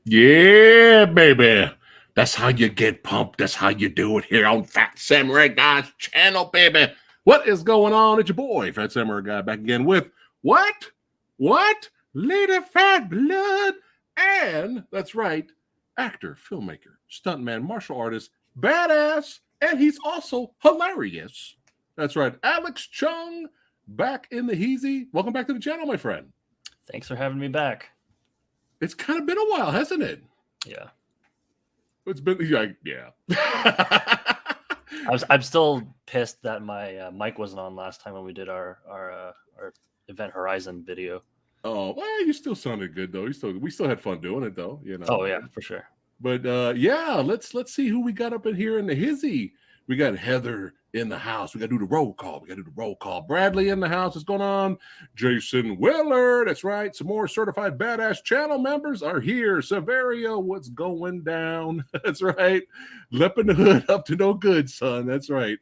Yeah, baby. That's how you get pumped. That's how you do it here on Fat Samurai Guy's channel, baby. What is going on? It's your boy, Fat Samurai Guy, back again with what? What? Lady Fat Blood. And that's right, actor, filmmaker, stuntman, martial artist, badass, and he's also hilarious. That's right, Alex Chung, back in the heezy. Welcome back to the channel, my friend. Thanks for having me back. It's kind of been a while, hasn't it? Yeah. It's been, yeah. I'm still pissed that my mic wasn't on last time when we did our Event Horizon video. Oh, well, you still sounded good though. We still had fun doing it though, you know. Oh yeah, for sure. But yeah, let's see who we got up in here in the hizzy. We got Heather in the house. We got to do the roll call. Bradley in the house. What's going on? Jason Willer. That's right. Some more certified badass channel members are here. Severio, what's going down? That's right. Lepping the hood up to no good, son. That's right.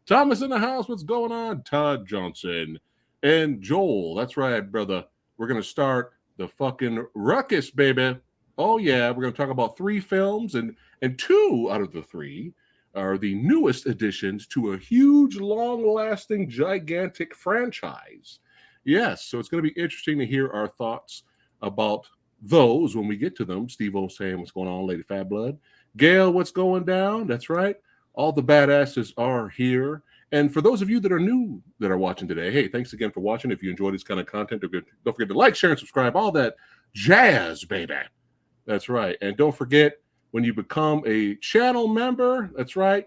Thomas in the house. What's going on? Todd Johnson and Joel. That's right, brother. We're going to start the fucking ruckus, baby. Oh, yeah. We're going to talk about 3 films, and 2 out of the 3 are the newest additions to a huge, long-lasting, gigantic franchise. Yes, so it's going to be interesting to hear our thoughts about those when we get to them. Steve-O saying, what's going on, Lady Fat Blood? Gail, what's going down? That's right. All the badasses are here. And for those of you that are new that are watching today, hey, thanks again for watching. If you enjoy this kind of content, don't forget to like, share, and subscribe. All that jazz, baby. That's right. And don't forget, when you become a channel member, that's right,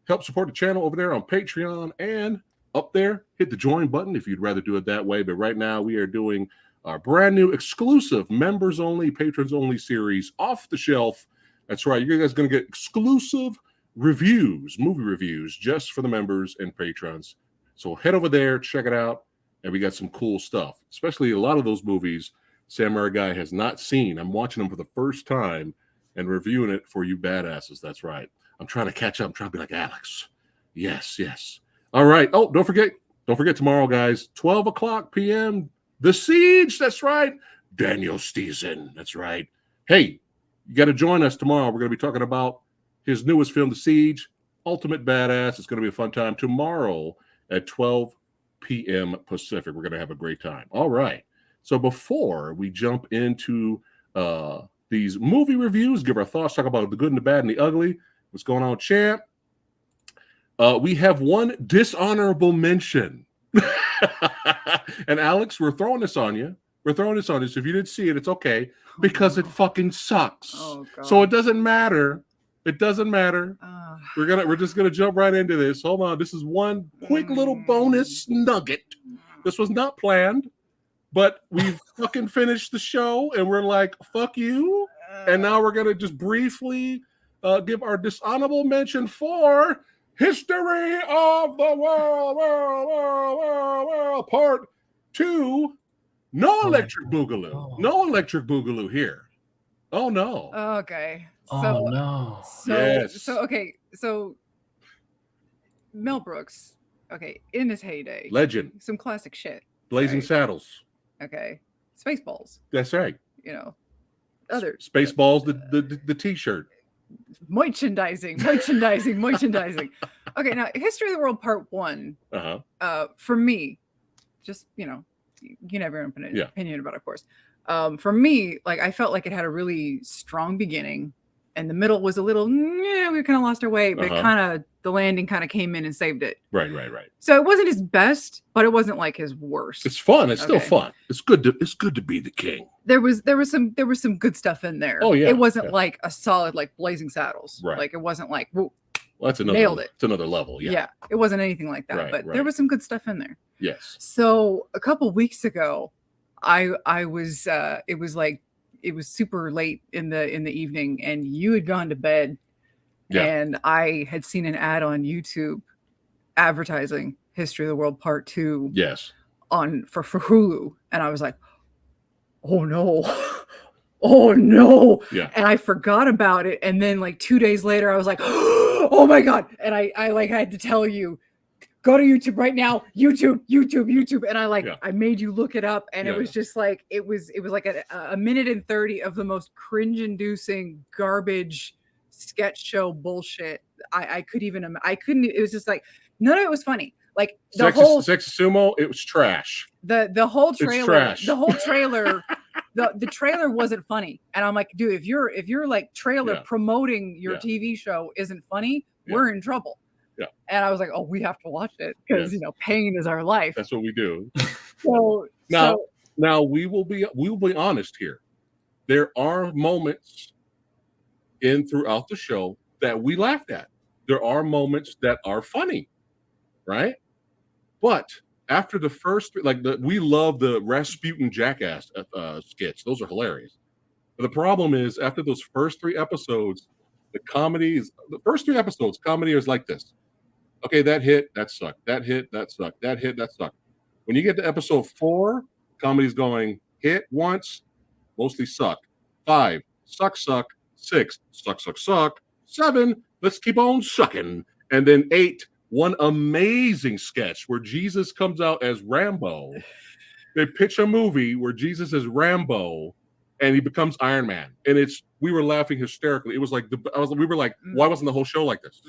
help support the channel over there on Patreon, and up there, hit the join button if you'd rather do it that way. But right now, we are doing our brand new exclusive members only, patrons only series, Off the Shelf. That's right. You guys are going to get exclusive reviews, movie reviews, just for the members and patrons. So head over there, check it out, and we got some cool stuff, especially a lot of those movies Samurai Guy has not seen. I'm watching them for the first time and reviewing it for you badasses. That's right. I'm trying to catch up. I'm trying to be like Alex. Yes, yes. All right. Oh, don't forget tomorrow, guys, 12 o'clock p.m. The Siege. That's right. Daniel Steeson. That's right. Hey, you got to join us tomorrow. We're going to be talking about his newest film, The Siege, Ultimate Badass. It's going to be a fun time tomorrow at 12 p.m. Pacific. We're going to have a great time. All right. So before we jump into these movie reviews, give our thoughts, talk about the good and the bad and the ugly. What's going on, champ? We have one dishonorable mention. And Alex, we're throwing this on you. So if you didn't see it, it's okay, because it fucking sucks. Oh, God. So it doesn't matter. We're just gonna jump right into this. Hold on. This is one quick little bonus nugget. This was not planned. But we've fucking finished the show, and we're like, fuck you. And now we're going to just briefly give our dishonorable mention for History of the World, Part 2. No Electric Boogaloo. Oh. No Electric Boogaloo here. Oh, no. Okay. Oh no. Yes. So Mel Brooks, okay, in his heyday. Legend. Some classic shit. Blazing Right. Saddles. Okay. Spaceballs. That's right. You know. Other Spaceballs, the T-shirt. merchandising. Okay, now History of the World Part 1. For me, just you know, you can have your own opinion about it, of course. For me, like, I felt like it had a really strong beginning, and the middle was a little, we kind of lost our way, but the landing kind of came in and saved it. Right. So it wasn't his best, but it wasn't like his worst. It's fun. It's still fun. It's good to be the king. There was some good stuff in there. Oh yeah. It wasn't like a solid like Blazing Saddles. Right. Like it wasn't like, whoa, well, that's another, nailed it. It's another level. Yeah. Yeah. It wasn't anything like that. Right, but right. there was some good stuff in there. Yes. So a couple weeks ago, I was it was super late in the evening, and you had gone to bed. Yeah. And I had seen an ad on YouTube advertising History of the World Part 2. Yes. For Hulu, and I was like, oh no. Oh no. Yeah. And I forgot about it, and then like 2 days later I was like, oh my God. And I like had to tell you, go to YouTube right now, YouTube. And I made you look it up. And it was just like, it was like a minute and 30 of the most cringe inducing garbage sketch show bullshit. I couldn't, it was just like, none of it was funny. Like the whole Sexy Sumo, it was trash. The whole trailer, it's trash. The whole trailer, the trailer wasn't funny. And I'm like, dude, if your like trailer promoting your TV show isn't funny, we're in trouble. Yeah. And I was like, oh, we have to watch it because pain is our life. That's what we do. Now we will be honest here. There are moments throughout the show that we laughed at. There are moments that are funny, right? But after the first, we love the Rasputin jackass skits. Those are hilarious. But the problem is, after those first 3 episodes, comedy is like this. Okay, that hit, that sucked. That hit, that sucked. That hit, that sucked. When you get to episode 4, comedy's going hit once, mostly suck. 5, suck. 6, suck. 7, let's keep on sucking. And then 8, one amazing sketch where Jesus comes out as Rambo. They pitch a movie where Jesus is Rambo and he becomes Iron Man. And we were laughing hysterically. It was like we were like, why wasn't the whole show like this?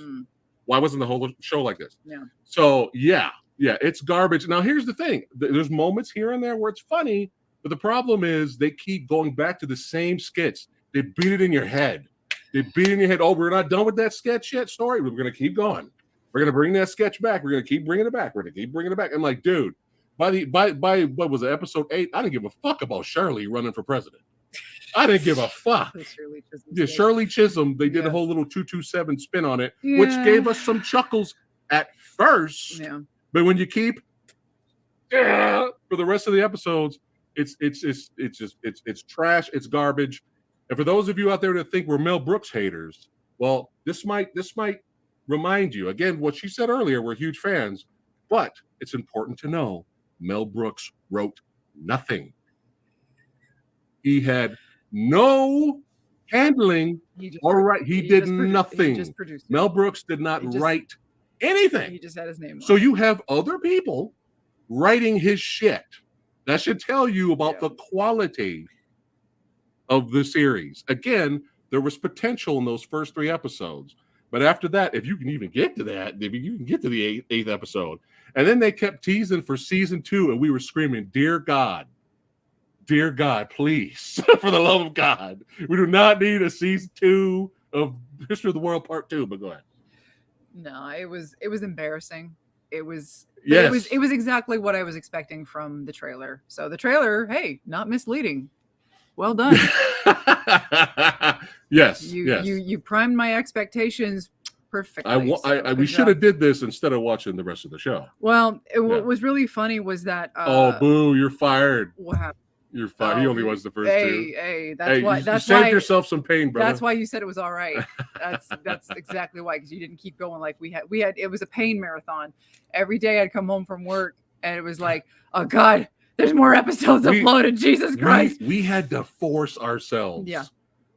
Why wasn't the whole show like this? Yeah. So yeah, it's garbage. Now here's the thing. There's moments here and there where it's funny, but the problem is they keep going back to the same skits. They beat it in your head. Oh, we're not done with that sketch yet story. We're going to keep going. We're going to bring that sketch back. We're going to keep bringing it back. I'm like, dude, by what was it, episode 8, I didn't give a fuck about Shirley running for president. I didn't give a fuck. Shirley Chisholm, they did a whole little 227 spin on it, which gave us some chuckles at first. Yeah. But when you keep for the rest of the episodes, it's trash, it's garbage. And for those of you out there that think we're Mel Brooks haters, well, this might remind you again what she said earlier. We're huge fans, but it's important to know Mel Brooks wrote nothing. He had no handling. He did nothing. Mel Brooks did not write anything. He just had his name. So you have other people writing his shit. That should tell you about the quality of the series. Again, there was potential in those first 3 episodes. But after that, if you can even get to that, if you can get to the 8th episode. And then they kept teasing for season 2, and we were screaming, dear God, please, for the love of God, we do not need a season 2 of History of the World Part 2. But go ahead. No, it was embarrassing. It was exactly what I was expecting from the trailer. So the trailer, hey, not misleading. Well done. Yes. You primed my expectations perfectly. We should have did this instead of watching the rest of the show. Well, what was really funny was that. Oh, boo! You're fired. What happened? You're fired. He only was the first 2. Hey, that's why. You saved yourself some pain, brother. That's why you said it was all right. That's exactly why, because you didn't keep going like we had. It was a pain marathon. Every day I'd come home from work and it was like, oh God, there's more episodes uploaded. Jesus Christ. We had to force ourselves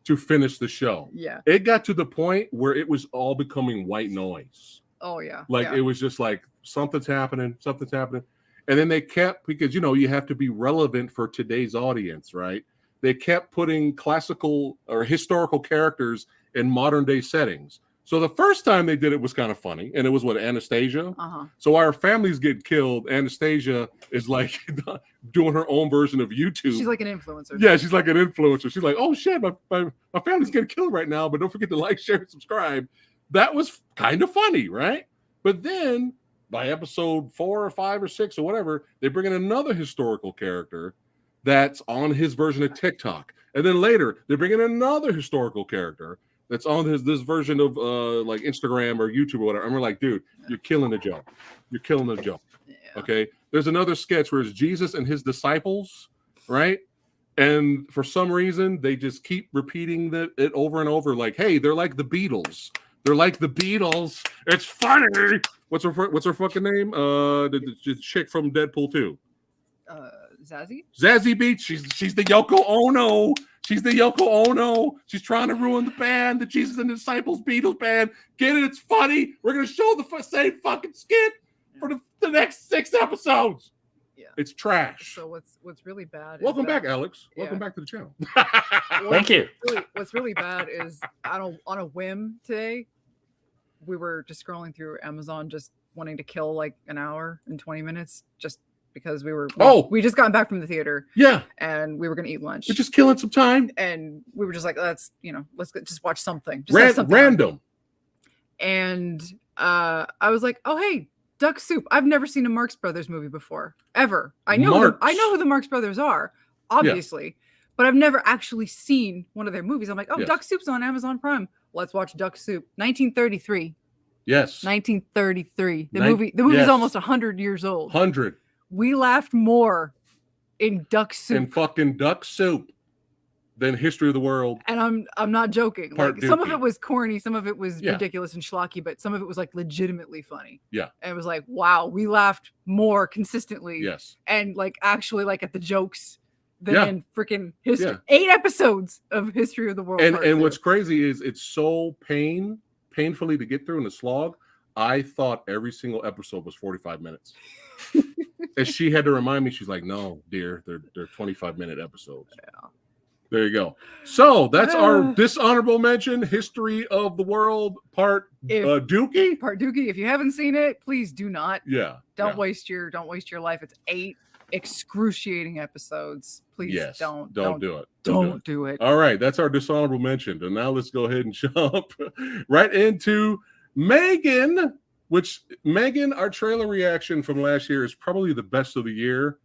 to finish the show. Yeah. It got to the point where it was all becoming white noise. Oh yeah. It was just like something's happening. And then they kept, because you have to be relevant for today's audience, right? They kept putting classical or historical characters in modern day settings. So the first time they did it was kind of funny, and it was Anastasia. So our families get killed. Anastasia is like doing her own version of YouTube. She's like an influencer. Yeah, she's like an influencer. She's like, oh shit, my family's getting killed right now, but don't forget to like, share, and subscribe. That was kind of funny, right? But then by episode 4 or 5 or 6 or whatever, they bring in another historical character that's on his version of TikTok. And then later, they bring in another historical character that's on this version of like Instagram or YouTube or whatever. And we're like, dude, you're killing the joke. Yeah. Okay. There's another sketch where it's Jesus and his disciples, right? And for some reason, they just keep repeating it over and over. Like, hey, they're like the Beatles. It's funny. What's her fucking name? The chick from Deadpool 2. Zazie Beetz. She's the Yoko Ono. She's trying to ruin the band, the Jesus and the Disciples Beatles band. Get it? It's funny. We're gonna show the same fucking skit. for the next 6 episodes. Yeah. It's trash. So what's really bad Welcome is back, Alex. Welcome back to the channel. Thank you. What's really bad is on a whim today, we were just scrolling through Amazon, just wanting to kill like an hour and 20 minutes just because we just gotten back from the theater. Yeah. And we were going to eat lunch. We're just killing some time. And we were just like, let's just watch something. Just something random. And I was like, oh, hey, Duck Soup. I've never seen a Marx Brothers movie before, ever. I know who the Marx Brothers are, obviously, but I've never actually seen one of their movies. I'm like, oh, Duck Soup's on Amazon Prime. Let's watch Duck Soup. 1933. Yes. 1933. The movie's almost 100 years old. 100. We laughed more in Duck Soup. In fucking Duck Soup than History of the World. And I'm not joking. Like some of it was corny, some of it was ridiculous and schlocky, but some of it was like legitimately funny. Yeah. And it was like, wow, we laughed more consistently. Yes. And like actually like at the jokes than in freaking history. Yeah. 8 episodes of History of the World. And what's crazy is it's so painfully to get through in the slog. I thought every single episode was 45 minutes. And she had to remind me, she's like, no, dear, they're 25-minute episodes. Yeah. There you go. So that's our dishonorable mention, History of the World, Part Dookie. Part Dookie. If you haven't seen it, please do not. Yeah. Don't waste your life. It's 8 excruciating episodes. Please don't do it. Don't do it. All right, that's our dishonorable mention. And now let's go ahead and jump right into M3GAN, which M3GAN, our trailer reaction from last year is probably the best of the year.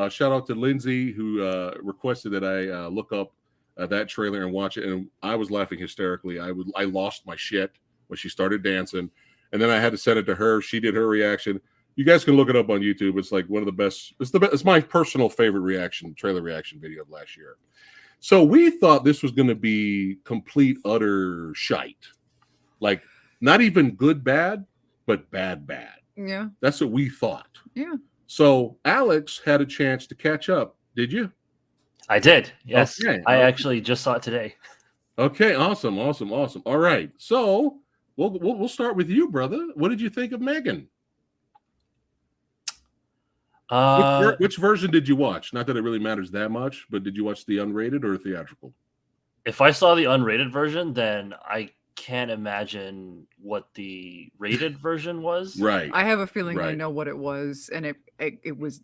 Shout out to Lindsay who requested that I look up that trailer and watch it, and I was laughing hysterically. I lost my shit when she started dancing, and then I had to send it to her. She did her reaction. You guys can look it up on YouTube. It's like one of the best. It's my personal favorite trailer reaction video of last year. So we thought this was going to be complete utter shite, like not even good bad, but bad. Yeah, that's what we thought. Yeah. So Alex had a chance to catch up. Did you? I did. Yes. Okay. I actually just saw it today. Okay. Awesome. All right. So we'll start with you, brother. What did you think of M3GAN? Which version did you watch? Not that it really matters that much, but did you watch the unrated or theatrical? If I saw the unrated version, then I can't imagine what the rated version was. Right. I have a feeling I know what it was, and it was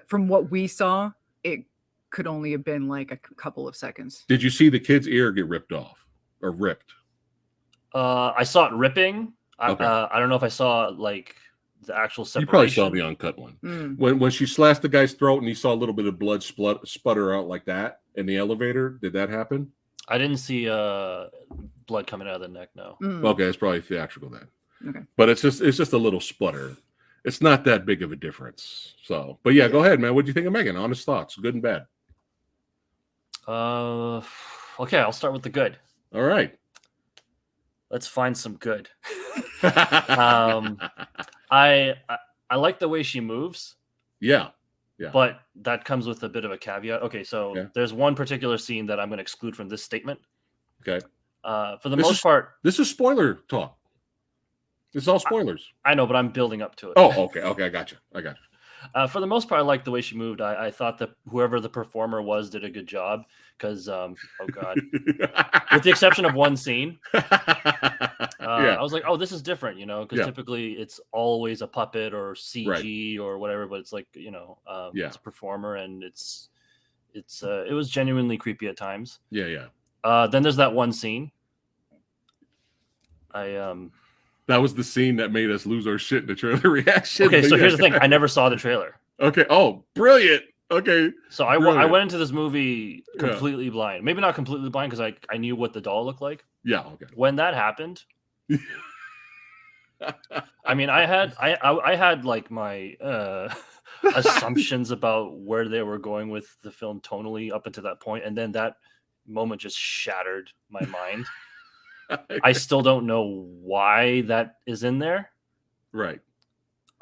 from what we saw, it could only have been like a couple of seconds. Did you see the kid's ear get ripped off or ripped? I saw it ripping. Okay. I don't know if I saw like the actual separation. You probably saw the uncut one. When she slashed the guy's throat and he saw a little bit of blood sputter out like that in the elevator. Did that happen? I didn't see blood coming out of the neck. No. Okay, it's probably theatrical then. Okay. But it's just a little sputter. It's not that big of a difference. So, but yeah, go ahead, man. What do you think of M3GAN? Honest thoughts, good and bad. Okay, I'll start with the good. All right. Let's find some good. I like the way she moves. Yeah. But that comes with a bit of a caveat. Okay, so there's one particular scene that I'm going to exclude from this statement. Okay. For the most part, this is spoiler talk. This is all spoilers. I know, but I'm building up to it. Oh, okay. I got you. For the most part, I liked the way she moved. I thought that whoever the performer was did a good job because, oh god, with the exception of one scene, I was like, oh, this is different, because typically it's always a puppet or CG or whatever, but it's like, it's a performer, and it was genuinely creepy at times. Yeah. Then there's that one scene. That was the scene that made us lose our shit in the trailer reaction. Okay, so here's the thing. I never saw the trailer. Okay. Oh, brilliant. Okay. So I went into this movie completely blind. Maybe not completely blind because I knew what the doll looked like. Yeah. Okay. When that happened, I mean, I had like my assumptions about where they were going with the film tonally up until that point, and then that moment just shattered my mind. I still don't know why that is in there. Right.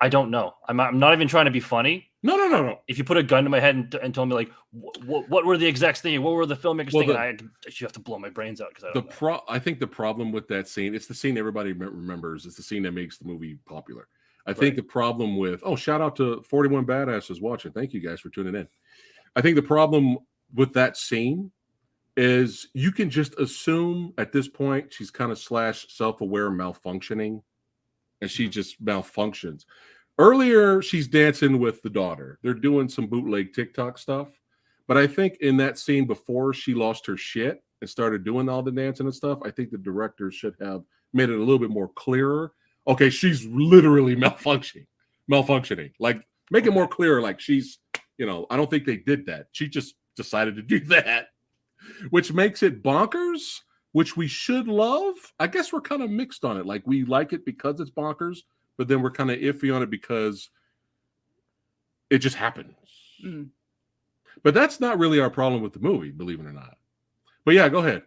I don't know. I'm not even trying to be funny. No. If you put a gun to my head and told me like, what were the execs thinking? What were the filmmakers thinking? You have to blow my brains out because I don't know. I think the problem with that scene, it's the scene everybody remembers. It's the scene that makes the movie popular. I think the problem with shout out to 41 Badasses watching. Thank you guys for tuning in. I think the problem with that scene is you can just assume at this point she's kind of self-aware malfunctioning, and she just malfunctions. Earlier, she's dancing with the daughter. They're doing some bootleg TikTok stuff. But I think in that scene before she lost her shit and started doing all the dancing and stuff, I think the director should have made it a little bit more clearer. Okay, she's literally malfunctioning. Like, make it more clear. Like, she's, I don't think they did that. She just decided to do that, which makes it bonkers, which we should love. I guess we're kind of mixed on it. Like, we like it because it's bonkers, but then we're kind of iffy on it because it just happens. Mm. But that's not really our problem with the movie, believe it or not. But yeah, go ahead.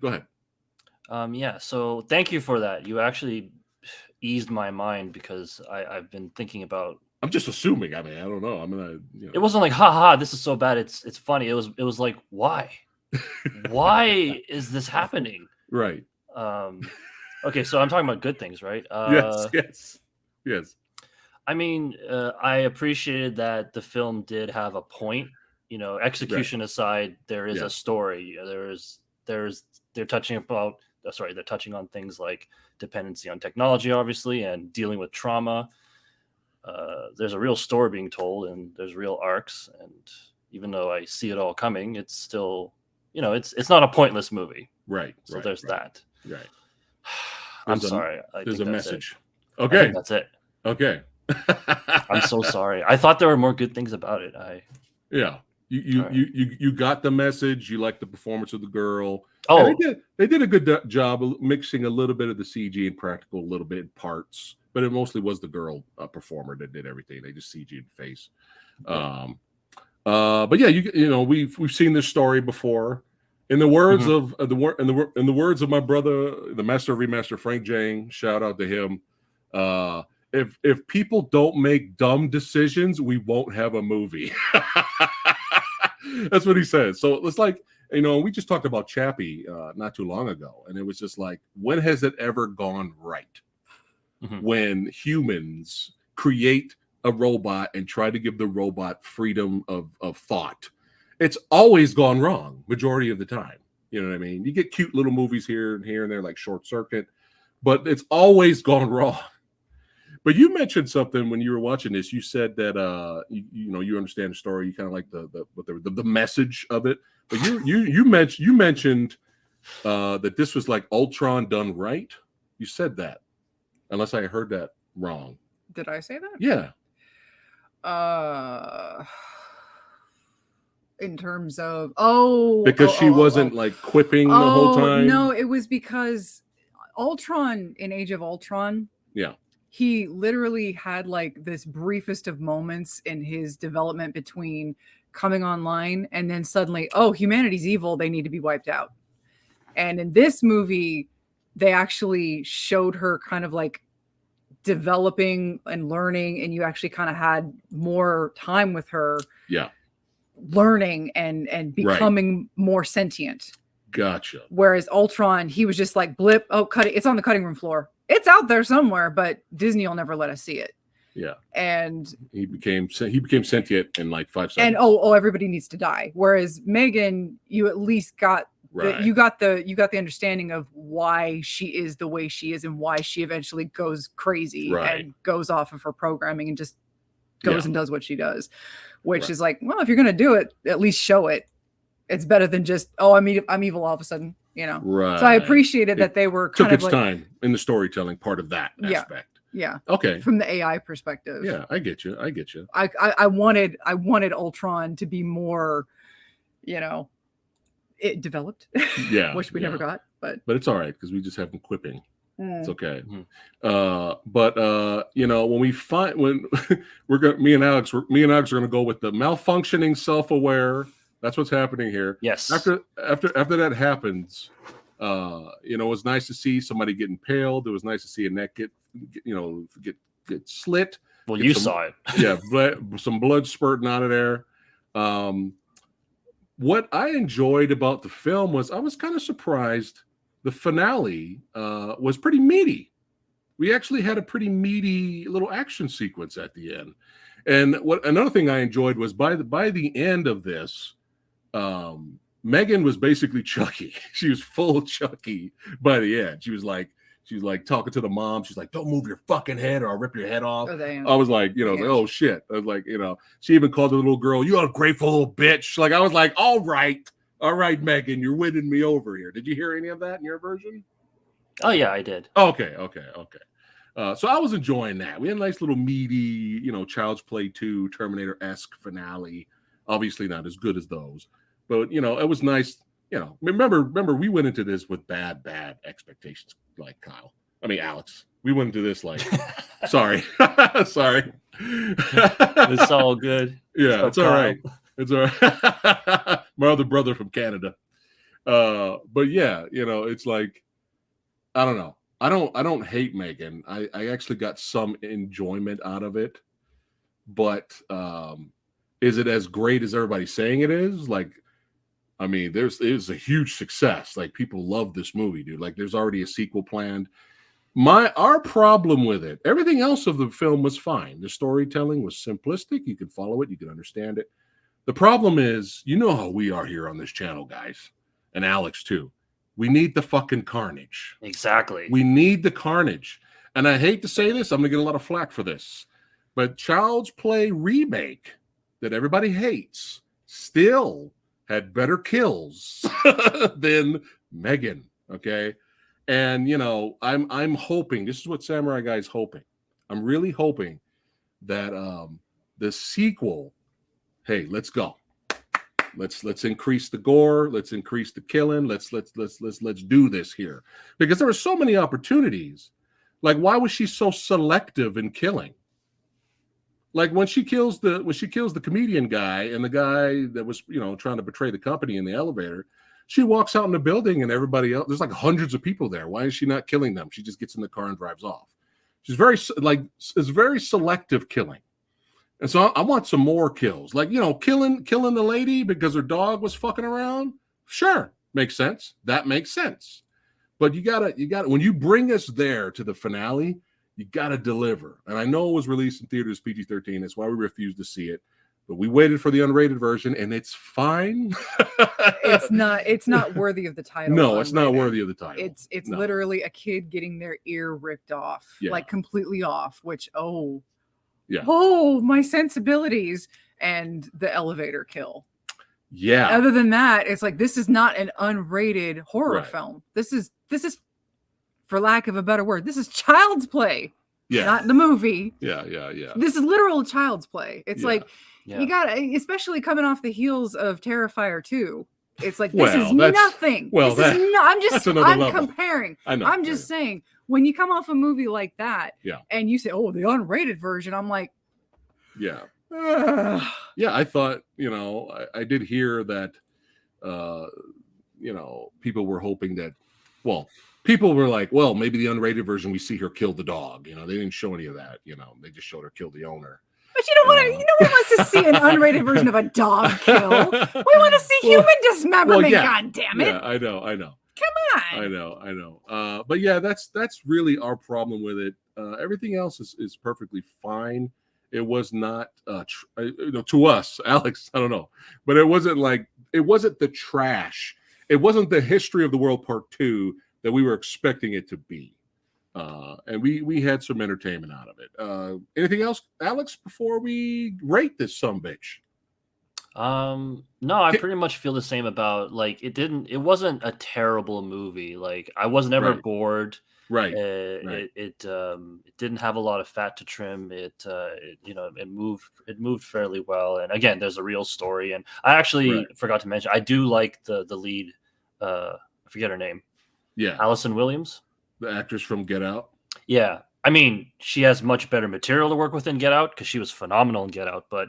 Yeah, so thank you for that. You actually eased my mind because I've been thinking about. I'm just assuming. I mean, I don't know. It wasn't like, ha, this is so bad. It's funny. It was like, why? Why is this happening? Right. Okay, so I'm talking about good things, right? Yes. I mean, I appreciated that the film did have a point. Execution aside, there is a story. They're touching on things like dependency on technology, obviously, and dealing with trauma. There's a real story being told, and there's real arcs. And even though I see it all coming, it's still, it's not a pointless movie. Right. So there's that. Right. I'm sorry. There's a message. It. Okay. That's it. Okay. I'm so sorry. I thought there were more good things about it. Yeah. You got the message. You liked the performance of the girl. Oh, and they did a good job of mixing a little bit of the CG and practical, a little bit in parts, but it mostly was the girl performer that did everything. They just CG'd the face. But yeah, we've seen this story before. In the words of in the words of my brother, the master of remaster, Frank Jang, shout out to him. If people don't make dumb decisions, we won't have a movie. That's what he says. So it's like, we just talked about Chappie not too long ago, and it was just like, when has it ever gone right? When humans create a robot and try to give the robot freedom of thought, it's always gone wrong majority of the time. You know what I mean? You get cute little movies here and there, like Short Circuit, but it's always gone wrong. But you mentioned something when you were watching this. You said that you understand the story. You kind of like the message of it. But you mentioned that this was like Ultron done right. You said that, unless I heard that wrong. Did I say that? Yeah. In terms of because she wasn't like quipping the whole time. No, it was because Ultron in Age of Ultron. Yeah. He literally had like this briefest of moments in his development between coming online and then suddenly, humanity's evil, they need to be wiped out. And in this movie, they actually showed her kind of like developing and learning, and you actually kind of had more time with her. Yeah. Learning and becoming more sentient. Gotcha. Whereas Ultron, he was just like blip, it's on the cutting room floor. It's out there somewhere, but Disney will never let us see it. Yeah. And he became sentient in like 5 seconds. And everybody needs to die. Whereas M3GAN, you at least got you got the understanding of why she is the way she is and why she eventually goes crazy and goes off of her programming and just goes and does what she does. Which is like, well, if you're gonna do it, at least show it. It's better than just, I'm evil all of a sudden, Right. So I appreciated that they were kind took of its time in the storytelling part of that aspect. Yeah. Okay. From the AI perspective. Yeah, I get you. I wanted Ultron to be more, it developed. Yeah. Which we never got, but it's all right because we just have them quipping. It's okay. But when we find me and Alex are going to go with the malfunctioning self-aware. That's what's happening here. Yes. After that happens, it was nice to see somebody get impaled. It was nice to see a neck get slit. Well, you saw it. Yeah, some blood spurting out of there. What I enjoyed about the film was I was kind of surprised. The finale was pretty meaty. we actually had a pretty meaty little action sequence at the end. And what another thing I enjoyed was by the end of this, M3GAN was basically Chucky. She was full Chucky by the end. She was like talking to the mom. She's like, "Don't move your fucking head, or I'll rip your head off." I was like, oh shit. I was like, she even called the little girl, "You ungrateful little bitch." Like, I was like, all right, M3GAN, you're winning me over here. Did you hear any of that in your version? Oh yeah, I did. Okay. So I was enjoying that. We had a nice little meaty, Child's Play 2 Terminator-esque finale. Obviously not as good as those, but it was nice. Remember, we went into this with bad expectations, like Kyle. I mean, Alex. We went into this like, sorry. It's all good. Yeah, it's all right. It's all right. My other brother from Canada. But yeah, it's like, I don't know. I don't hate M3GAN. I actually got some enjoyment out of it, but is it as great as everybody's saying it is? Like, I mean, it's a huge success. Like, people love this movie, dude. Like, there's already a sequel planned. Our problem with it, everything else of the film was fine. The storytelling was simplistic. You could follow it. You could understand it. The problem is, how we are here on this channel, guys, and Alex too. We need the fucking carnage. Exactly. We need the carnage. And I hate to say this, I'm going to get a lot of flack for this, but Child's Play remake that everybody hates still had better kills than M3GAN. Okay. And, I'm hoping, this is what Samurai Guy is hoping. I'm really hoping that the sequel, hey, let's go. Let's increase the gore. Let's increase the killing. Let's do this here, because there were so many opportunities. Like, why was she so selective in killing? Like, when she kills the comedian guy and the guy that was trying to betray the company in the elevator, she walks out in the building and everybody else. There's like hundreds of people there. Why is she not killing them? She just gets in the car and drives off. She's it's very selective killing. And so I want some more kills, like, killing the lady because her dog was fucking around. Sure, makes sense. That makes sense. But you gotta when you bring us there to the finale, you gotta deliver. And I know it was released in theaters PG-13. That's why we refused to see it. But we waited for the unrated version, and it's fine. It's not worthy of the title. No, it's not worthy of the title. It's literally a kid getting their ear ripped off, like completely off. Which my sensibilities, and the elevator kill. Yeah. Other than that, it's like, this is not an unrated horror film. This is, for lack of a better word, this is Child's Play. Yeah. Not the movie. Yeah. This is literal Child's Play. It's like, you gotta, especially coming off the heels of Terrifier 2. It's like, this is nothing. Well, I'm comparing. I know. I'm just saying, when you come off a movie like that, and you say, "Oh, the unrated version," I'm like, yeah, I thought, I did hear that, people were hoping that, people were like, well, maybe the unrated version, we see her kill the dog. They didn't show any of that. They just showed her kill the owner. But you don't want to. No one wants to see an unrated version of a dog kill. We want to see human dismemberment. God damn it! Yeah, I know. Come on. I know. But yeah, that's really our problem with it. Everything else is perfectly fine. It was not, to us, Alex, I don't know, but it wasn't the trash. It wasn't the History of the World Part 2 that we were expecting it to be. And we had some entertainment out of it. Anything else, Alex, before we rate this sumbitch? No, I pretty much feel the same about, like, it wasn't a terrible movie. Like, I was never bored. Right. It didn't have a lot of fat to trim. It moved fairly well. And again, there's a real story. And I actually forgot to mention, I do like the lead. I forget her name. Yeah. Allison Williams, the actress from Get Out. Yeah. I mean, she has much better material to work with in Get Out, because she was phenomenal in Get Out. But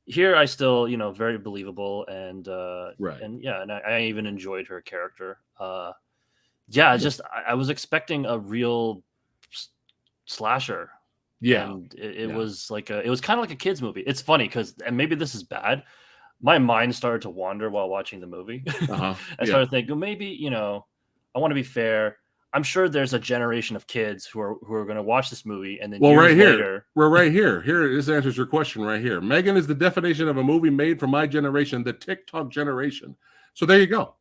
here I still, very believable. And and I even enjoyed her character. I was expecting a real slasher. Yeah. And it was like it was kind of like a kid's movie. It's funny because, and maybe this is bad, my mind started to wander while watching the movie. I started thinking, maybe, I want to be fair. I'm sure there's a generation of kids who are going to watch this movie, and then well, years right here, later, we're right here. Here, this answers your question right here. M3GAN is the definition of a movie made for my generation, the TikTok generation. So there you go.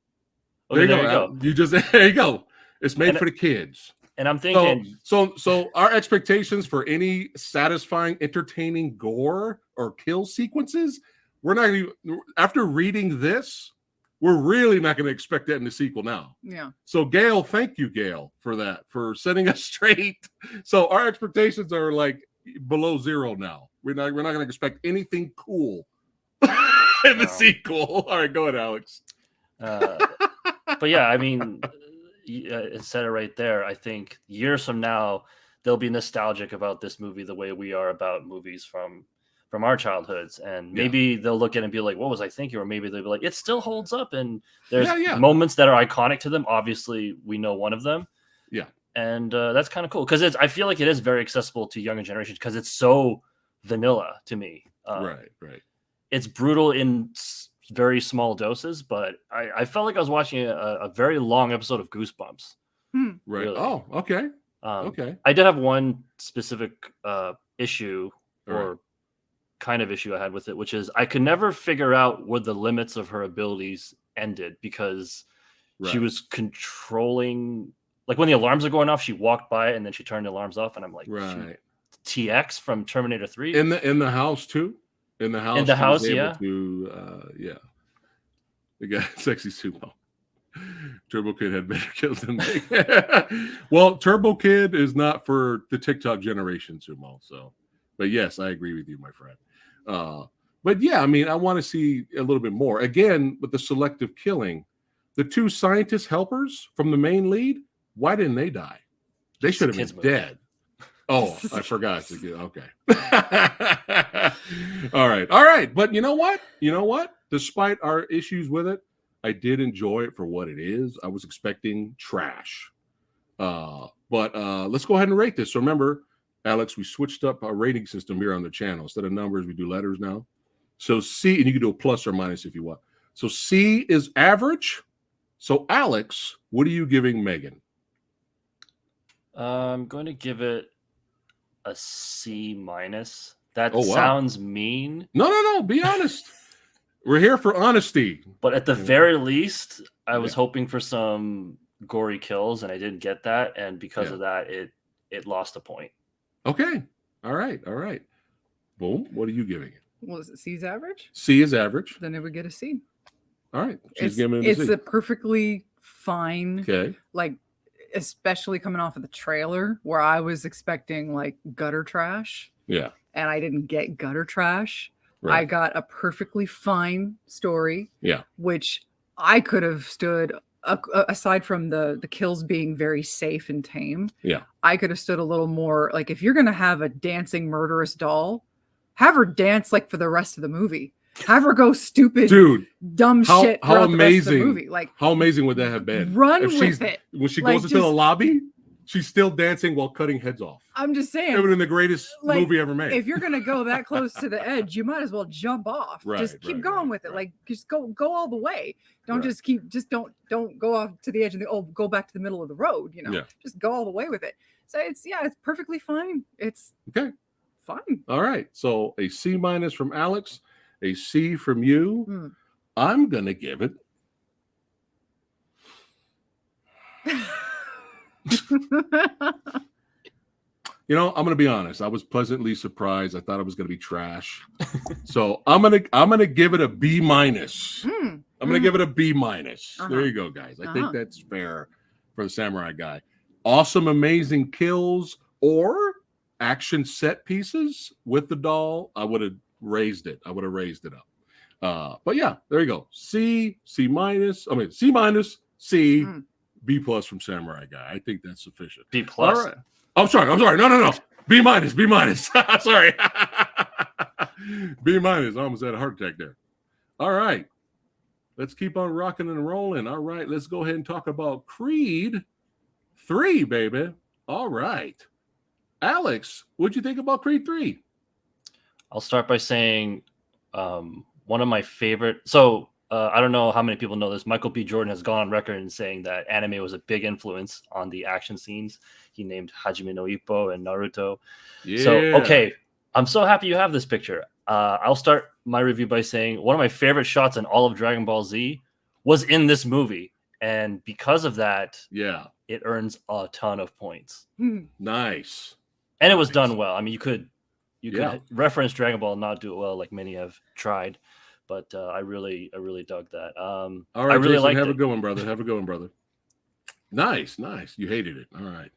okay, There you go. You just there you go. It's made for the kids. And I'm thinking, so our expectations for any satisfying, entertaining gore or kill sequences, we're not even, after reading this, we're really not going to expect that in the sequel now. Yeah. So Gail, thank you, Gail, for that, for setting us straight. So our expectations are like below zero now. We're not going to expect anything cool in the sequel. All right, go ahead, Alex. But yeah, I mean, it said it right there. I think years from now, they'll be nostalgic about this movie the way we are about movies from our childhoods, and maybe they'll look at it and be like, what was I thinking? Or maybe they'll be like, it still holds up, and there's moments that are iconic to them. Obviously, we know one of them. Yeah. And that's kind of cool, because I feel like it is very accessible to younger generations, because it's so vanilla to me. Right. It's brutal in very small doses, but I felt like I was watching a very long episode of Goosebumps. Right. Really. Oh, okay. Okay. I did have one specific issue or kind of issue I had with it, which is I could never figure out where the limits of her abilities ended, because she was controlling, like when the alarms are going off, she walked by and then she turned the alarms off, and I'm like, TX from Terminator 3 in the house too. In the house, yeah. The guy, sexy sumo. Turbo Kid had better kills than me. Well, Turbo Kid is not for the TikTok generation, sumo. So, but yes, I agree with you, my friend. But yeah, I mean, I want to see a little bit more. Again, with the selective killing, the two scientist helpers from the main lead, why didn't they die? They should have been dead. Oh, I forgot. Okay. All right. But you know what? Despite our issues with it, I did enjoy it for what it is. I was expecting trash. But let's go ahead and rate this. So remember, Alex, we switched up our rating system here on the channel. Instead of numbers, we do letters now. So C, and you can do a plus or minus if you want. So C is average. So Alex, what are you giving M3GAN? I'm going to give it a C minus. That sounds mean. No. Be honest. We're here for honesty. But at the very least, I was hoping for some gory kills, and I didn't get that. And because of that, it lost a point. Okay. All right. Boom. What are you giving it? Well, is it C's average? C is average. Then it would get a C. All right. She's giving it a C. It's a perfectly fine. Okay. Like, especially coming off of the trailer, where I was expecting like gutter trash. Yeah. And I didn't get gutter trash. Right. I got a perfectly fine story. Yeah. Which I could have stood, aside from the kills being very safe and tame. Yeah. I could have stood a little more, like, if you're going to have a dancing murderous doll, have her dance like for the rest of the movie. Have her go stupid, dumb shit. How amazing! The rest of the movie. Like, how amazing would that have been? Run with it when she goes into the lobby. She's still dancing while cutting heads off. I'm just saying. It would have been the greatest movie ever made. If you're gonna go that close to the edge, you might as well jump off. Just keep going with it. Like, just go all the way. Don't don't go off to the edge and go back to the middle of the road. Just go all the way with it. So it's perfectly fine. It's okay. Fine. All right. So a C minus from Alex, a C from you. I'm gonna give it. I'm going to be honest. I was pleasantly surprised. I thought it was going to be trash. So I'm going to give it a B minus. I'm going to give it a B minus. There you go, guys. I think that's fair for the Samurai Guy. Awesome, amazing kills or action set pieces with the doll. I would have raised it. up. But yeah, there you go. C minus. C minus, C. B plus from Samurai Guy. I think that's sufficient. B plus. All right. I'm sorry. No. B minus. Sorry. B minus. I almost had a heart attack there. All right. Let's keep on rocking and rolling. All right. Let's go ahead and talk about Creed 3, baby. All right. Alex, what'd you think about Creed 3? I'll start by saying one of my favorite. So I don't know how many people know this. Michael B. Jordan has gone on record in saying that anime was a big influence on the action scenes. He named Hajime no Ippo and Naruto. Yeah. So, okay, I'm so happy you have this picture. I'll start my review by saying one of my favorite shots in all of Dragon Ball Z was in this movie. And because of that, it earns a ton of points. Nice. And it was done well. I mean, you could reference Dragon Ball and not do it well, like many have tried. But I really dug that. All right, I really Jason, liked have it. a good one, brother. Have a good one, brother. Nice. You hated it. All right.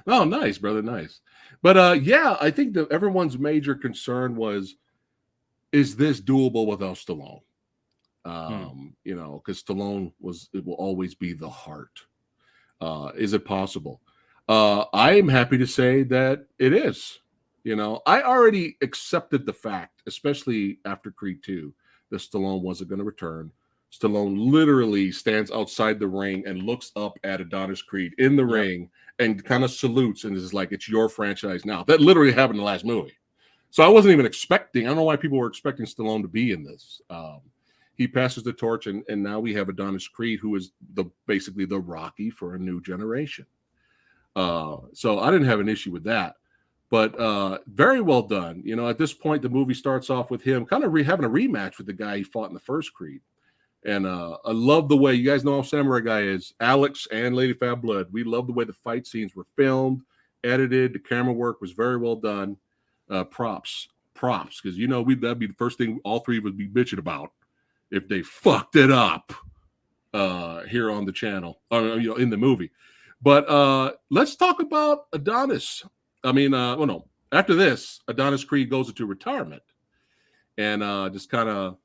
Oh, nice, brother. Nice. But I think that everyone's major concern was, is this doable without Stallone? You know, because Stallone it will always be the heart. Is it possible? I am happy to say that it is. You know, I already accepted the fact, especially after Creed 2, that Stallone wasn't going to return. Stallone literally stands outside the ring and looks up at Adonis Creed in the ring and kind of salutes and is like, it's your franchise now. That literally happened in the last movie. So I wasn't even expecting, I don't know why people were expecting Stallone to be in this. He passes the torch, and now we have Adonis Creed, who is basically the Rocky for a new generation. So I didn't have an issue with that. But very well done. You know, at this point, the movie starts off with him kind of having a rematch with the guy he fought in the first Creed. And I love the way, you guys know how Samurai Guy is. Alex and Lady Fat Blood, we love the way the fight scenes were filmed, edited. The camera work was very well done. Props, because, you know, that'd be the first thing all three would be bitching about if they fucked it up here on the channel, or, you know, in the movie. But let's talk about Adonis. I mean, well, no. After this, Adonis Creed goes into retirement and just kind of,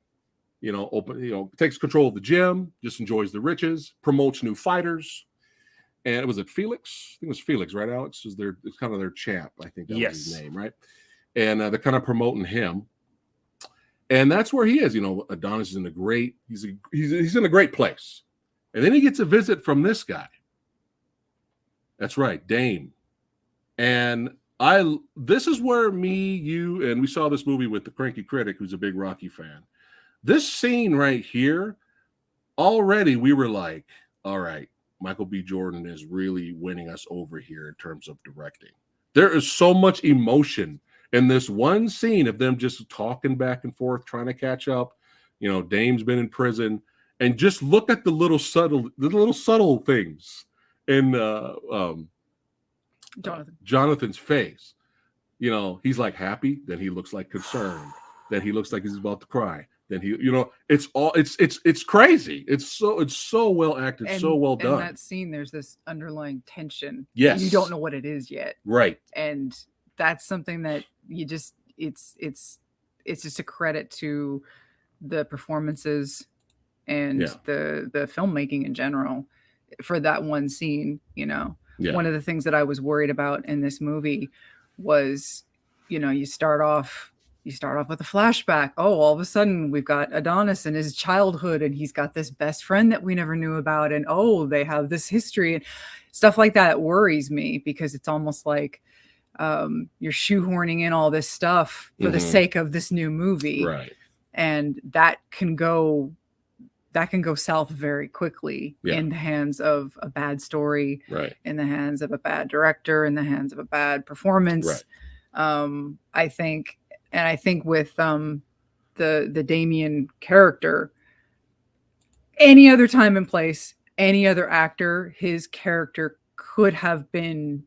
you know, takes control of the gym, just enjoys the riches, promotes new fighters. And was it Felix? I think it was Felix, right? Alex is it's kind of their champ. I think that was his name, right? And they're kind of promoting him. And that's where he is. You know, Adonis is in he's in a great place. And then he gets a visit from this guy. That's right, Dame. And this is where and we saw this movie with the Cranky Critic, who's a big Rocky fan. This scene right here, already we were like, all right, Michael B. Jordan is really winning us over here in terms of directing. There is so much emotion in this one scene of them just talking back and forth, trying to catch up. You know, Dame's been in prison, and just look at the little subtle things in Jonathan's face. You know, he's like happy, then he looks like concerned, then he looks like he's about to cry. Then he, you know, it's crazy. It's so well acted, so well done. In that scene, there's this underlying tension. Yes, you don't know what it is yet. Right. And that's something that it's just a credit to the performances and the filmmaking in general for that one scene. You know, one of the things that I was worried about in this movie was, you know, you start off with a flashback. Oh, all of a sudden we've got Adonis in his childhood and he's got this best friend that we never knew about. And oh, they have this history and stuff like that. It worries me because it's almost like you're shoehorning in all this stuff for the sake of this new movie. Right. And that can go south very quickly in the hands of a bad story, in the hands of a bad director, in the hands of a bad performance. Right. I think with the Damien character, any other time and place, any other actor, his character could have been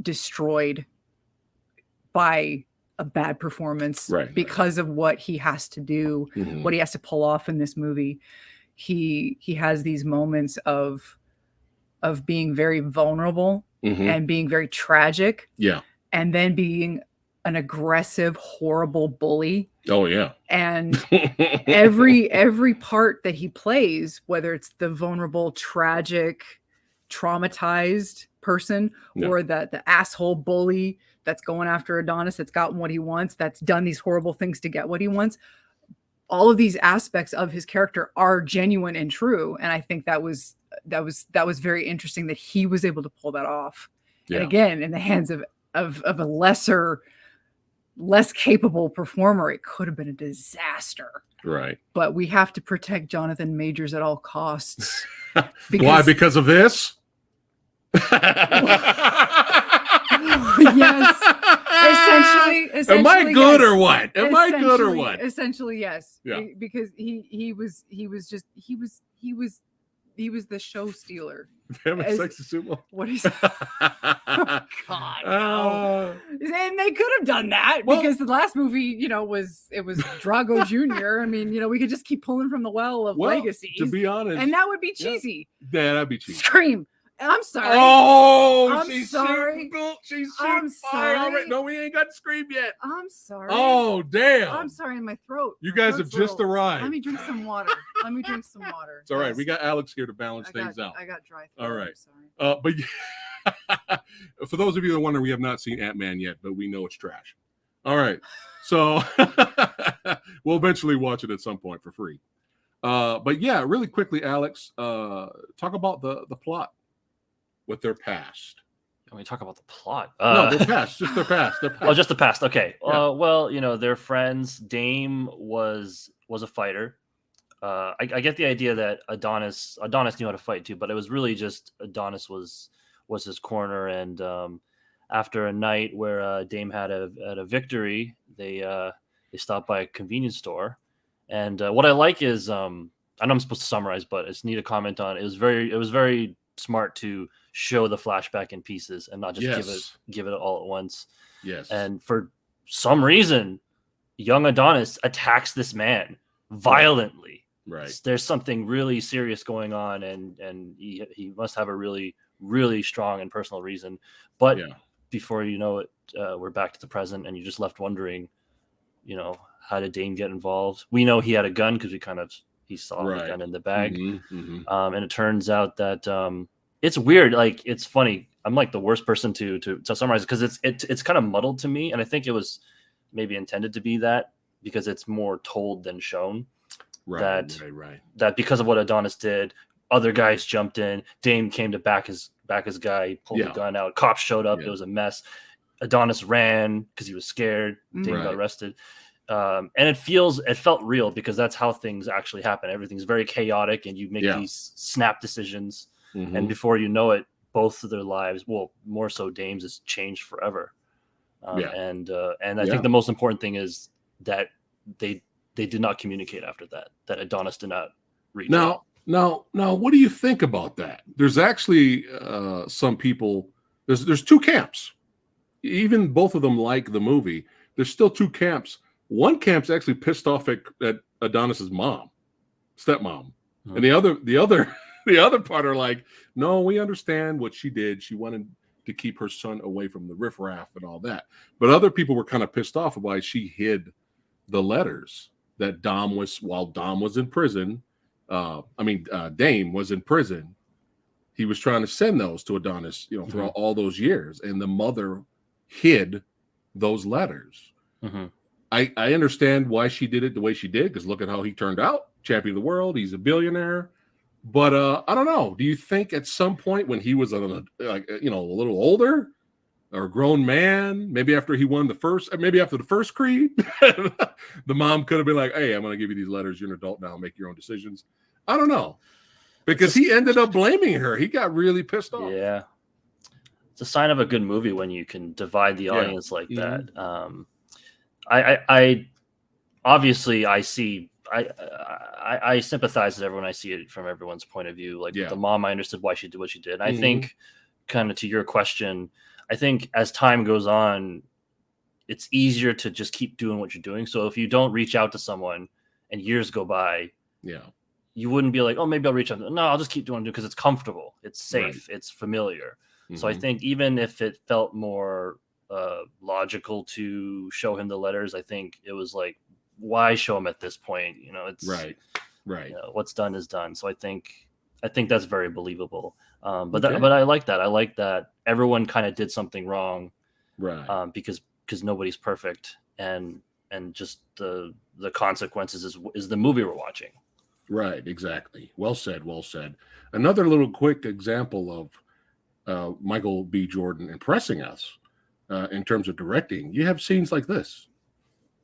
destroyed by a bad performance because of what he has to do, what he has to pull off in this movie. He has these moments of being very vulnerable and being very tragic. Yeah. And then being an aggressive, horrible bully. Oh yeah. And every part that he plays, whether it's the vulnerable, tragic, traumatized person or the asshole bully that's going after Adonis, that's gotten what he wants, that's done these horrible things to get what he wants, all of these aspects of his character are genuine and true. And I think that was very interesting that he was able to pull that off. Yeah. And again, in the hands of a lesser less capable performer, it could have been a disaster. Right. But we have to protect Jonathan Majors at all costs. Why? Because of this? Yes. Essentially, am I good yes. or what? Am I good or what? Essentially, yes. Yeah. Because he was the show stealer. Damn it, Sexy Sumo. What is oh, God, no. And they could have done that because the last movie, was Drago Jr. I mean, we could just keep pulling from the well of legacies. To be honest. And that would be cheesy. Yeah, that'd be cheesy. Scream. I'm sorry. Oh, I'm sorry. I'm sorry. No, we ain't got to scream yet. I'm sorry. Oh, damn. I'm sorry in my throat. You guys have just arrived. Let me drink some water. It's all right. We got Alex here to balance things out. I got dry throat. All right. I'm sorry. But for those of you that wonder, we have not seen Ant-Man yet, but we know it's trash. All right. So we'll eventually watch it at some point for free. But yeah, really quickly, Alex, talk about the plot with their past. When we talk about the plot, no, their past, just their past. Oh, just the past. Okay. Yeah. Well, they're friends. Dame was a fighter. I get the idea that Adonis knew how to fight too, but it was really just Adonis was his corner. And after a night where Dame had a victory, they stopped by a convenience store. And what I like is I know I'm supposed to summarize, but it's neat to comment on. It was very smart to show the flashback in pieces and not just give it all at once. Yes. And for some reason, young Adonis attacks this man violently. Right. There's something really serious going on, and he must have a really, really strong and personal reason. But before you know it, we're back to the present, and you're just left wondering, how did Dame get involved? We know he had a gun because he saw the gun in the bag. And it turns out that it's weird. Like, it's funny. I'm like the worst person to summarize it because it's kind of muddled to me. And I think it was maybe intended to be that because it's more told than shown. Right. That because of what Adonis did, other guys jumped in. Dame came to back his guy, pulled the gun out. Cops showed up. It was a mess. Adonis ran because he was scared. Dame got arrested. And it felt real because that's how things actually happen. Everything's very chaotic and you make these snap decisions. And before you know it, both of their lives, well, more so Dame's, is changed forever. And I think the most important thing is that they did not communicate after that Adonis did not reach out. Now, what do you think about that? There's actually some people, there's two camps. Even both of them like the movie. There's still two camps. One camp's actually pissed off at Adonis's stepmom. And the other part are like, no, we understand what she did. She wanted to keep her son away from the riffraff and all that. But other people were kind of pissed off why she hid the letters that while Dom was in prison. Dame was in prison. He was trying to send those to Adonis, throughout all those years. And the mother hid those letters. I understand why she did it the way she did, because look at how he turned out. Champion of the world. He's a billionaire. But I don't know. Do you think at some point when he was a little older or a grown man, maybe after he won maybe after the first Creed, the mom could have been like, hey, I'm going to give you these letters. You're an adult now. Make your own decisions. I don't know. Because he ended up blaming her. He got really pissed off. Yeah. It's a sign of a good movie when you can divide the audience like that. I obviously I see I sympathize with everyone. I see it from everyone's point of view. Like the mom, I understood why she did what she did. I think, kind of to your question, I think as time goes on, it's easier to just keep doing what you're doing. So if you don't reach out to someone and years go by, you wouldn't be like, oh, maybe I'll reach out. No, I'll just keep doing it because it's comfortable, it's safe, it's familiar. So I think even if it felt more logical to show him the letters, I think it was like, why show him at this point? It's right. What's done is done. So I think that's very believable. But I like that. I like that everyone kind of did something wrong, right? Because nobody's perfect, and just the consequences is the movie we're watching. Right. Exactly. Well said. Well said. Another little quick example of Michael B. Jordan impressing us. in terms of directing. You have scenes like this.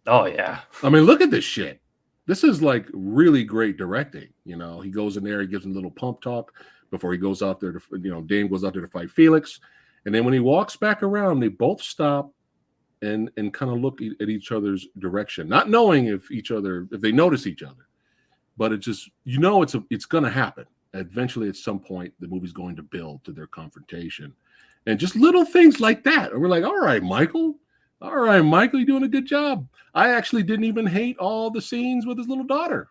Oh yeah. I mean, look at this shit. This is like really great directing. You know, he goes in there, he gives him a little pump talk before he goes out there to, you know, Dame goes out there to fight Felix. And then when he walks back around, they both stop and kind of look at each other's direction, not knowing if they notice each other. But it just, you know, it's going to happen. Eventually, at some point, the movie's going to build to their confrontation. And just little things like that. And we're like, all right, Michael, you're doing a good job. I actually didn't even hate all the scenes with his little daughter.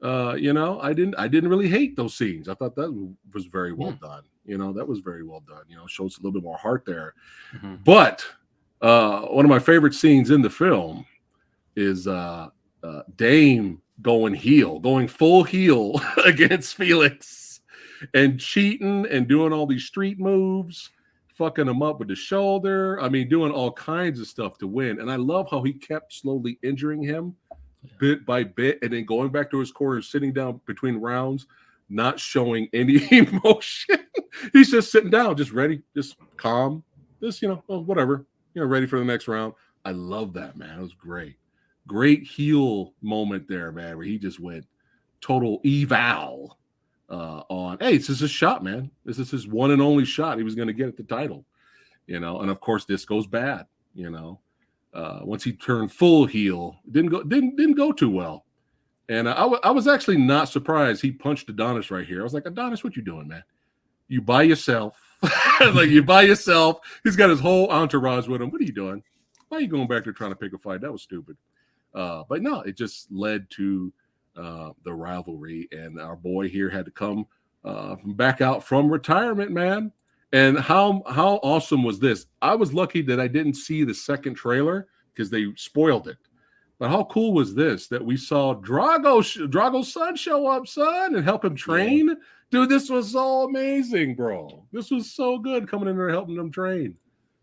You know, I didn't really hate those scenes. I thought that was very well done. You know, that was very well done. You know, shows a little bit more heart there. Mm-hmm. But one of my favorite scenes in the film is Dame going full heel against Felix and cheating and doing all these street moves, fucking him up with the shoulder. I mean, doing all kinds of stuff to win. And I love how he kept slowly injuring him bit by bit and then going back to his corner, sitting down between rounds, not showing any emotion. He's just sitting down, just ready, just calm, just, you know, whatever, you know, ready for the next round. I love that, man. It was great. Great heel moment there, man, where he just went total eval on, hey, this is his shot, man. This is his one and only shot he was going to get at the title, you know. And of course, this goes bad, you know. Once he turned full heel, didn't go too well. And I was actually not surprised he punched Adonis right here. I was like, Adonis, what you doing, man? You by yourself. Like, you by yourself. He's got his whole entourage with him. What are you doing? Why are you going back there trying to pick a fight? That was stupid. But no, it just led to the rivalry, and our boy here had to come back out from retirement, man. And how awesome was this? I was lucky that I didn't see the second trailer because they spoiled it. But how cool was this that we saw Drago's son show up, son, and help him train? Yeah. Dude, this was so amazing, bro. This was so good coming in there helping them train.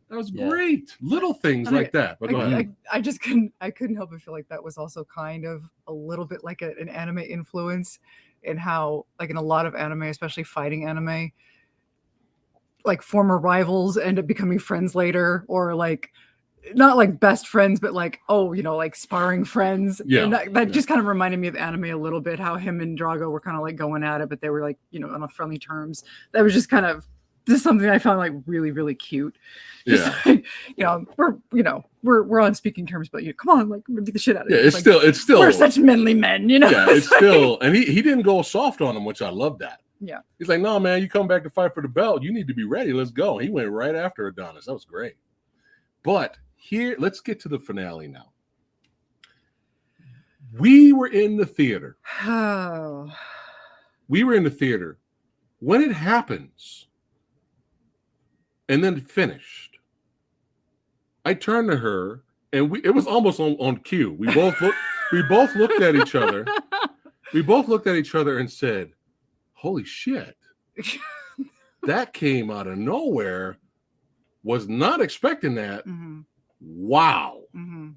That was great. Little things like that. But go ahead. I couldn't help but feel like that was also kind of a little bit like an anime influence in how, like, in a lot of anime, especially fighting anime, like former rivals end up becoming friends later, or like not like best friends, but like, oh, you know, like sparring friends. Yeah. And that just kind of reminded me of anime a little bit, how him and Drago were kind of like going at it, but they were like, you know, on a friendly terms. That was just kind of just something I found like really, really cute. Just like, we're on speaking terms, but come on, like, beat the shit out of it. It's still we're such manly men, you know. Yeah, it's still, and he didn't go soft on him, which I love that. Yeah. He's like, no, man, you come back to fight for the belt. You need to be ready. Let's go. He went right after Adonis. That was great. But here, let's get to the finale now. We were in the theater. Oh. We were in the theater when it happens and then finished. I turned to her, and it was almost on cue. We both looked at each other. We both looked at each other and said, holy shit, that came out of nowhere. Was not expecting that. Mm-hmm. Wow. Mm-hmm.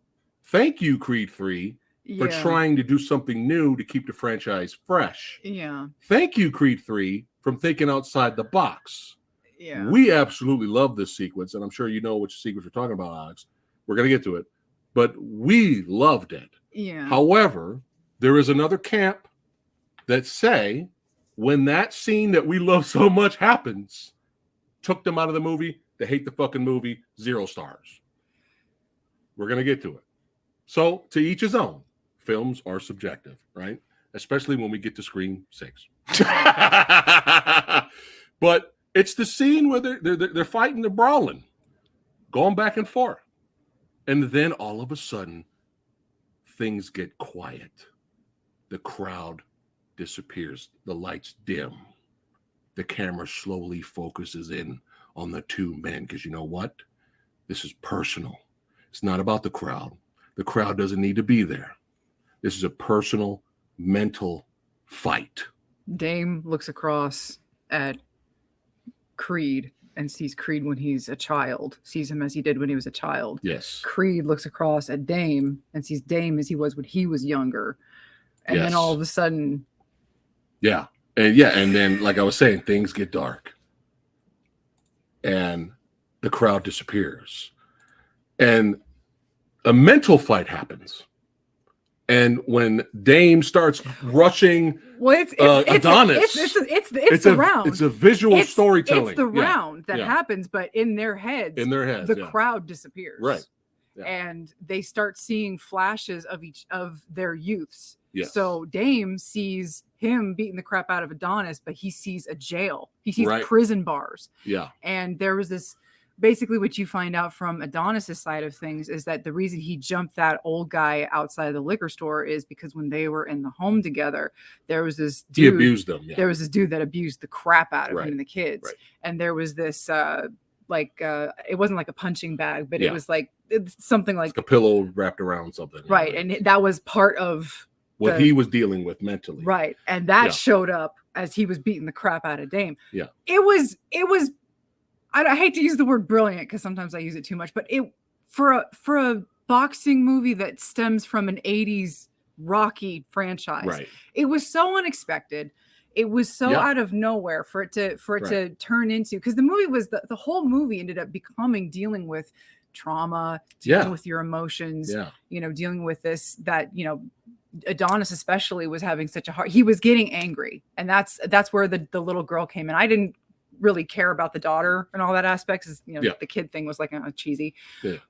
Thank you, Creed 3, for trying to do something new to keep the franchise fresh. Yeah. Thank you, Creed 3, from thinking outside the box. Yeah. We absolutely love this sequence, and I'm sure you know which sequence we're talking about, Alex. We're going to get to it. But we loved it. Yeah. However, there is another camp that say, when that scene that we love so much happens, took them out of the movie, they hate the fucking movie, 0 stars. We're going to get to it. So, to each his own. Films are subjective, right? Especially when we get to Scream 6. But it's the scene where they're fighting, they're brawling, going back and forth. And then all of a sudden, things get quiet. The crowd disappears. The lights dim. The camera slowly focuses in on the two men, because you know what? This is personal. It's not about the crowd. The crowd doesn't need to be there. This is a personal, mental fight. Dame looks across at Creed and sees Creed when he's a child, sees him as he did when he was a child. Yes. Creed looks across at Dame and sees Dame as he was when he was younger. And then all of a sudden. Yeah. And then, like I was saying, things get dark. And the crowd disappears. And a mental fight happens. And when Dame starts rushing Adonis, it's the round. It's a visual storytelling. It's the round that happens, but in their heads, the crowd disappears. Right. Yeah. And they start seeing flashes of each of their youths. Yes. So Dame sees him beating the crap out of Adonis, but he sees a jail. He sees prison bars. Yeah. And there was this, basically what you find out from Adonis's side of things is that the reason he jumped that old guy outside of the liquor store is because when they were in the home together, there was this dude. He abused them. Yeah. There was this dude that abused the crap out of him and the kids. Right. And there was this, it wasn't like a punching bag, but it was like something like a pillow wrapped around something. Right. And that was part of what he was dealing with mentally. Right. And that showed up as he was beating the crap out of Dame. Yeah. It was, I hate to use the word brilliant because sometimes I use it too much, but for a boxing movie that stems from an 80s Rocky franchise, it was so unexpected. It was so out of nowhere for it to turn into, because the movie was the whole movie ended up dealing with trauma, dealing with your emotions, dealing with this, that, Adonis especially was having such a hard, he was getting angry. And that's where the little girl came in. I didn't really care about the daughter and all that aspects. The kid thing was like cheesy,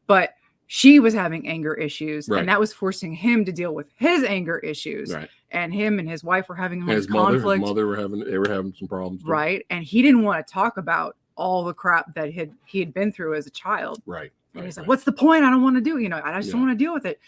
but she was having anger issues, and that was forcing him to deal with his anger issues. And him and his wife were having conflict. His mother were having some problems. Right. And he didn't want to talk about all the crap that he had been through as a child. Right. And he's like, what's the point? I don't want to do, I just don't want to deal with it.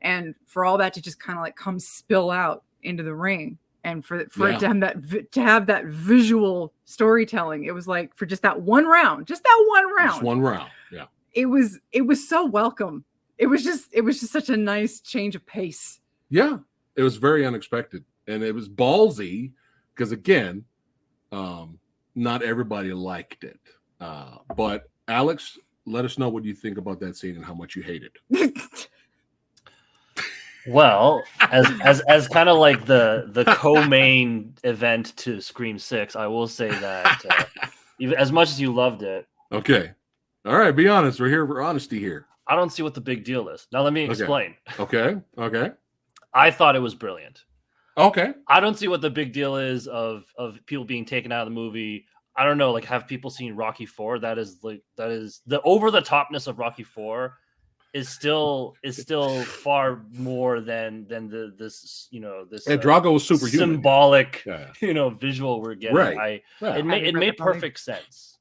And for all that to just kind of like come spill out into the ring. And for it to have that visual storytelling, it was like for just that one round. Yeah. It was so welcome. It was just such a nice change of pace. Yeah. It was very unexpected, and it was ballsy because, again, not everybody liked it. But Alex, let us know what you think about that scene and how much you hate it. Well, as kind of like the co-main event to Scream 6, I will say that even as much as you loved it. Okay. All right. Be honest. We're here for honesty here. I don't see what the big deal is. Now let me explain. Okay. I thought it was brilliant. Okay. I don't see what the big deal is of people being taken out of the movie. I don't know, like, have people seen Rocky 4? That is the over the topness of Rocky 4 is still far more than this and Drago was super symbolic visual we're getting. Right. It made perfect sense.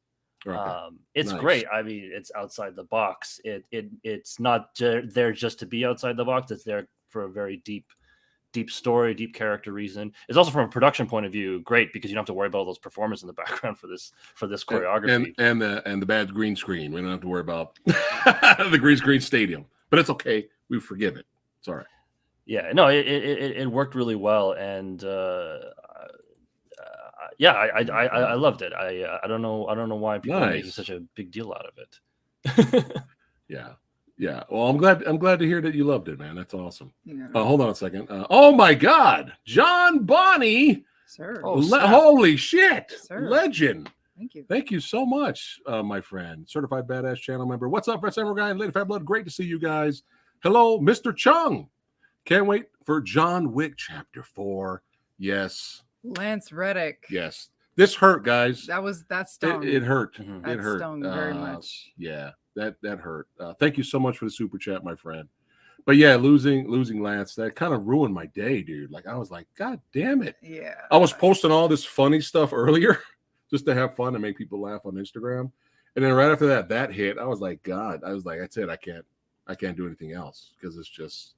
Okay. It's great. I mean, it's outside the box. It's not there just to be outside the box. It's there for a very deep story, deep character reason. It's also, from a production point of view, great because you don't have to worry about all those performers in the background for this choreography and the bad green screen. We don't have to worry about the green screen stadium, but it's okay. We forgive it. It's all right. Yeah, no, it worked really well, and I loved it. I don't know why people are making such a big deal out of it. Yeah. Well, I'm glad to hear that you loved it, man. That's awesome. Yeah. Hold on a second. Oh my God, John Bonney, sir! Holy shit, sir. Legend. Thank you so much, my friend, certified badass channel member. What's up, PhatSamuraiGuy and Lady Fat Blood? Great to see you guys. Hello, Mr. Chung. Can't wait for John Wick Chapter 4. Yes. Lance Reddick. Yes. This hurt, guys. That stung. It hurt. That it hurt. Stung very much. Yeah. That hurt. Thank you so much for the super chat, my friend. But yeah, losing Lance, that kind of ruined my day, dude. Like, I was like, God damn it. Yeah. I was posting all this funny stuff earlier just to have fun and make people laugh on Instagram. And then right after that hit, I was like, God, that's it. I can't do anything else because it's just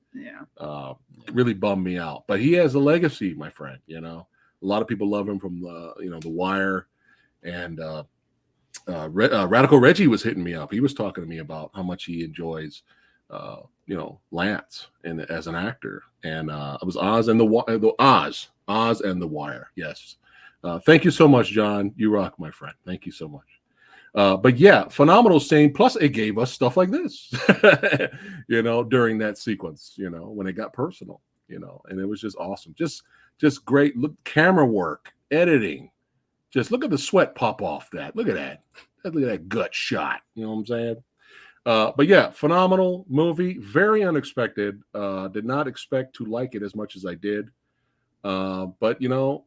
really bummed me out. But he has a legacy, my friend. A lot of people love him from The Wire, and Radical Reggie was hitting me up. He was talking to me about how much he enjoys, Lance as an actor. And it was Oz and the Wire. Yes. Thank you so much, John. You rock, my friend. Thank you so much. But yeah, phenomenal scene. Plus, it gave us stuff like this, during that sequence, when it got personal, and it was just awesome. Just great. Look, camera work, editing. Just look at the sweat pop off that. Look at that. Look at that gut shot. You know what I'm saying? But yeah, phenomenal movie. Very unexpected. Did not expect to like it as much as I did. But you know,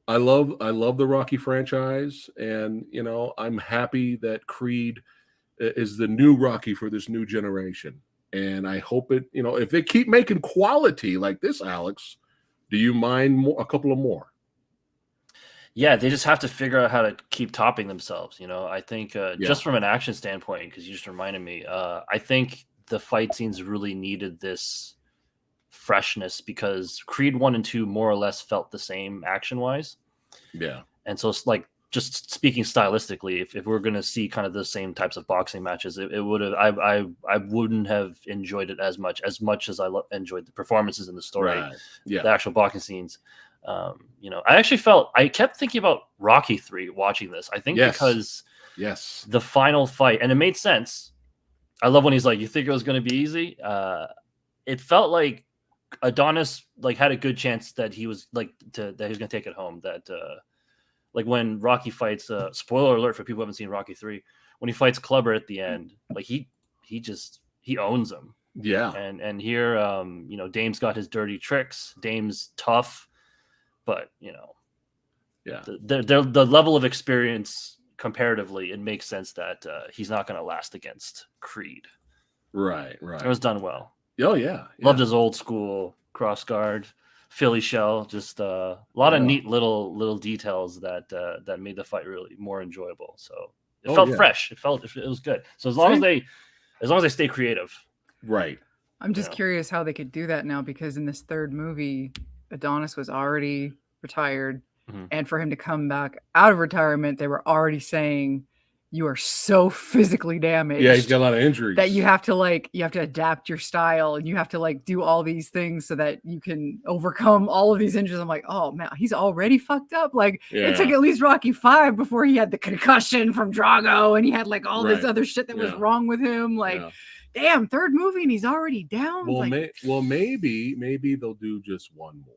I love the Rocky franchise, and you know, I'm happy that Creed is the new Rocky for this new generation. And I hope it, you know, if they keep making quality like this, Alex, do you mind a couple of more? Yeah, they just have to figure out how to keep topping themselves. You know, I think just from an action standpoint, because you just reminded me, I think the fight scenes really needed this freshness because Creed 1 and 2 more or less felt the same action wise. Yeah. And so it's like, just speaking stylistically, if we're going to see kind of the same types of boxing matches, it would have, I wouldn't have enjoyed it as much as I enjoyed the performances in the story, Right. Yeah. the actual boxing scenes. You know, I kept thinking about Rocky 3 watching this. I think because the final fight, and it made sense. I love when he's like, "You think it was going to be easy?" It felt like Adonis like had a good chance that he was that he was going to take it home. That like when Rocky fights, spoiler alert for people who haven't seen Rocky 3, when he fights Clubber at the end, like he owns him. Yeah. And here, you know, Dame's got his dirty tricks. Dame's tough. But you know, the level of experience comparatively, it makes sense that he's not going to last against Creed. Right. It was done well. Oh yeah. Loved his old school cross guard, Philly shell. Just a lot of neat little details that made the fight really more enjoyable. So it felt fresh. It was good. So as long as they stay creative. Right. I'm just curious how they could do that now, because in this third movie, Adonis was already retired. Mm-hmm. And for him to come back out of retirement, they were already saying, you are so physically damaged. Yeah, he's got a lot of injuries. That you have to adapt your style, and you have to do all these things so that you can overcome all of these injuries. I'm like, oh man, he's already fucked up. It took at least Rocky 5 before he had the concussion from Drago, and he had all this other shit that was wrong with him. Damn, third movie and he's already down. Well, maybe they'll do just one more.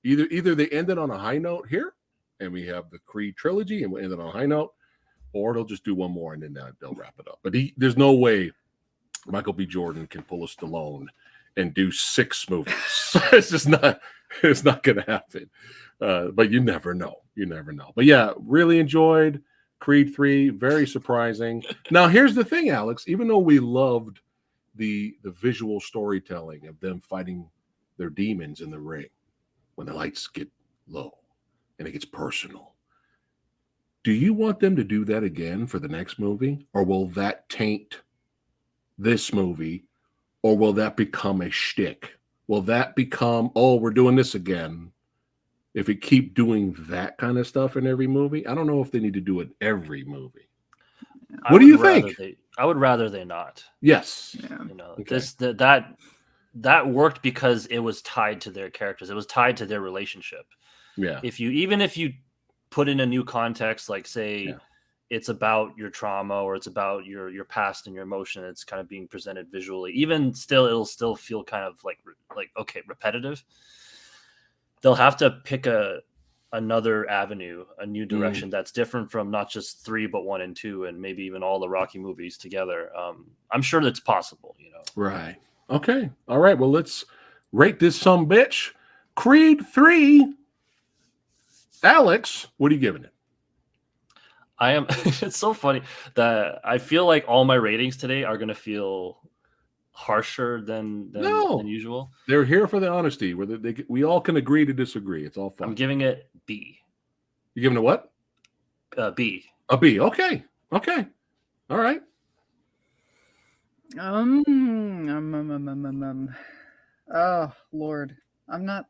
Either they end it on a high note here, and we have the Creed trilogy, and we'll end it on a high note, or they'll just do one more and then they'll wrap it up. But there's no way Michael B. Jordan can pull a Stallone and do 6 movies. It's just not. It's not going to happen. But you never know. But yeah, really enjoyed Creed 3. Very surprising. Now here's the thing, Alex. Even though we loved the visual storytelling of them fighting their demons in the ring, when the lights get low and it gets personal, do you want them to do that again for the next movie, or will that taint this movie, or will that become a shtick? Will that become, oh, we're doing this again? If we keep doing that kind of stuff in every movie, I don't know if they need to do it every movie. What do you think? I would rather they not. Yes. Yeah. You know, that worked because it was tied to their characters. It was tied to their relationship. Yeah. If you put in a new context, like say it's about your trauma or it's about your past and your emotion, it's kind of being presented visually. Even still, it'll still feel kind of like okay, repetitive. They'll have to pick another avenue, a new direction that's different from not just 3, but 1 and 2, and maybe even all the Rocky movies together. I'm sure that's possible, you know. Right. Okay. All right. Well, let's rate this sumbitch. Creed 3. Alex, what are you giving it? I am. It's so funny that I feel like all my ratings today are going to feel harsher than usual. They're here for the honesty, where we all can agree to disagree. It's all fun. I'm giving it B. You giving it what? B. A B. Okay. All right. Oh Lord, I'm not.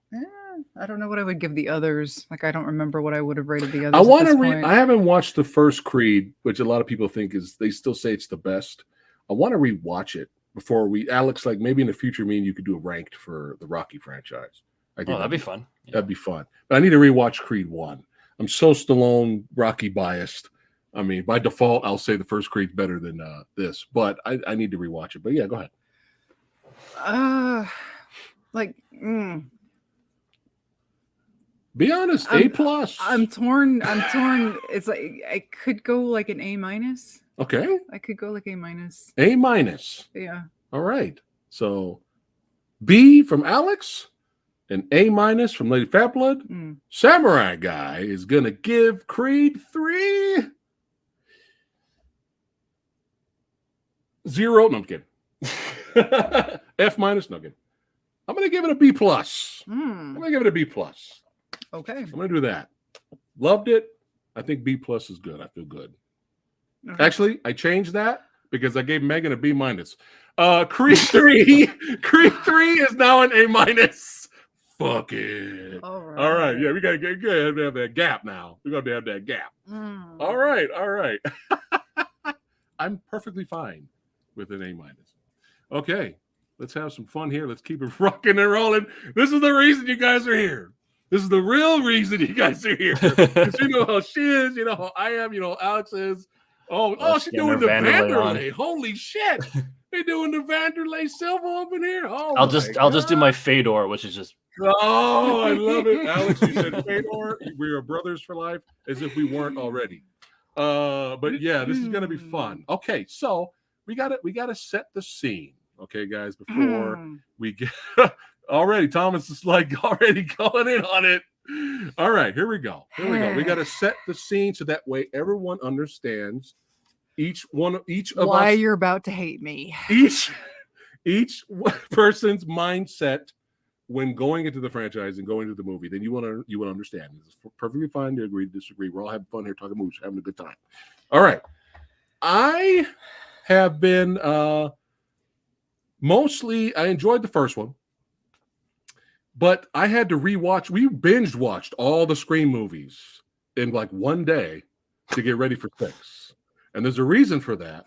I don't know what I would give the others. I don't remember what I would have rated the others. I want to read. I haven't watched the first Creed, which a lot of people think they still say it's the best. I want to rewatch it before Alex, maybe in the future, me and you could do a ranked for the Rocky franchise. I think that'd be fun. Yeah. That'd be fun. But I need to rewatch Creed 1. I'm so Stallone Rocky biased. I mean, by default, I'll say the first Creed's better than this, but I need to rewatch it. But yeah, go ahead. Be honest, A+. I'm torn. It's I could go an A-. Okay. I could go like A minus. A minus. Yeah. All right. So B from Alex and A minus from Lady Fatblood. Samurai Guy is going to give Creed 3 0. No, I'm kidding. F minus. No, I'm kidding. I'm going to give it a B plus. I'm going to give it a B plus. Okay. I'm going to do that. Loved it. I think B plus is good. I feel good. Okay. Actually, I changed that because I gave Megan a B minus. Creed 3. Creed 3 is now an A minus. Fuck it. All right. Yeah, we got to have that gap now. We're going to have that gap. All right. I'm perfectly fine with an A minus. Okay. Let's have some fun here. Let's keep it rocking and rolling. This is the reason you guys are here. This is the real reason you guys are here. Because you know how she is. You know how I am. You know how Alex is. Oh, she's doing the Vanderlei. Holy shit. They're doing the Vanderlei Silva up in here. Oh, I'll just do my Fedor, which is just. Oh, I love it. Alex, you said Fedor. We are brothers for life, as if we weren't already. But yeah, this is gonna be fun. Okay, so we gotta set the scene. Okay, guys, before we get already, Thomas is like already going in on it. All right, here we go. We got to set the scene so that way everyone understands each of why us, you're about to hate me. Each person's mindset when going into the franchise and going to the movie. Then you want to understand. It's perfectly fine to agree to disagree. We're all having fun here, talking movies, having a good time. All right, I have been mostly. I enjoyed the first one. But I had to rewatch. We binge watched all the Scream movies in like one day to get ready for 6, and there's a reason for that.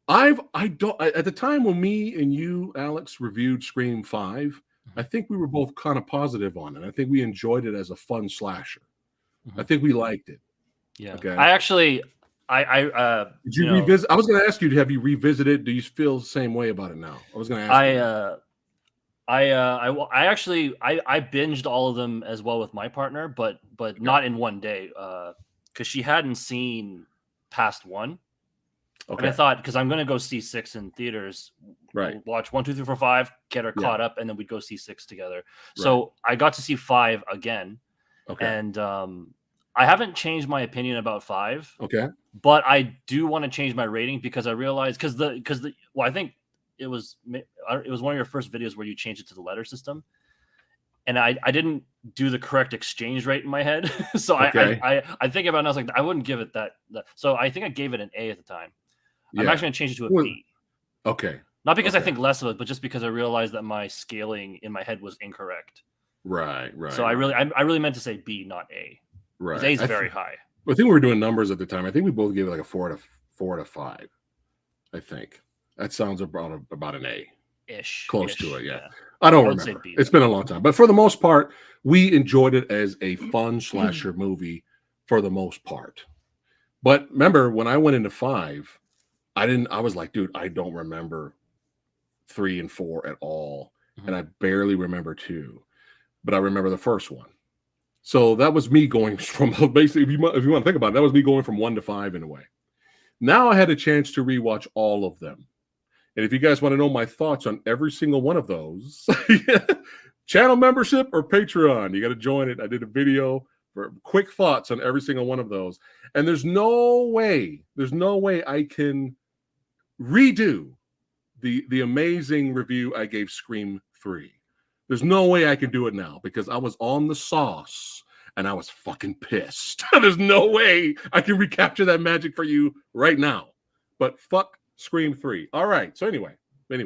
At the time when me and you, Alex, reviewed Scream 5, I think we were both kind of positive on it. I think we enjoyed it as a fun slasher. I think we liked it. Yeah. Okay. I actually, did you revisit? I was going to ask you, have you revisited? Do you feel the same way about it now? I was going to ask. I actually binged all of them as well with my partner, but not in one day, because she hadn't seen past 1. Okay. And I thought, because I'm going to go see 6 in theaters, right? We'll watch 1, 2, 3, 4, 5, get her caught up, and then we'd go see 6 together. Right. So I got to see 5 again. Okay. And I haven't changed my opinion about 5. Okay. But I do want to change my rating because I realized I think it was one of your first videos where you changed it to the letter system, and I didn't do the correct exchange rate in my head. So okay. I think about it and I was like, I wouldn't give it that. So I think I gave it an A at the time. Yeah. I'm actually going to change it to a B. Okay. Not because I think less of it, but just because I realized that my scaling in my head was incorrect. Right. So I really meant to say B, not A. Right. A is very high. I think we were doing numbers at the time. I think we both gave it like a 4 out of 5. I think. That sounds about an A-ish. Close to it, yeah. I don't remember. It's been a long time. But for the most part, we enjoyed it as a fun slasher movie for the most part. But remember, when I went into 5, I was like, dude, I don't remember 3 and 4 at all. And I barely remember 2. But I remember the first one. So that was me going from, basically, if you want to think about it, that was me going from 1 to 5 in a way. Now I had a chance to rewatch all of them. And if you guys want to know my thoughts on every single one of those, channel membership or Patreon, you got to join it. I did a video for quick thoughts on every single one of those. And there's no way I can redo the amazing review I gave Scream 3. There's no way I can do it now because I was on the sauce and I was fucking pissed. There's no way I can recapture that magic for you right now. But fuck Scream 3. All right. So anyway, if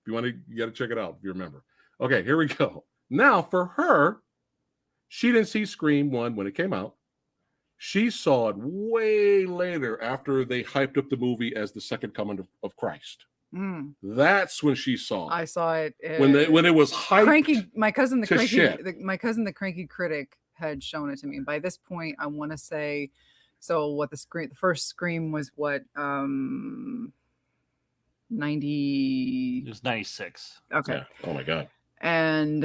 you want to, you got to check it out if you remember. Okay, here we go. Now for her, she didn't see Scream 1 when it came out. She saw it way later after they hyped up the movie as the second coming of Christ. That's when she saw it. I saw it when it was hyped. Cranky, my cousin the cranky critic had shown it to me. By this point, I want to say, so what the first Scream was what 90. It was 96. Okay. Yeah. Oh my god. And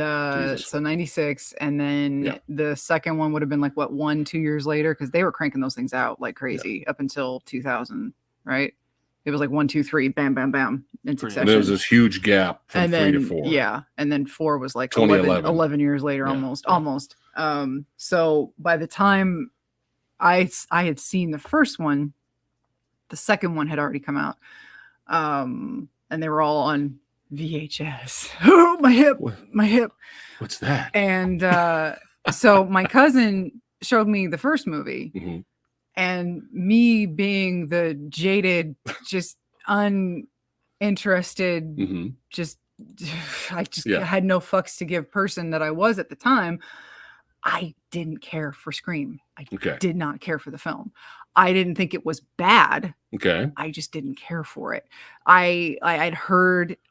so 96, and then the second one would have been like what 1-2 years later because they were cranking those things out like crazy up until 2000. right? It was like 1, 2, 3, bam, bam, bam in succession. And there was this huge gap from and 3 then, to 4. Yeah, and then 4 was like 2011. 11 years later, almost. So by the time I had seen the first one, the second one had already come out, and they were all on VHS. Oh, my hip. What's that? And so my cousin showed me the first movie, and me being the jaded, just uninterested, I had no fucks to give person that I was at the time. I didn't care for Scream. I did not care for the film. I didn't think it was bad. Okay. I just didn't care for it. I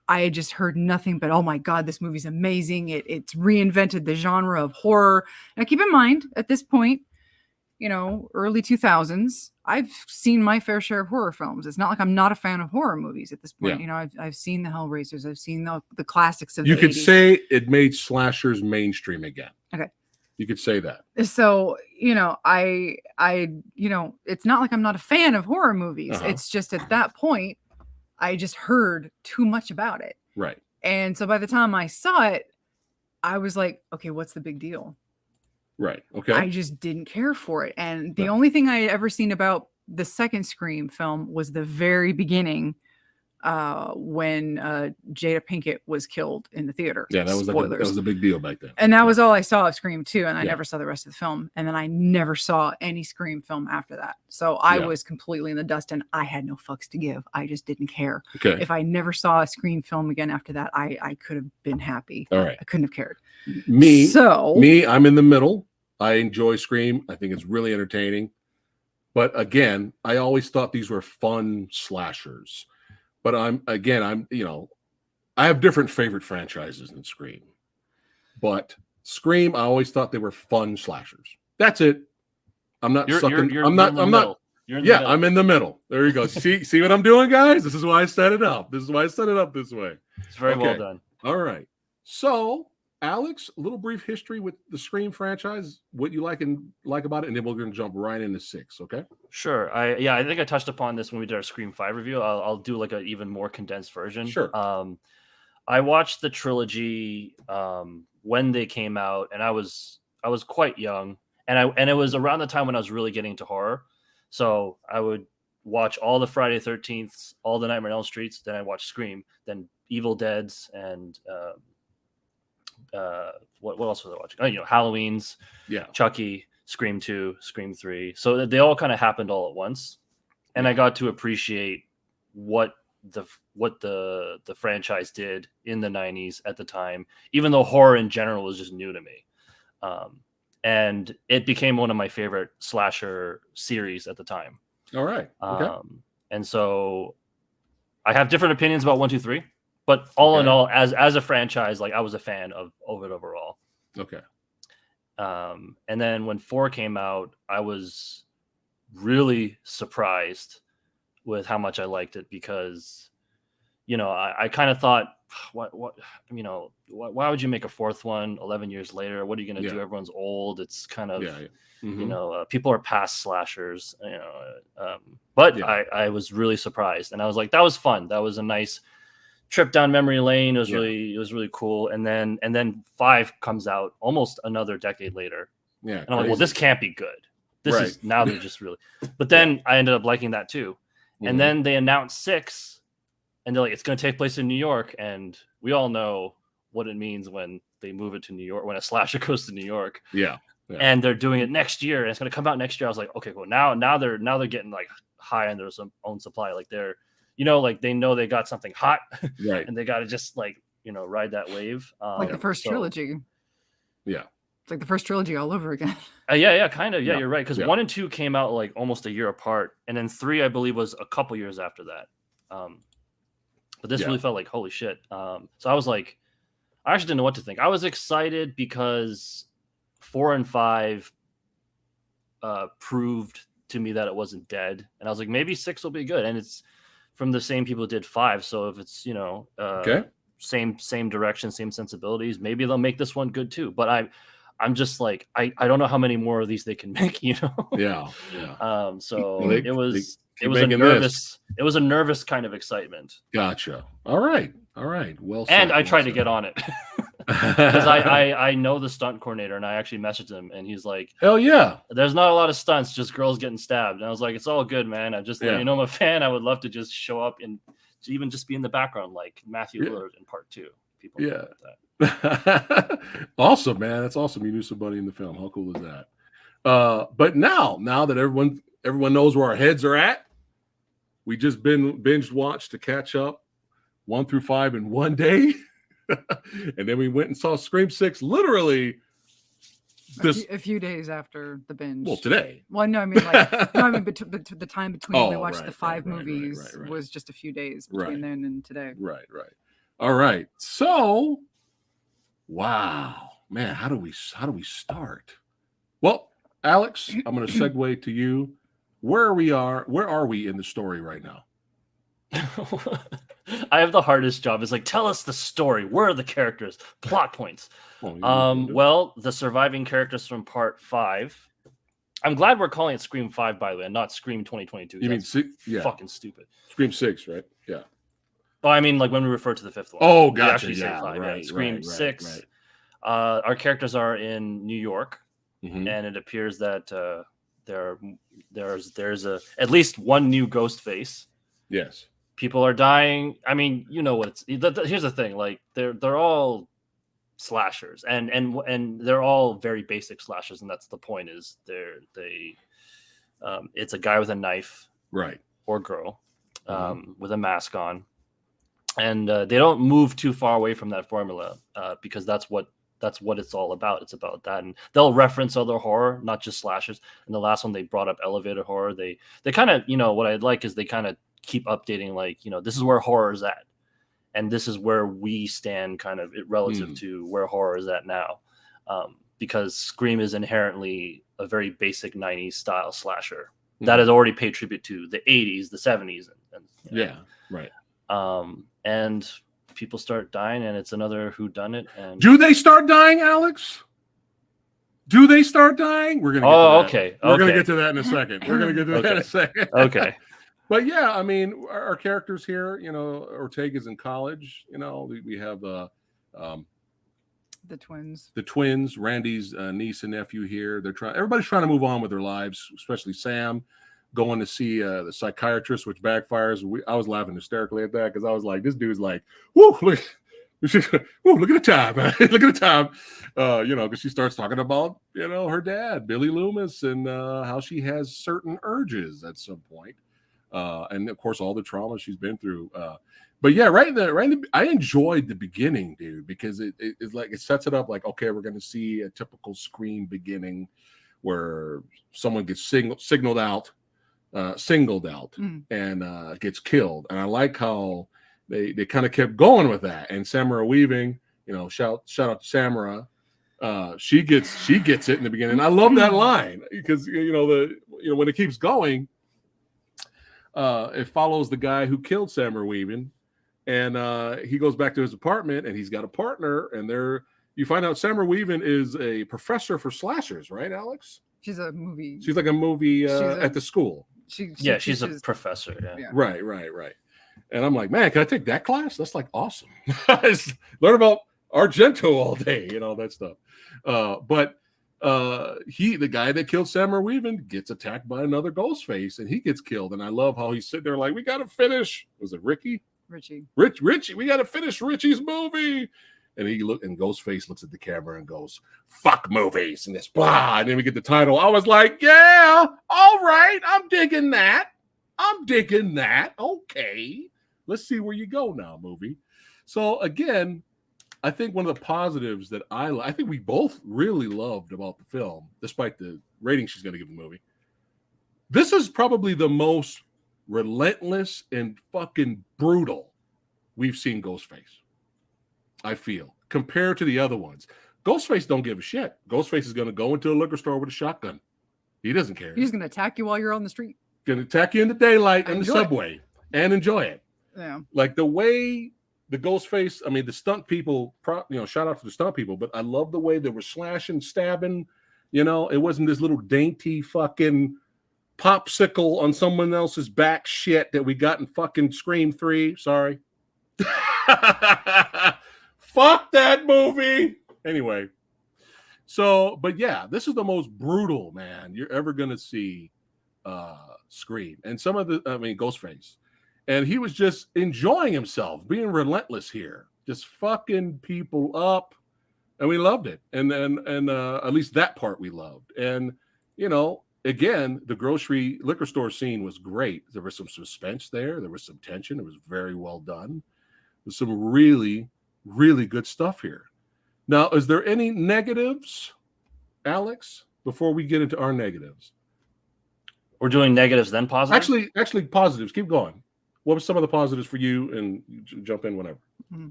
had just heard nothing but, oh my God, this movie's amazing. It's reinvented the genre of horror. Now keep in mind, at this point, early 2000s, I've seen my fair share of horror films. It's not like I'm not a fan of horror movies at this point. Yeah. I've seen the Hellraisers. I've seen the classics of the 80s. You could say it made slashers mainstream again. Okay. You could say that. So, I it's not like I'm not a fan of horror movies. It's just at that point, I just heard too much about it. Right. And so by the time I saw it, I was like, okay, what's the big deal? Right. Okay. I just didn't care for it. And the only thing I had ever seen about the second Scream film was the very beginning, when Jada Pinkett was killed in the theater. Yeah, that was that was a big deal back then. And that was all I saw of Scream 2, and I never saw the rest of the film. And then I never saw any Scream film after that. So I was completely in the dust, and I had no fucks to give. I just didn't care. Okay. If I never saw a Scream film again after that, I could have been happy. All right. I couldn't have cared. Me, I'm in the middle. I enjoy Scream. I think it's really entertaining. But again, I always thought these were fun slashers. But I have different favorite franchises than Scream. But Scream, I always thought they were fun slashers. That's it. I'm not sucking. I'm not. I'm in the middle. There you go. See what I'm doing, guys? This is why I set it up. This way. It's very well done. All right. So, Alex, a little brief history with the Scream franchise, what you like about it, and then we're going to jump right into 6. Okay. Sure. I think I touched upon this when we did our Scream 5 review. I'll do like an even more condensed version. Sure. I watched the trilogy when they came out, and I was quite young, and it was around the time when I was really getting into horror. So I would watch all the Friday 13th, all the Nightmare on Elm Streets, then I watched Scream, then Evil Dead's, and what else was I watching? Halloween's, Chucky, Scream 2, Scream 3. So they all kind of happened all at once, and I got to appreciate what the franchise did in the 90s at the time, even though horror in general was just new to me. And it became one of my favorite slasher series at the time. All right. Okay. And so I have different opinions about 1, 2, 3, but all in all, as a franchise, like I was a fan of it overall. Okay. And then when 4 came out, I was really surprised with how much I liked it, because, I kind of thought, why would you make a 4th one 11 years later? What are you going to do? Everyone's old. It's kind of, people are past slashers, but I was really surprised, and I was like, that was fun. That was a nice trip down memory lane. It was really cool. And then 5 comes out almost another decade later. Yeah. And I'm like, well, this can't be good. This is now they're just really, but then I ended up liking that too. And then they announced 6, and they're like, it's going to take place in New York. And we all know what it means when they move it to New York, when a slasher goes to New York. Yeah. And they're doing it next year, and it's going to come out next year. I was like, okay, cool. Now they're getting like high on their own supply. Like they're, like they know they got something hot, right? And they got to just ride that wave. Like the first trilogy. Yeah. It's like the first trilogy all over again. Yeah, kind of. Yeah, you're right. Because 1 and 2 came out like almost a year apart, and then 3, I believe, was a couple years after that. But this really felt like holy shit. So I was like, I actually didn't know what to think. I was excited because 4 and 5 proved to me that it wasn't dead, and I was like, maybe 6 will be good, and it's from the same people who did 5. So if it's same direction, same sensibilities, maybe they'll make this one good too. But I'm just like, I don't know how many more of these they can make, you know? Yeah. So Well, it was a nervous kind of excitement. Gotcha. All right. Well said. And I tried to get on it because I know the stunt coordinator, and I actually messaged him, and he's like, hell yeah. There's not a lot of stunts, just girls getting stabbed. And I was like, it's all good, man. I just let you know I'm a fan. I would love to just show up and even just be in the background like Matthew Lillard in part 2. People know that. Awesome, man. That's awesome. You knew somebody in the film. How cool is that? But now that everyone knows where our heads are at, we just binge watched to catch up 1 through 5 in one day. And then we went and saw Scream 6 literally a few days after the binge. Well, today. Well, no, I mean the time between we watched the 5 movies was just a few days between then and today. Right. All right. So, wow, man, how do we start? Well, Alex, I'm going to segue to you. Where are we in the story right now? I have the hardest job. It's like, tell us the story. Where are the characters? Plot points. Well, the surviving characters from part 5. I'm glad we're calling it Scream 5, by the way, and not Scream 2022. You mean 6? Yeah. Fucking stupid. Scream 6, right? Yeah. Oh, I mean, like when we refer to the 5th one. Oh, gotcha. We actually say 5. Right, Scream 6. Right. Our characters are in New York, and it appears that there's at least one new ghost face. Yes. People are dying. I mean, you know what it's. Here's the thing: like they're all slashers, and they're all very basic slashers, and that's the point. Is it's a guy with a knife, right, or girl, with a mask on, and they don't move too far away from that formula because that's what it's all about. It's about that, and they'll reference other horror, not just slashers. And the last one they brought up elevator horror. They kind of, what I'd like is they kind of keep updating, like, this is where horror is at, and this is where we stand kind of relative to where horror is at now, because Scream is inherently a very basic 90s style slasher that has already paid tribute to the 80s, the 70s, and right. And people start dying, and it's another whodunit. And do they start dying, Alex? Do they start dying? We're gonna get to that. We're gonna get to that in a second. We're gonna get to that in a second. Okay. But yeah, I mean, our characters here, Ortega's in college. We have the twins, Randy's niece and nephew here. Everybody's trying to move on with their lives, especially Sam going to see the psychiatrist, which backfires. I was laughing hysterically at that because I was like, this dude's like, whoo, look at the time, man. Look at the time. Because she starts talking about, her dad, Billy Loomis, and how she has certain urges at some point. And of course, all the trauma she's been through. But yeah, I enjoyed the beginning, dude, because it's like, it sets it up like, okay, we're going to see a typical Scream beginning where someone gets singled out, and gets killed. And I like how they kind of kept going with that. And Samara Weaving, shout out to Samara. She gets it in the beginning. I love that line because when it keeps going, it follows the guy who killed Samara Weaving, and he goes back to his apartment, and he's got a partner, and you find out Samara Weaving is a professor for slashers, right, Alex? She's like a movie at the school. She's a professor. Yeah. Right. And I'm like, man, can I take that class? That's like awesome. Learn about Argento all day, that stuff. But the guy that killed Samara Weaving gets attacked by another ghost face, and he gets killed. And I love how he's sitting there like, we got to finish. Was it Richie? Richie. We got to finish Richie's movie. And and Ghostface looks at the camera and goes, fuck movies, and this blah. And then we get the title. I was like, yeah, all right. I'm digging that. Okay. Let's see where you go now, movie. So again, I think one of the positives that I think we both really loved about the film, despite the rating she's going to give the movie, this is probably the most relentless and fucking brutal we've seen Ghostface. I feel, compared to the other ones. Ghostface don't give a shit. Ghostface is going to go into a liquor store with a shotgun. He doesn't care. He's going to attack you while you're on the street. Going to attack you in the daylight in the subway and enjoy it. Yeah. Like the way the Ghostface. I mean, the stunt people. Shout out to the stunt people. But I love the way they were slashing, stabbing. It wasn't this little dainty fucking popsicle on someone else's back shit that we got in fucking Scream 3. Sorry. Fuck that movie. Anyway. So, but yeah, this is the most brutal, man, you're ever going to see Scream. And Ghostface. And he was just enjoying himself, being relentless here, just fucking people up. And we loved it. And at least that part we loved. And, again, the liquor store scene was great. There was some suspense there. There was some tension. It was very well done. There's some really, really good stuff here. Now, is there any negatives, Alex, before we get into our negatives? We're doing negatives then positives? Actually positives. Keep going. What were some of the positives for you? And you jump in whenever.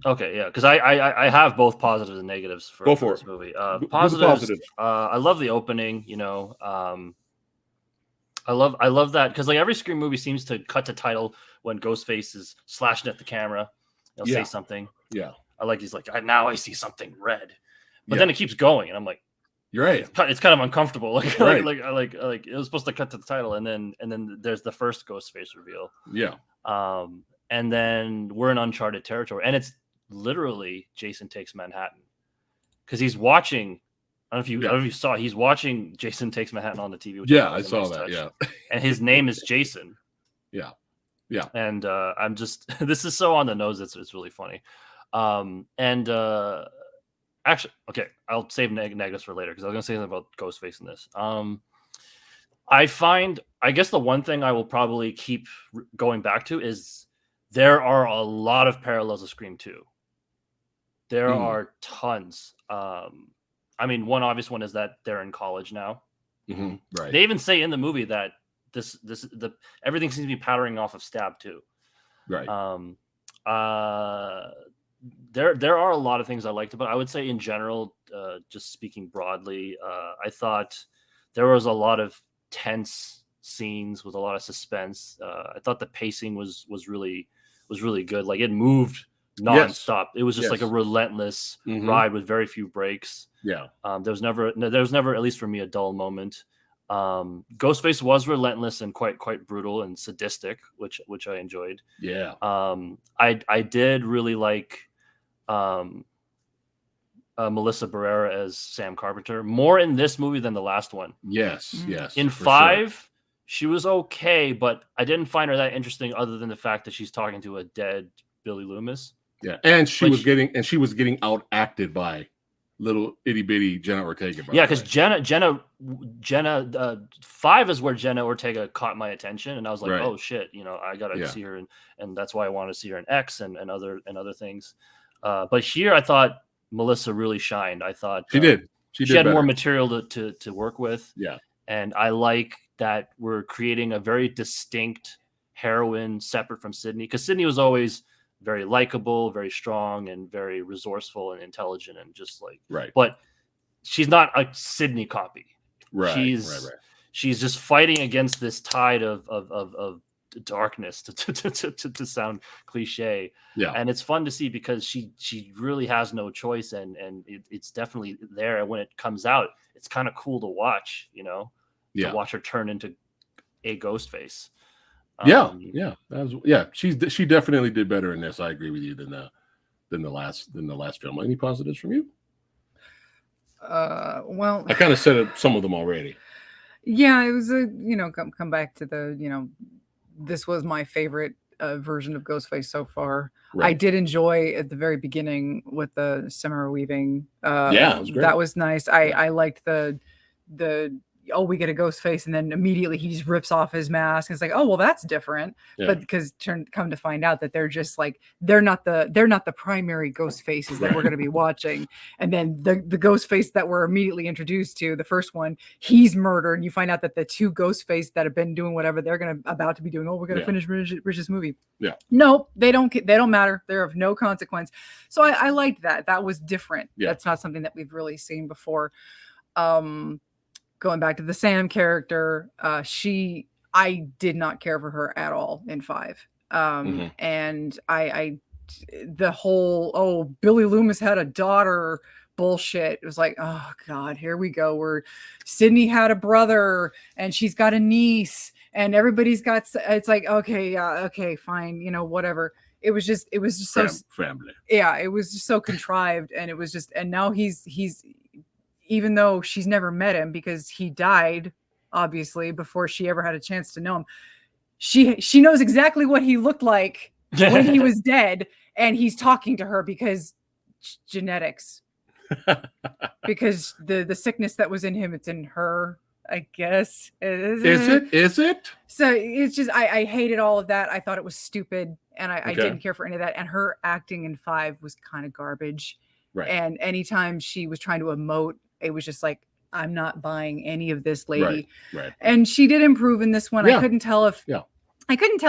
Okay, yeah, because I have both positives and negatives for this movie. Positives. I love the opening. I love that because like every Scream movie seems to cut to title when Ghostface is slashing at the camera. He'll say something. Yeah. He's like, now I see something red, but then it keeps going, and I'm like, you're right. It's kind of uncomfortable. Like, right. like it was supposed to cut to the title, and then there's the first Ghostface reveal. Yeah. And then we're in uncharted territory, and it's literally Jason Takes Manhattan because he's watching. I don't know if you saw. He's watching Jason Takes Manhattan on the TV. Which I saw that. Yeah. And his name is Jason. Yeah. Yeah. And I'm just this is so on the nose. It's really funny. Actually, okay, I'll save negatives for later because I was gonna say something about Ghostface in this. I guess the one thing I will probably keep going back to is there are a lot of parallels of Scream 2. There are tons. I mean, one obvious one is that they're in college now. Mm-hmm. Right. They even say in the movie that everything seems to be powdering off of Stab 2. Right. There are a lot of things I liked, but I would say in general, just speaking broadly, I thought there was a lot of tense scenes with a lot of suspense. I thought the pacing was really good. Like it moved nonstop. It was just like a relentless ride with very few breaks. Yeah. There was never, at least for me, a dull moment. Ghostface was relentless and quite brutal and sadistic, which I enjoyed. Yeah. I did really like Melissa Barrera as Sam Carpenter more in this movie than the last one. Yes. In 5, she was okay, but I didn't find her that interesting other than the fact that she's talking to a dead Billy Loomis. Yeah, and she was getting out acted by little itty bitty Jenna Ortega. Yeah, because Jenna 5 is where Jenna Ortega caught my attention, and I was like, oh shit, I gotta see her, and that's why I wanted to see her in X and other things. But here, I thought Melissa really shined. I thought she did. She had more material to work with. Yeah, and I like that we're creating a very distinct heroine separate from Sydney, because Sydney was always very likable, very strong, and very resourceful and intelligent, and just like But she's not a Sydney copy. She's just fighting against this tide of darkness to sound cliche. Yeah, and it's fun to see because she really has no choice, and it's definitely there. And when it comes out, it's kind of cool to watch. To watch her turn into a Ghostface. She definitely did better in this. I agree with you than the last film. Any positives from you? Well, I kind of said some of them already. Yeah, it was come back to the this was my favorite version of Ghostface so far. Right. I did enjoy at the very beginning with the Samurai weaving. It was great. That was nice. I liked the we get a ghost face, and then immediately he just rips off his mask. And it's like, oh well, that's different. Yeah. But because come to find out that they're just like they're not the primary ghost faces that we're going to be watching. And then the ghost face that we're immediately introduced to, the first one, he's murdered, and you find out that the two ghost face that have been doing whatever they're about to be doing. Oh, we're going to finish Rich's movie. Yeah. No, they don't matter. They're of no consequence. So I liked that. That was different. Yeah. That's not something that we've really seen before. Going back to the Sam character, I did not care for her at all in 5. And the whole Billy Loomis had a daughter bullshit. It was like, oh God, here we go. Where Sydney had a brother and she's got a niece and everybody's got. It's like, okay, yeah, okay, fine, whatever. It was just so family. Yeah, it was just so contrived, and it was just, and now he's even though she's never met him because he died obviously before she ever had a chance to know him. She knows exactly what he looked like when he was dead, and he's talking to her because genetics. Because the sickness that was in him, it's in her, I guess. Is it? So it's just, I hated all of that. I thought it was stupid, and I didn't care for any of that. And her acting in 5 was kind of garbage. Right. And anytime she was trying to emote, it was just like, I'm not buying any of this lady. Right. And she did improve in this one. Yeah. I couldn't tell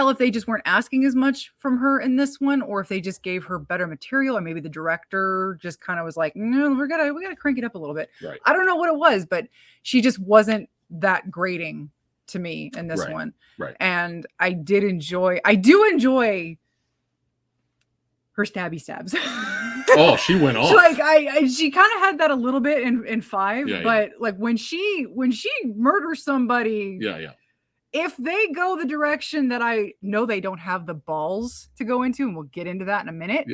if they just weren't asking as much from her in this one, or if they just gave her better material, or maybe the director just kind of was like, no, we gotta crank it up a little bit. Right. I don't know what it was, but she just wasn't that grating to me in this one. Right. And I do enjoy her stabby stabs. Oh, she went off. She kind of had that a little bit in 5, but like when she murders somebody, if they go the direction that I know they don't have the balls to go into, and we'll get into that in a minute.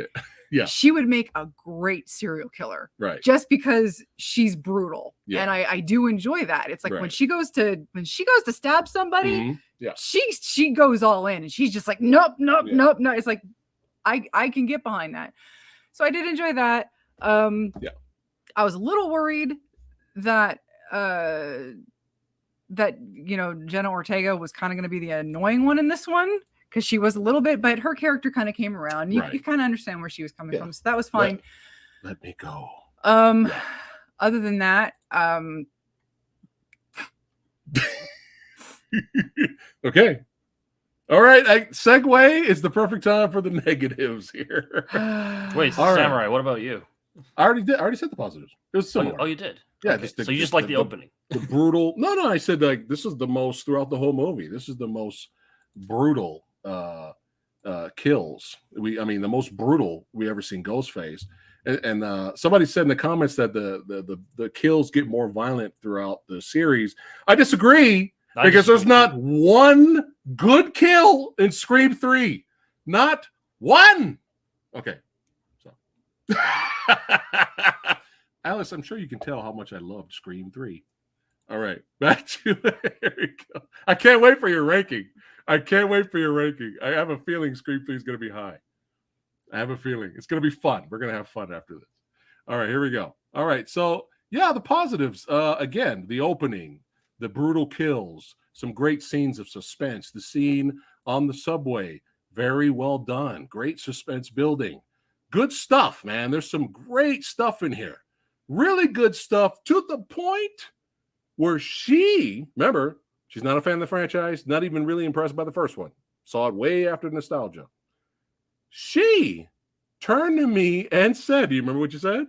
Yeah. She would make a great serial killer. Right. Just because she's brutal. Yeah. And I do enjoy that. It's like when she goes to stab somebody, she goes all in, and she's just like, nope. It's like, I can get behind that. So I did enjoy that. I was a little worried that Jenna Ortega was kind of going to be the annoying one in this one, because she was a little bit, but her character kind of came around. You kind of understand where she was coming from, so that was fine. Let me go. Other than that, okay. All right, segue is the perfect time for the negatives here. Wait, Samurai, what about you? I already said the positives. It was similar. Oh, you did? Yeah. Okay. So you just like the opening. The brutal. No, I said like this is the most throughout the whole movie. This is the most brutal kills. The most brutal we ever seen Ghostface. And somebody said in the comments that the kills get more violent throughout the series. I disagree. Because there's not one good kill in Scream 3. Not one. Okay. So, Alice, I'm sure you can tell how much I loved Scream 3. All right. Back to there we go. I can't wait for your ranking. I have a feeling Scream 3 is going to be high. I have a feeling. It's going to be fun. We're going to have fun after this. All right. Here we go. All right. So, yeah, the positives. Again, the opening. The brutal kills, some great scenes of suspense. The scene on the subway, very well done. Great suspense building. Good stuff, man. There's some great stuff in here. Really good stuff to the point where remember, she's not a fan of the franchise, not even really impressed by the first one. Saw it way after nostalgia. She turned to me and said, do you remember what you said?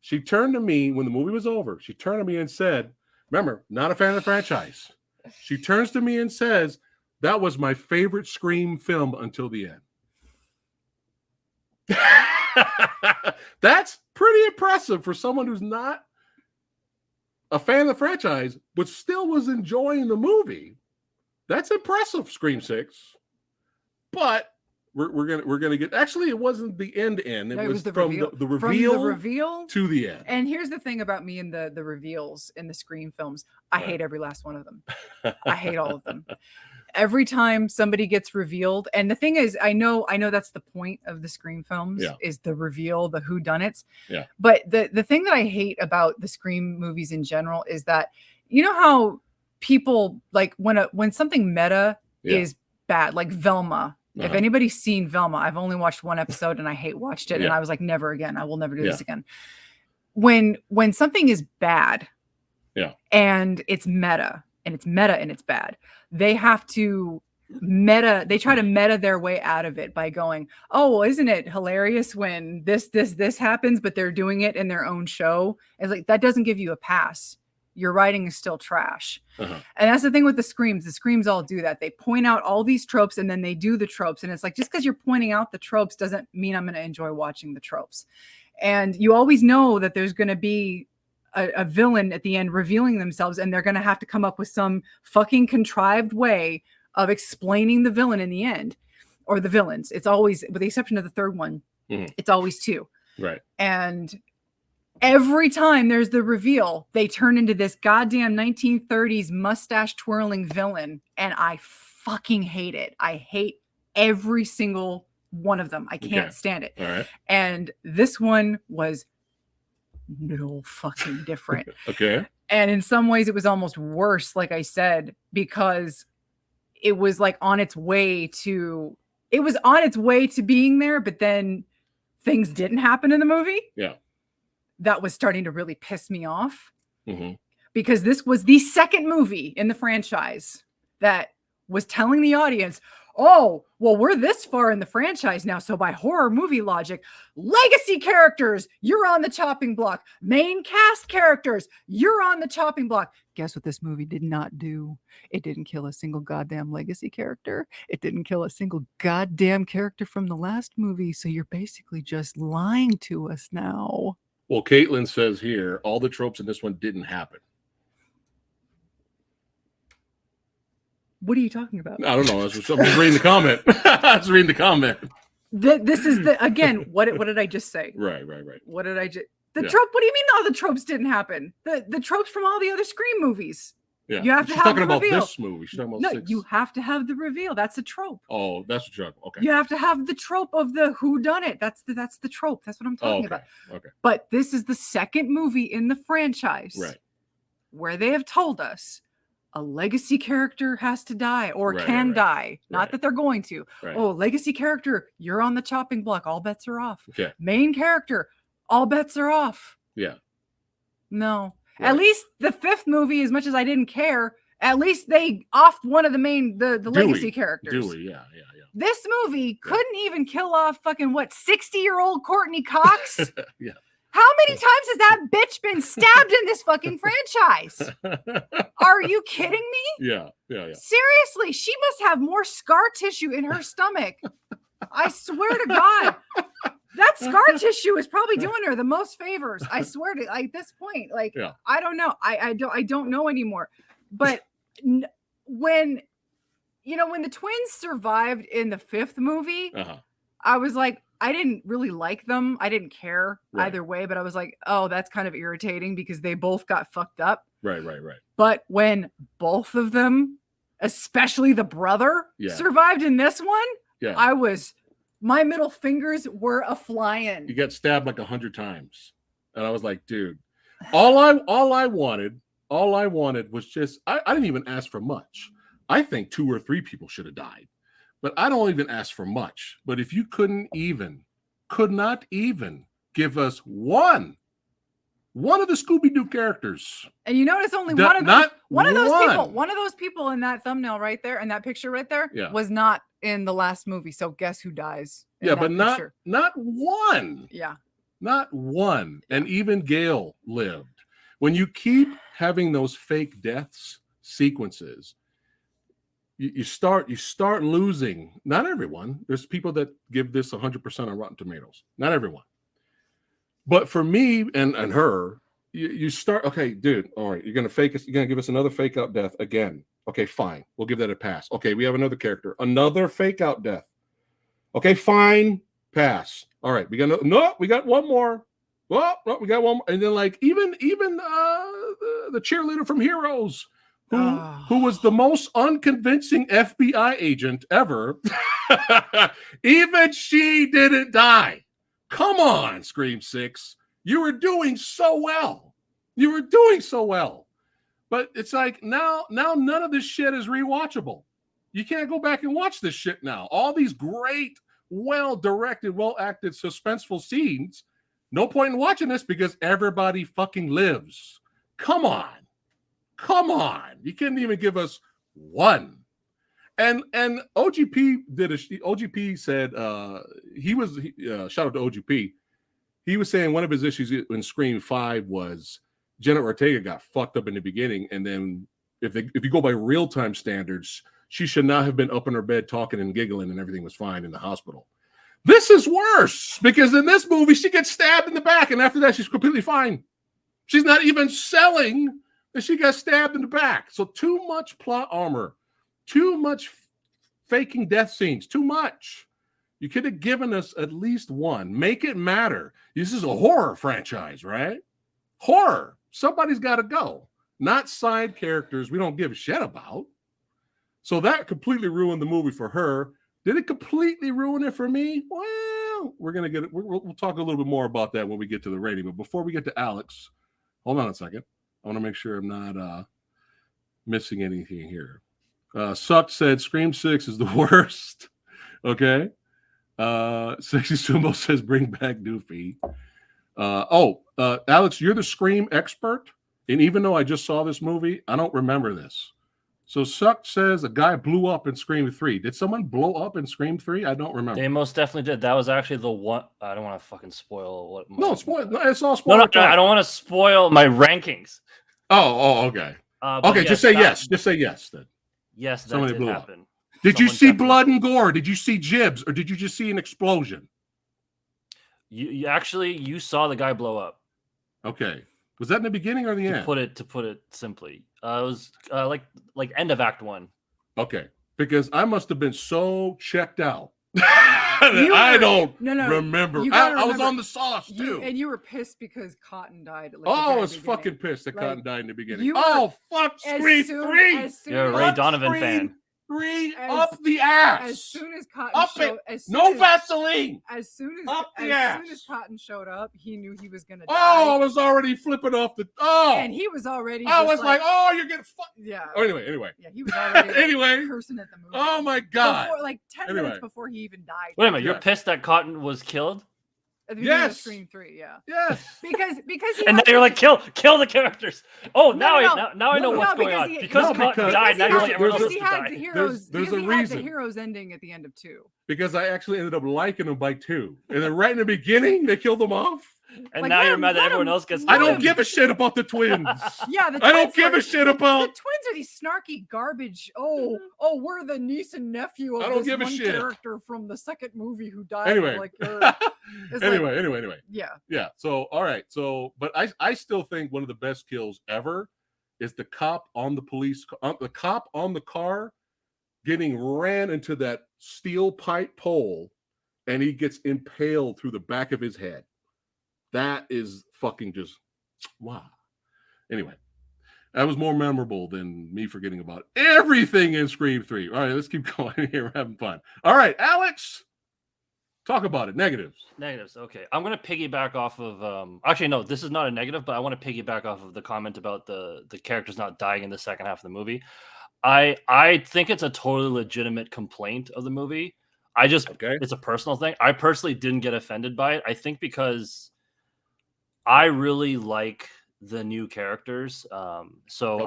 She turned to me when the movie was over. She turned to me and said, remember, not a fan of the franchise. She turns to me and says, that was my favorite Scream film until the end. That's pretty impressive for someone who's not a fan of the franchise, but still was enjoying the movie. That's impressive, Scream 6. But we're gonna get. Actually, it wasn't the end. It was from the reveal to the end. And here's the thing about me and the reveals in the Scream films. I hate every last one of them. I hate all of them. Every time somebody gets revealed, and the thing is, I know that's the point of the Scream films is the reveal, the whodunits. Yeah. But the thing that I hate about the Scream movies in general is that, you know how people like when something meta is bad, like Velma. If anybody's seen Velma, I've only watched one episode and I watched it, and I was like, never again. I will never do this again. When something is bad, and it's meta, and it's bad, they have to they try to meta their way out of it by going, oh, well, isn't it hilarious when this happens, but they're doing it in their own show? It's like, that doesn't give you a pass. your writing is still trash. And that's the thing with the Screams. The Screams all do that. They point out all these tropes and then they do the tropes. And it's like, just because you're pointing out the tropes doesn't mean I'm going to enjoy watching the tropes. And you always know that there's going to be a villain at the end revealing themselves, and they're going to have to come up with some fucking contrived way of explaining the villain in the end, or the villains. It's always, with the exception of the third one, it's always two. Right. And every time there's the reveal, they turn into this goddamn 1930s mustache twirling villain. And I fucking hate it. I hate every single one of them. I can't stand it. All right. And this one was no fucking different. Okay. And in some ways it was almost worse, like I said, because it was like on its way to being there, but then things didn't happen in the movie. Yeah. That was starting to really piss me off. Because this was the second movie in the franchise that was telling the audience, oh, well, we're this far in the franchise now. So by horror movie logic, legacy characters, you're on the chopping block. Main cast characters, you're on the chopping block. Guess what this movie did not do? It didn't kill a single goddamn legacy character. It didn't kill a single goddamn character from the last movie. So you're basically just lying to us now. Well, Caitlin says here, all the tropes in this one didn't happen. What are you talking about? I don't know. I'm just reading the comment. I was reading the comment. This is the, again, what did I just say? Right. What did I just, trope, what do you mean all the tropes didn't happen? The tropes from all the other Scream movies. Yeah. You have to She's have talking the about reveal. this movie. She's talking about no, 6. You have to have the reveal. That's a trope. Oh, that's what you're talking about. Okay. You have to have the trope of the whodunit. That's the trope. That's what I'm talking about. Okay. But this is the second movie in the franchise, right, where they have told us a legacy character has to die or can die. Not that they're going to. Right. Oh, legacy character, you're on the chopping block. All bets are off. Okay. Main character, all bets are off. Yeah. No. Right. At least the fifth movie, as much as I didn't care, at least they offed one of the main, the legacy characters. Dewey, yeah. This movie couldn't even kill off fucking 60-year-old Courtney Cox. Yeah. How many times has that bitch been stabbed in this fucking franchise? Are you kidding me? Yeah. Seriously, she must have more scar tissue in her stomach. I swear to God. That scar tissue is probably doing her the most favors. I swear to, at this point, I don't know. I don't know anymore. But when the twins survived in the fifth movie, I was like, I didn't really like them. I didn't care either way, but I was like, oh, that's kind of irritating because they both got fucked up. Right. But when both of them, especially the brother, survived in this one, my middle fingers were a-flying. You got stabbed like 100 times. And I was like, dude, all I wanted was just, I didn't even ask for much. I think 2 or 3 people should have died. But I don't even ask for much. But if you could not even give us one of the Scooby-Doo characters. And you notice only one of those people in that thumbnail right there, and that picture right there, was not in the last movie. So guess who dies? Yeah, but not one. Yeah. Not one. And even Gail lived. When you keep having those fake deaths sequences, you start losing. Not everyone. There's people that give this 100% on Rotten Tomatoes. Not everyone. But for me and her, you start, okay, dude, all right, you're gonna give us another fake out death again. Okay, fine. We'll give that a pass. Okay, we have another character. Another fake out death. Okay, fine. Pass. All right, we got one more. Well, no, we got one more. And then even the cheerleader from Heroes, who was the most unconvincing FBI agent ever, even she didn't die. Come on, Scream 6. You were doing so well. But it's like now none of this shit is rewatchable. You can't go back and watch this shit now. All these great, well-directed, well-acted, suspenseful scenes. No point in watching this because everybody fucking lives. Come on. You couldn't even give us one. And OGP OGP said shout out to OGP. He was saying one of his issues in Scream 5 was Jenna Ortega got fucked up in the beginning, and then if you go by real time standards, she should not have been up in her bed talking and giggling, and everything was fine in the hospital. This is worse because in this movie she gets stabbed in the back, and after that she's completely fine. She's not even selling that she got stabbed in the back. So too much plot armor, too much faking death scenes, too much. You could have given us at least one. Make it matter. This is a horror franchise, right? Horror. Somebody's got to go. Not side characters we don't give a shit about. So that completely ruined the movie for her. Did it completely ruin it for me? Well, we'll talk a little bit more about that when we get to the rating. But before we get to Alex, hold on a second. I want to make sure I'm not missing anything here. Suck said Scream 6 is the worst. Okay. Sexy Sumo says bring back Doofy. Alex, you're the Scream expert. And even though I just saw this movie, I don't remember this. So Suck says a guy blew up in Scream 3. Did someone blow up in Scream 3? I don't remember. They most definitely did. That was actually the one. I don't want to fucking spoil what. No, spoil. No, it's all spoiler. No, I don't want to spoil my rankings. Oh, okay. Okay, yes, just say yes. Just say yes then. Yes, that did happen. Did you see blood and gore? Did you see jibs, or did you just see an explosion? You saw the guy blow up. Okay. Was that in the beginning or the end? To put it simply, it was like end of Act 1. Okay, because I must have been so checked out. I don't remember. I was on the sauce too, and you were pissed because Cotton died. I was fucking pissed that Cotton died in the beginning. Fuck Scream 3! You're a Ray Donovan fan. 3 up the ass. As soon as Cotton Vaseline. As soon as Cotton showed up, he knew he was gonna die. I was already flipping off the. And he was already. I was like, you're getting fucked. Yeah. Oh, anyway. Yeah, he was already cursing at the movie. Oh my god! Before, 10 minutes before he even died. Wait a minute, you're pissed that Cotton was killed? At the beginning of Scream 3, yeah. Yes. Because and now you're like, kill the characters. Oh, now I know what's going on. Because Cotton died, now you're like, everyone else died. There's a reason. The hero's ending at the end of 2. Because I actually ended up liking them by 2. And then right in the beginning, they killed them off. And now you're mad that everyone else gets. I don't give a shit about the twins. Yeah, I don't give a shit about the twins. Are these snarky garbage? Oh, we're the niece and nephew of this one character from the second movie who died. Anyway, anyway. Yeah. So all right. So, but I still think one of the best kills ever is the cop on the cop on the car getting ran into that steel pipe pole, and he gets impaled through the back of his head. That is fucking just wow. Anyway, that was more memorable than me forgetting about everything in Scream 3. All right, let's keep going here. We're having fun. All right, Alex, talk about it. Negatives. Okay. I'm going to piggyback off of actually, no, this is not a negative, but I want to piggyback off of the comment about the characters not dying in the second half of the movie. I think it's a totally legitimate complaint of the movie. It's a personal thing. I personally didn't get offended by it. I think because I really like the new characters. I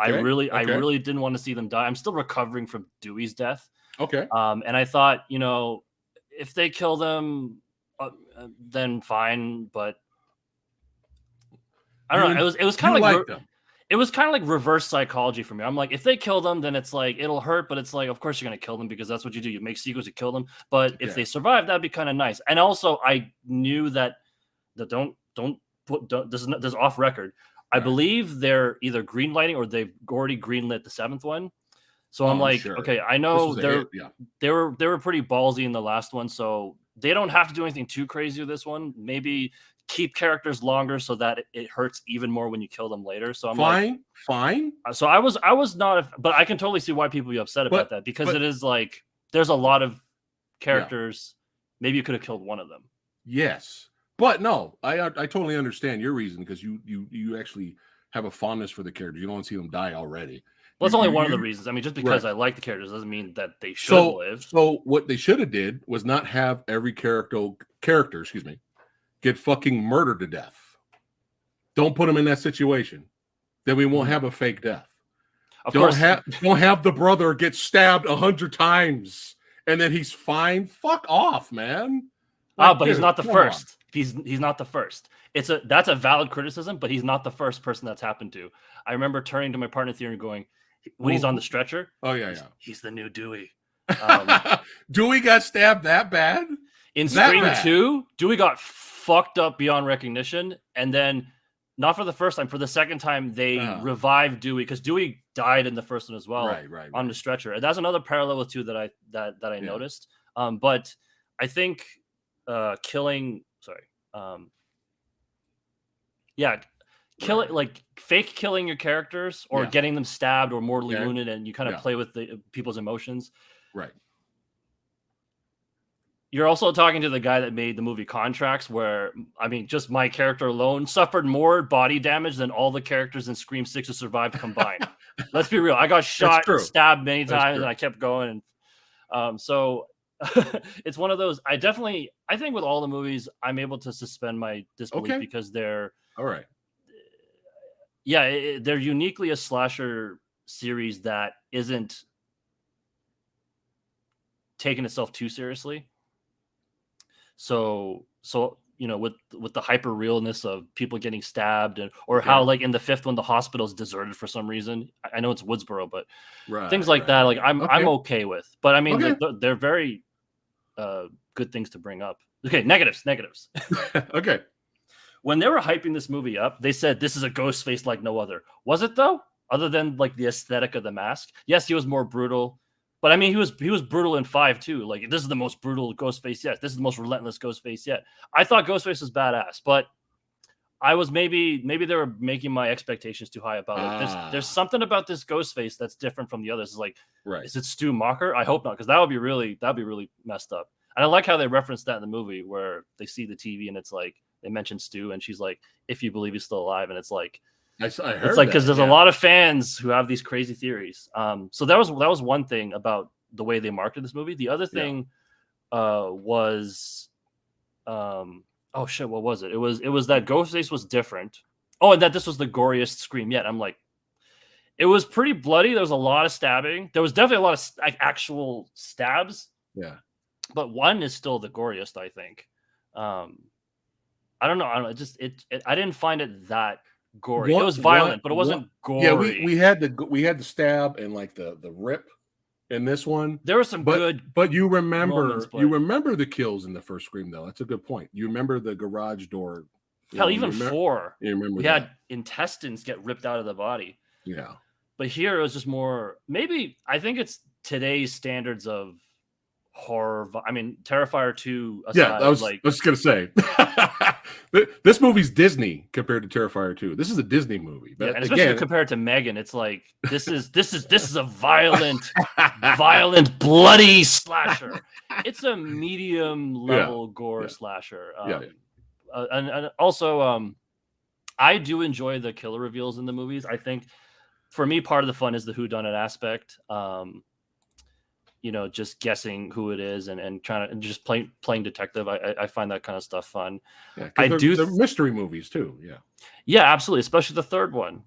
really didn't want to see them die. I'm still recovering from Dewey's death. Okay. And I thought, if they kill them, then fine. But I don't know. It was kind of like it was kind of like reverse psychology for me. I'm like, if they kill them, then it's like it'll hurt, but it's like, of course you're gonna kill them because that's what you do. You make sequels, you kill them. But if they survive, that'd be kind of nice. And also, I knew that this is off record. I believe they're either greenlighting or they've already greenlit the 7th one. So I'm like, okay, I know they were pretty ballsy in the last one, so they don't have to do anything too crazy with this one. Maybe keep characters longer so that it hurts even more when you kill them later. So I'm fine. So I was not, but I can totally see why people be upset about that because it is like there's a lot of characters. Maybe you could have killed one of them. Yes. But no, I totally understand your reason because you actually have a fondness for the characters. You don't want to see them die already. Well, that's only one of the reasons. I mean, just because I like the characters doesn't mean that they should live. So what they should have did was not have every character, get fucking murdered to death. Don't put them in that situation. Then we won't have a fake death. Don't have the brother get stabbed 100 times and then he's fine. Fuck off, man. But he's not the first. he's not the first. That's a valid criticism, but he's not the first person that's happened to. I remember turning to my partner theater and going, when he's on the stretcher, he's the new Dewey. Dewey got stabbed that bad? In Scream 2, Dewey got fucked up beyond recognition, and then not for the first time, for the second time, they revived Dewey because Dewey died in the first one as well, on the stretcher. And that's another parallel with 2 that I noticed. But I think killing fake killing your characters or getting them stabbed or mortally wounded, and you kind of play with the people's emotions. Right. You're also talking to the guy that made the movie Contracts, where, I mean, just my character alone suffered more body damage than all the characters in Scream 6 who survived combined. Let's be real. I got shot, stabbed many times, and I kept going. And so it's one of those. I think with all the movies, I'm able to suspend my disbelief because they're all right. Yeah, they're uniquely a slasher series that isn't taking itself too seriously. So with the hyper realness of people getting stabbed or how like in the 5th one the hospital's deserted for some reason. I know it's Woodsboro, but things like that, like I'm okay with. But I mean, they're very good things to bring up. Okay, negatives. Okay. When they were hyping this movie up, they said this is a ghost face like no other. Was it though? Other than like the aesthetic of the mask, yes, he was more brutal. But I mean, he was brutal in 5 too. Like, this is the most brutal Ghostface yet. This is the most relentless Ghostface yet. I thought Ghostface was badass, but I was maybe they were making my expectations too high about it. There's something about this Ghostface that's different from the others. It's like, is it Stu Macher? I hope not, because that'd be really messed up. And I like how they referenced that in the movie where they see the TV and it's like they mention Stu and she's like, if you believe he's still alive, and it's like. I heard it's like because there's a lot of fans who have these crazy theories. So that was one thing about the way they marketed this movie. The other thing was, oh shit, what was it? It was that Ghostface was different. Oh, and that this was the goriest Scream yet. I'm like, it was pretty bloody. There was a lot of stabbing. There was definitely a lot of actual stabs. Yeah, but 1 is still the goriest, I think. I don't know. I didn't find it that gory. It was violent, but it wasn't gory. Yeah, we had the stab and like the rip in this one. There were some good, but you remember the kills in the first Scream though. That's a good point. You remember the garage door. Hell, even 4. You remember we had intestines get ripped out of the body. Yeah, but here it was just more. Maybe I think it's today's standards of horror. I mean, Terrifier 2 aside, yeah, I was just gonna say this movie's Disney compared to Terrifier 2. This is a Disney movie, but and especially compared to M3GAN, it's like this is a violent bloody slasher. It's a medium level gore slasher. And also I do enjoy the killer reveals in the movies. I think for me part of the fun is the whodunit aspect. Just guessing who it is and trying to just playing detective. I find that kind of stuff fun. Yeah, they're mystery movies too. Yeah, absolutely. Especially the 3rd one.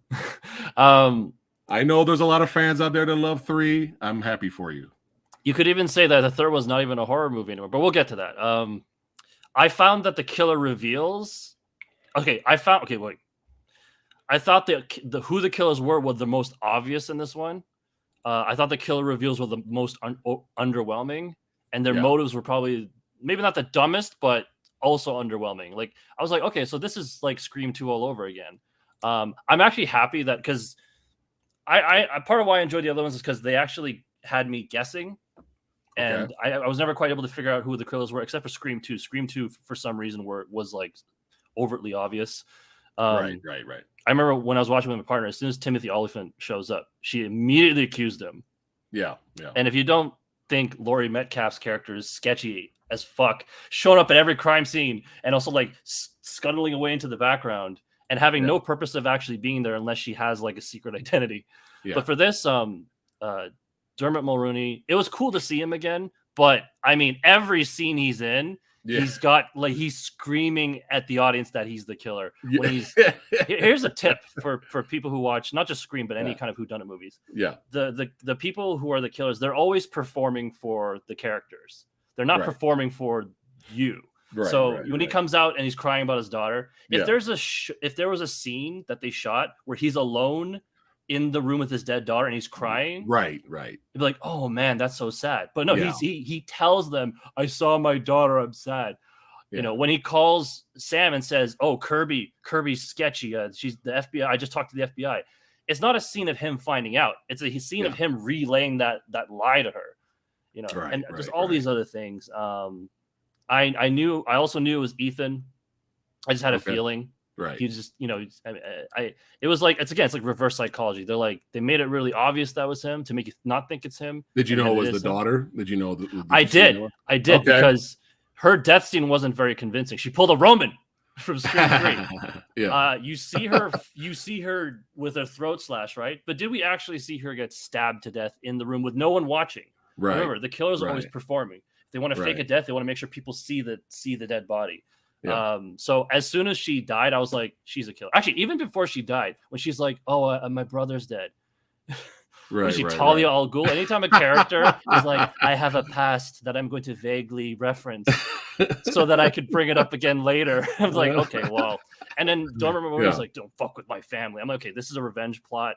I know there's a lot of fans out there that love 3. I'm happy for you. You could even say that the 3rd one's not even a horror movie anymore, but we'll get to that. I found that the killer reveals. Wait. I thought the who the killers were the most obvious in this one. I thought the killer reveals were the most underwhelming, and their motives were probably maybe not the dumbest, but also underwhelming. Like I was like, okay, so this is like Scream 2 all over again. I'm actually happy that because I part of why I enjoyed the other ones is because they actually had me guessing, and I was never quite able to figure out who the killers were except for Scream 2. Scream 2 for some reason was like overtly obvious. Right. I remember when I was watching with my partner, as soon as Timothy Olyphant shows up, she immediately accused him. Yeah. And if you don't think Laurie Metcalf's character is sketchy as fuck, showing up at every crime scene and also like scuttling away into the background and having no purpose of actually being there unless she has like a secret identity. Yeah. But for this, Dermot Mulroney, it was cool to see him again. But I mean, every scene he's in, he's screaming at the audience that he's the killer. When here's a tip for people who watch not just Scream but any kind of whodunit movies. Yeah, the people who are the killers, they're always performing for the characters. They're not performing for you. So when he comes out and he's crying about his daughter, if there was a scene that they shot where he's alone in the room with his dead daughter and he's crying, right, it'd be like, oh man, that's so sad. But no, he tells them, I saw my daughter, I'm sad. You know, when he calls Sam and says, oh, Kirby's sketchy, she's the FBI, I just talked to the FBI. It's not a scene of him finding out. It's a scene of him relaying that lie to her, you know, and just all these other things. I also knew it was Ethan. I just had a feeling. Right. He just, you know, it was like, it's like reverse psychology. They made it really obvious that was him to make you not think it's him. Did you know it was the daughter? Did you know? I did because her death scene wasn't very convincing. She pulled a Roman from Scream 3. You see her with her throat slash, right? But did we actually see her get stabbed to death in the room with no one watching? Right. Remember, the killers are always performing. If they want to fake a death, they want to make sure people see the dead body. So as soon as she died, I was like, she's a killer. Actually, even before she died, when she's like, oh, my brother's dead. When she Talia al Ghul, anytime a character is like, I have a past that I'm going to vaguely reference so that I could bring it up again later. I was like, okay, well. And then don't remember when it was like, don't fuck with my family. I'm like, okay, this is a revenge plot.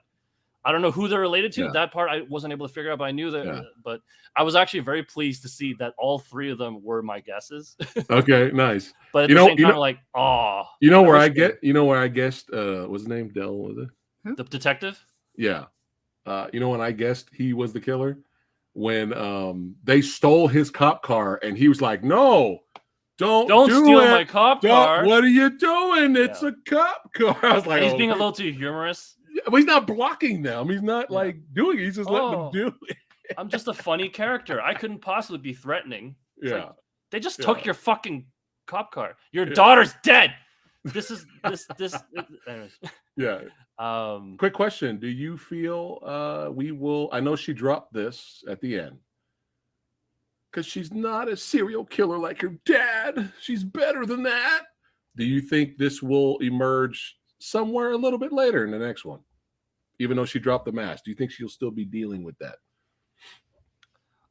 I don't know who they're related to. That part I wasn't able to figure out, but I knew that. But I was actually very pleased to see that all three of them were my guesses. Okay, nice. But at the same time, like, oh, where I guessed, what's his name? Del, was it? The detective? Yeah. When I guessed he was the killer? When they stole his cop car and he was like, no, don't steal my cop car. What are you doing? It's a cop car. I was like, and he's being a little too humorous. But he's not blocking them. He's not like doing it. He's just letting them do it. I'm just a funny character. I couldn't possibly be threatening. It's like, they just took your fucking cop car. Your daughter's dead. This. Anyways. Yeah. Quick question. Do you feel we will? I know she dropped this at the end because she's not a serial killer like her dad. She's better than that. Do you think this will emerge somewhere a little bit later in the next one, even though she dropped the mask? Do you think she'll still be dealing with that?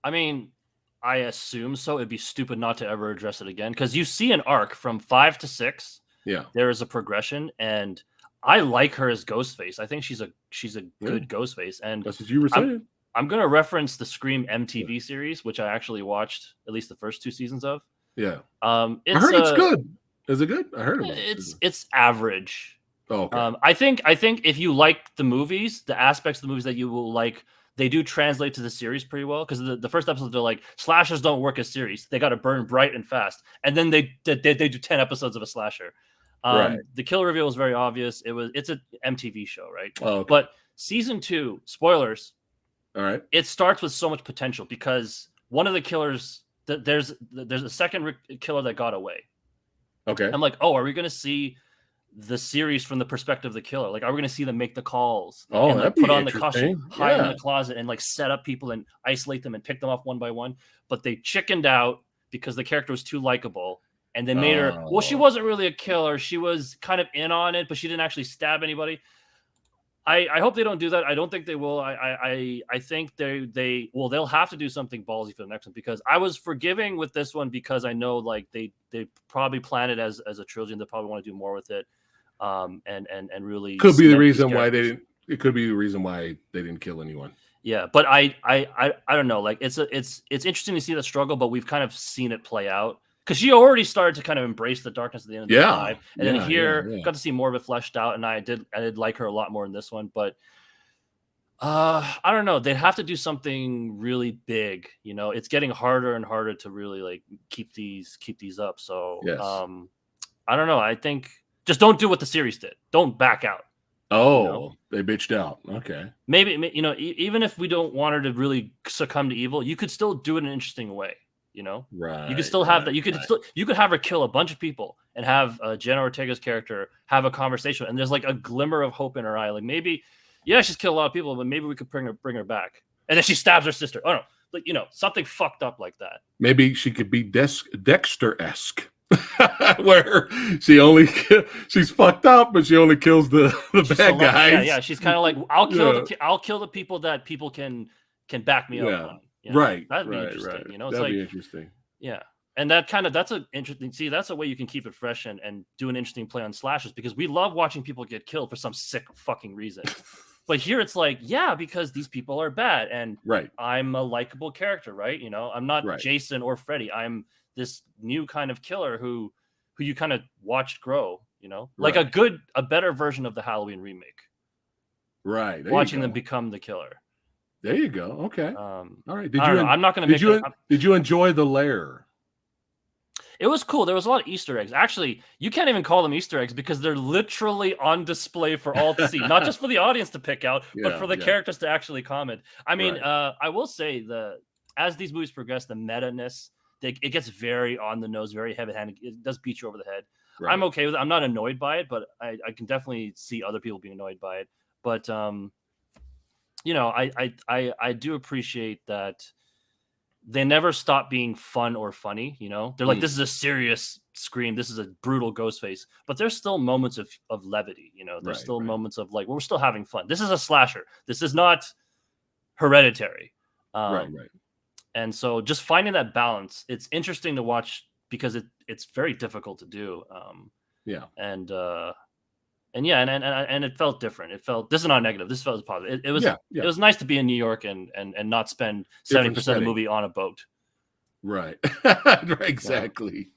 I mean, I assume so. It'd be stupid not to ever address it again because you see an arc from 5 to 6. Yeah, there is a progression, and I like her as Ghostface. I think she's a good Ghostface, and that's what you were saying. I'm going to reference the Scream MTV series, which I actually watched at least the first 2 seasons of. Yeah, I heard it's good. Is it good? I heard it's average. Oh, okay. I think if you like the movies, the aspects of the movies that you will like, they do translate to the series pretty well. Because the first episode, they're like, slashers don't work as series. They got to burn bright and fast. And then they do 10 episodes of a slasher. The kill reveal was very obvious. It's an MTV show, right? Oh, okay. But season 2, spoilers. All right. It starts with so much potential because one of the killers, there's a second killer that got away. Okay. I'm like, oh, are we going to see the series from the perspective of the killer? Like, are we going to see them make the calls and like put on the costume, hide in the closet, and like set up people and isolate them and pick them off one by one? But they chickened out because the character was too likable, and they made her. Well, she wasn't really a killer; she was kind of in on it, but she didn't actually stab anybody. I hope they don't do that. I don't think they will. I think they'll have to do something ballsy for the next one because I was forgiving with this one because I know like they probably planned it as a trilogy and they probably want to do more with it. And really could be the reason why they didn't. It could be the reason why they didn't kill anyone. Yeah, but I don't know. Like it's interesting to see the struggle, but we've kind of seen it play out. Because she already started to kind of embrace the darkness at the end of the 5. And then here, got to see more of it fleshed out. And I did like her a lot more in this one. But I don't know. They'd have to do something really big. You know, it's getting harder and harder to really like keep these up. So I don't know. I think just don't do what the series did. Don't back out. Oh, they bitched out. Okay. Maybe, you know, even if we don't want her to really succumb to evil, you could still do it in an interesting way. You know, right? You could still have that. You could have her kill a bunch of people and have Jenna Ortega's character have a conversation, and there's like a glimmer of hope in her eye. Like maybe, she's killed a lot of people, but maybe we could bring her back. And then she stabs her sister. Oh no, like something fucked up like that. Maybe she could be Dexter-esque, where she's fucked up, but she only kills the bad guys. Yeah. She's kind of like I'll kill the people that people can back me up on. Yeah. Right. That'd be interesting. Right. You know, it's that'd like be interesting. Yeah. And that's an interesting. See, that's a way you can keep it fresh and do an interesting play on slashers, because we love watching people get killed for some sick fucking reason. But here it's like, yeah, because these people are bad, and I'm a likable character, right? You know, I'm not Jason or Freddy. I'm this new kind of killer who you kind of watched grow. You know, like a better version of the Halloween remake. Right. Watching them become the killer. There you go. Okay. All right. I'm not going to make. Did you enjoy the lair? It was cool. There was a lot of Easter eggs. Actually, you can't even call them Easter eggs because they're literally on display for all to see, not just for the audience to pick out, but for the characters to actually comment. I mean, I will say as these movies progress, the meta-ness, it gets very on the nose, very heavy-handed. It does beat you over the head. Right. I'm okay with it. I'm not annoyed by it, but I can definitely see other people being annoyed by it. But you know, I do appreciate that they never stop being fun or funny. You know, they're like, this is a serious Scream, this is a brutal Ghostface, but there's still moments of levity. You know, there's still moments of like, we're still having fun. This is a slasher. This is not Hereditary. And so just finding that balance, it's interesting to watch because it's very difficult to do. And it felt different. This is not negative. This felt positive. It was nice to be in New York and not spend 70% of the movie on a boat. Right. Exactly.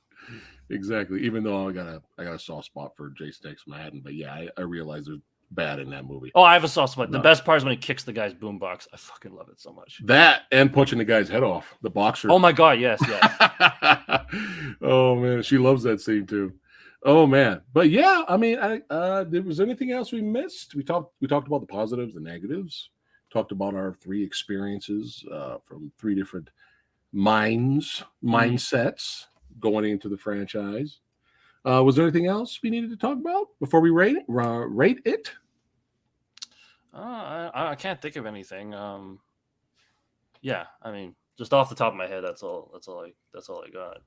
Exactly. Even though I got a soft spot for Jason Takes Manhattan, but yeah, I realize there's bad in that movie. Oh, I have a soft spot. The best part is when he kicks the guy's boombox. I fucking love it so much. That and punching the guy's head off, the boxer. Oh my god, yes. Oh man, she loves that scene too. Oh man, but yeah, I mean, was there anything else we missed? We talked about the positives, the negatives. Talked about our 3 experiences from 3 different mindsets going into the franchise. Was there anything else we needed to talk about before we rate it? I can't think of anything. Yeah, I mean, just off the top of my head, that's all I got.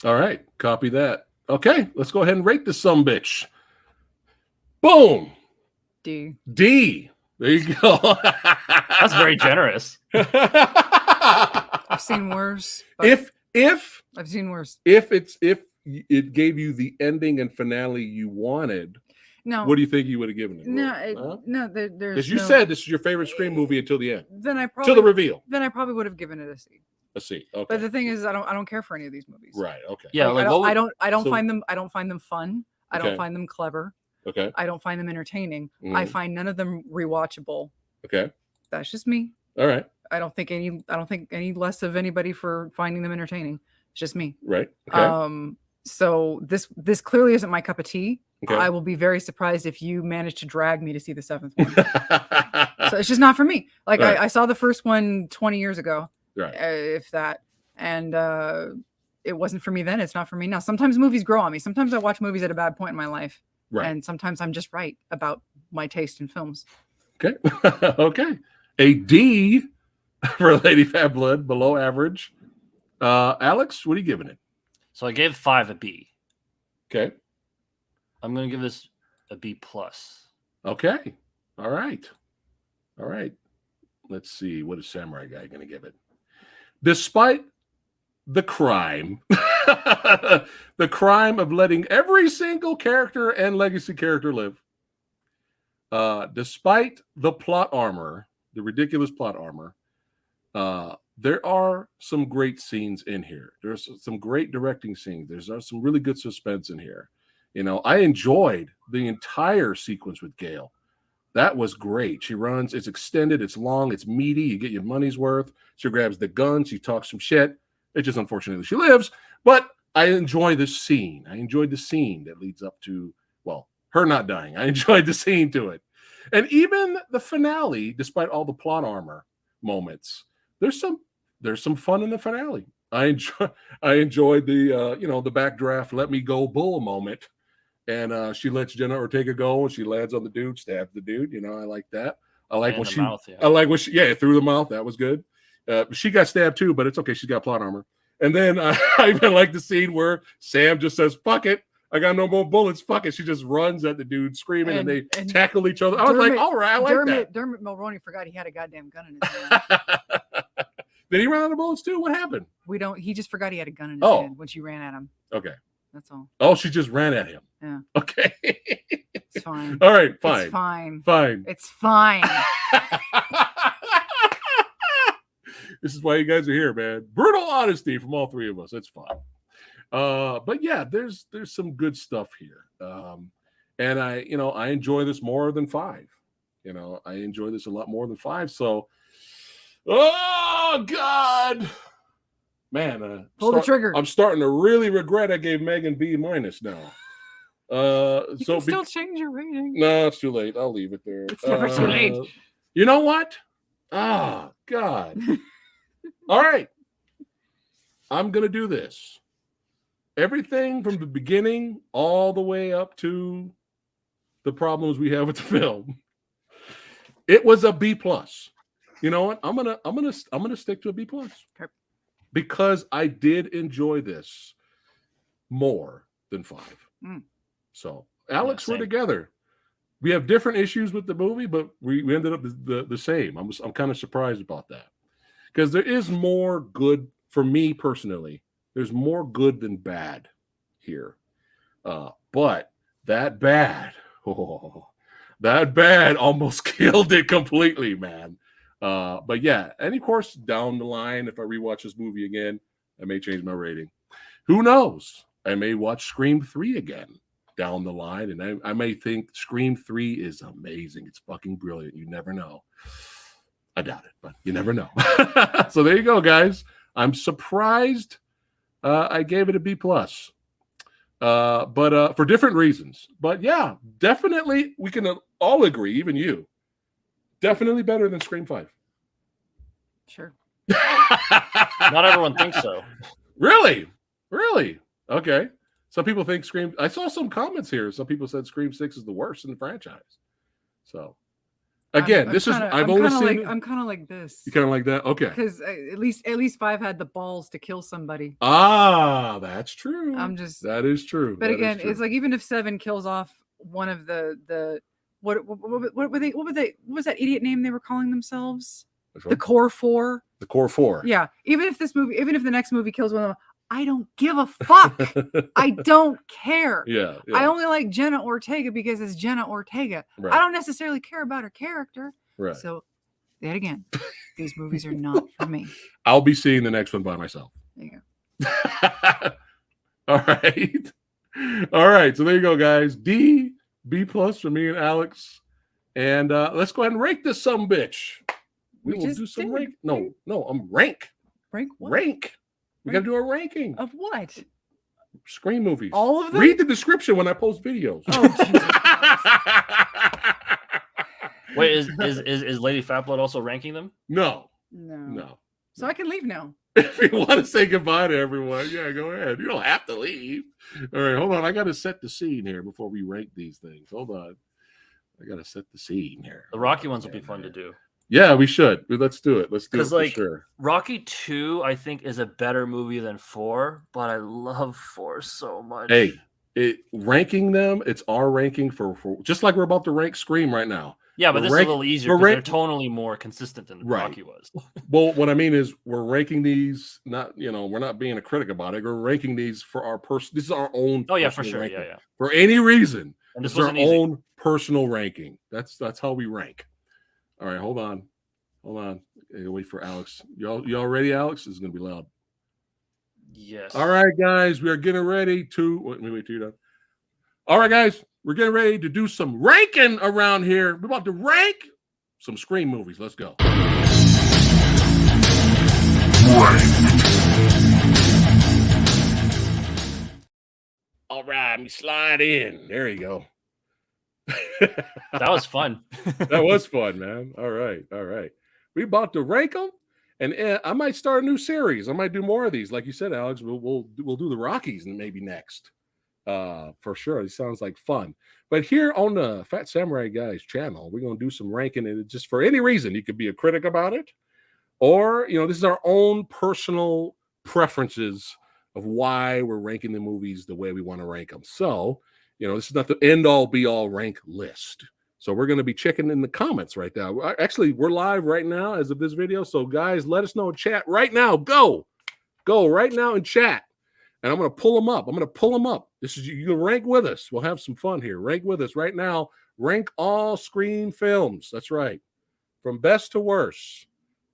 All right, copy that. Okay, let's go ahead and rate this sumbitch. Boom. D. There you go. That's very generous. I've seen worse. If I've seen worse. If it gave you the ending and finale you wanted, what do you think you would have given it? There's. Because you said this is your favorite Scream movie until the end. Then I probably till the reveal. Then I probably would have given it a C. A C. Okay. But the thing is, I don't care for any of these movies. Right. Okay. Yeah. Like, I don't find them fun. I don't find them clever. Okay. I don't find them entertaining. I find none of them rewatchable. Okay. That's just me. All right. I don't think any less of anybody for finding them entertaining. It's just me. Right. Okay. So this clearly isn't my cup of tea. Okay. I will be very surprised if you manage to drag me to see the 7th one. So it's just not for me. Like I saw the first one 20 years ago. Right. If that, and it wasn't for me then. It's not for me now. Sometimes movies grow on me. Sometimes I watch movies at a bad point in my life. Right. And sometimes I'm just right about my taste in films. Okay. Okay. A D for Lady Fat Blood, below average. Alex, what are you giving it? So I gave 5 a B. Okay. I'm going to give this a B plus. Okay. All right. Let's see. What is Samurai Guy going to give it? Despite the crime, the crime of letting every single character and legacy character live, despite the plot armor, the ridiculous plot armor, there are some great scenes in here. There's some great directing scenes. There's some really good suspense in here. You know, I enjoyed the entire sequence with Gail. That was great. She runs, it's extended, it's long, it's meaty, you get your money's worth. She grabs the gun, she talks some shit. It's just unfortunately she lives, but I enjoy this scene. I enjoyed the scene that leads up to, well, her not dying. I enjoyed the scene to it. And even the finale, despite all the plot armor moments, there's some fun in the finale. I enjoyed the the backdraft, let me go bull moment. And she lets Jenna Ortega go, and she lands on the dude, stabs the dude. You know, I like that. I like what through the mouth. That was good. She got stabbed too, but it's okay. She's got plot armor. And then I even like the scene where Sam just says, "Fuck it, I got no more bullets. Fuck it." She just runs at the dude screaming, and they tackle each other. I was like, all right, I like that. Dermot Mulroney forgot he had a goddamn gun in his hand. Did he run out of bullets too? What happened? We don't. He just forgot he had a gun in his hand when she ran at him. Okay. That's all. Oh, she just ran at him. Yeah. Okay. It's fine. All right. Fine. It's fine. Fine. It's fine. This is why you guys are here, man. Brutal honesty from all three of us. It's fine. But yeah, there's some good stuff here. And I enjoy this more than 5. I enjoy this a lot more than 5. So, oh God, man, pull the trigger. I'm starting to really regret I gave M3GAN B- now. You can still change your rating. No, it's too late. I'll leave it there. It's never too late. You know what? Ah, God. All right. I'm gonna do this. Everything from the beginning all the way up to the problems we have with the film. It was a B+. You know what? I'm gonna stick to a B+. Okay. Because I did enjoy this more than 5. So Alex, we're together. We have different issues with the movie, but we ended up the same. I'm kind of surprised about that. Because there is more good, for me personally, there's more good than bad here. But that bad almost killed it completely, man. But yeah, and of course, down the line, if I rewatch this movie again, I may change my rating. Who knows? I may watch Scream 3 again down the line, and I may think Scream 3 is amazing. It's fucking brilliant. You never know. I doubt it, but you never know. So there you go, guys. I'm surprised I gave it a B+. But for different reasons. But yeah, definitely we can all agree, even you, definitely better than Scream 5. Sure. Not everyone thinks so. Really? Okay. Some people think Scream. I saw some comments here. Some people said Scream 6 is the worst in the franchise. So again, I'm kind of like this. You kind of like that? Okay. Because at least 5 had the balls to kill somebody. Ah, that's true. That is true. But again, it's like even if 7 kills off one of the what was that idiot name they were calling themselves? The Core 4. The Core 4. Yeah. Even if the next movie kills one of them, I don't give a fuck. I don't care. Yeah. I only like Jenna Ortega because it's Jenna Ortega. Right. I don't necessarily care about her character. Right. So, yet again, these movies are not for me. I'll be seeing the next one by myself. There you go. All right. So there you go, guys. B+ for me and Alex. And let's go ahead and rank this sumbitch. We will do some rank. No, I'm rank. Rank what? Rank. We got to do a ranking. Of what? Scream movies. All of them? Read the description when I post videos. Oh, Jesus. Wait, is Lady Fatblood also ranking them? No. So I can leave now. If you want to say goodbye to everyone, yeah, go ahead. You don't have to leave. All right, hold on. I got to set the scene here before we rank these things. Hold on. I got to set the scene here. The Rocky ones will be fun to do. Yeah, we should. Let's do it. Let's do it for sure. Rocky 2, I think, is a better movie than 4, but I love 4 so much. Hey, ranking them, it's our ranking for just like we're about to rank Scream right now. Yeah, but this is a little easier because they're tonally more consistent than Rocky was. Well, what I mean is we're ranking these, we're not being a critic about it. We're ranking these for our this is our own. Oh, yeah, for sure. Ranking. Yeah. For any reason. And this is our easy. Own personal ranking. That's how we rank. All right, hold on. Wait for Alex. Y'all ready, Alex? This is gonna be loud. Yes. All right, guys, we are getting ready to wait till you're done. All right, guys, we're getting ready to do some ranking around here. We're about to rank some Scream movies. Let's go. All right, let me slide in. There you go. That was fun. That was fun, man. All right. We about to rank them, and I might start a new series. I might do more of these, like you said, Alex. We'll do the Rockies and maybe next, for sure. It sounds like fun. But here on the Fat Samurai Guy's channel, we're gonna do some ranking, and just for any reason, you could be a critic about it, or this is our own personal preferences of why we're ranking the movies the way we want to rank them. So. This is not the end-all, be-all rank list. So we're going to be checking in the comments right now. Actually, we're live right now as of this video. So, guys, let us know in chat right now. Go. Go right now in chat. And I'm going to pull them up. This is you can rank with us. We'll have some fun here. Rank with us right now. Rank all Scream films. That's right, from best to worst.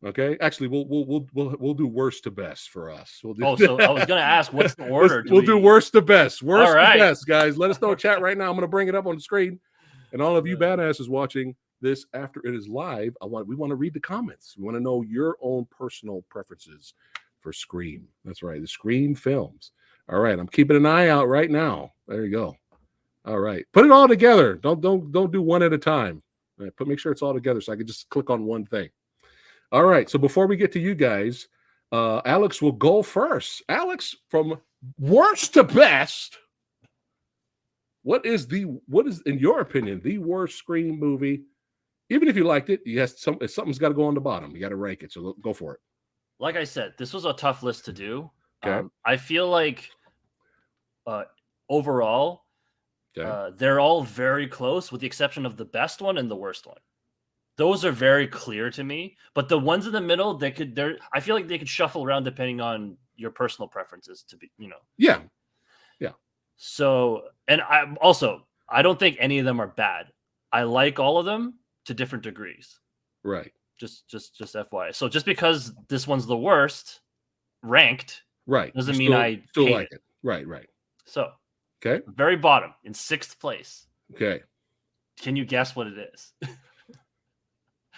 Okay, actually, we'll do worst to best for us. We'll do. So I was going to ask, what's the order? We'll do worst to best. Worst to best, guys. Let us know in chat right now. I'm going to bring it up on the screen, and all of you badasses watching this after it is live, we want to read the comments. We want to know your own personal preferences for Scream. That's right, the Scream films. All right, I'm keeping an eye out right now. There you go. All right, put it all together. Don't do one at a time. All right, make sure it's all together so I can just click on one thing. All right, so before we get to you guys, Alex will go first. Alex, from worst to best, what is in your opinion the worst Scream movie? Even if you liked it, something's got to go on the bottom. You got to rank it. So go for it. Like I said, this was a tough list to do. Okay. I feel like overall, they're all very close, with the exception of the best one and the worst one. Those are very clear to me. But the ones in the middle, I feel like they could shuffle around depending on your personal preferences. Yeah. So, and I don't think any of them are bad. I like all of them to different degrees. Right. Just FYI. So just because this one's the worst ranked, right, doesn't mean I still like it. Right. So, okay, very bottom in 6th place. Okay, can you guess what it is?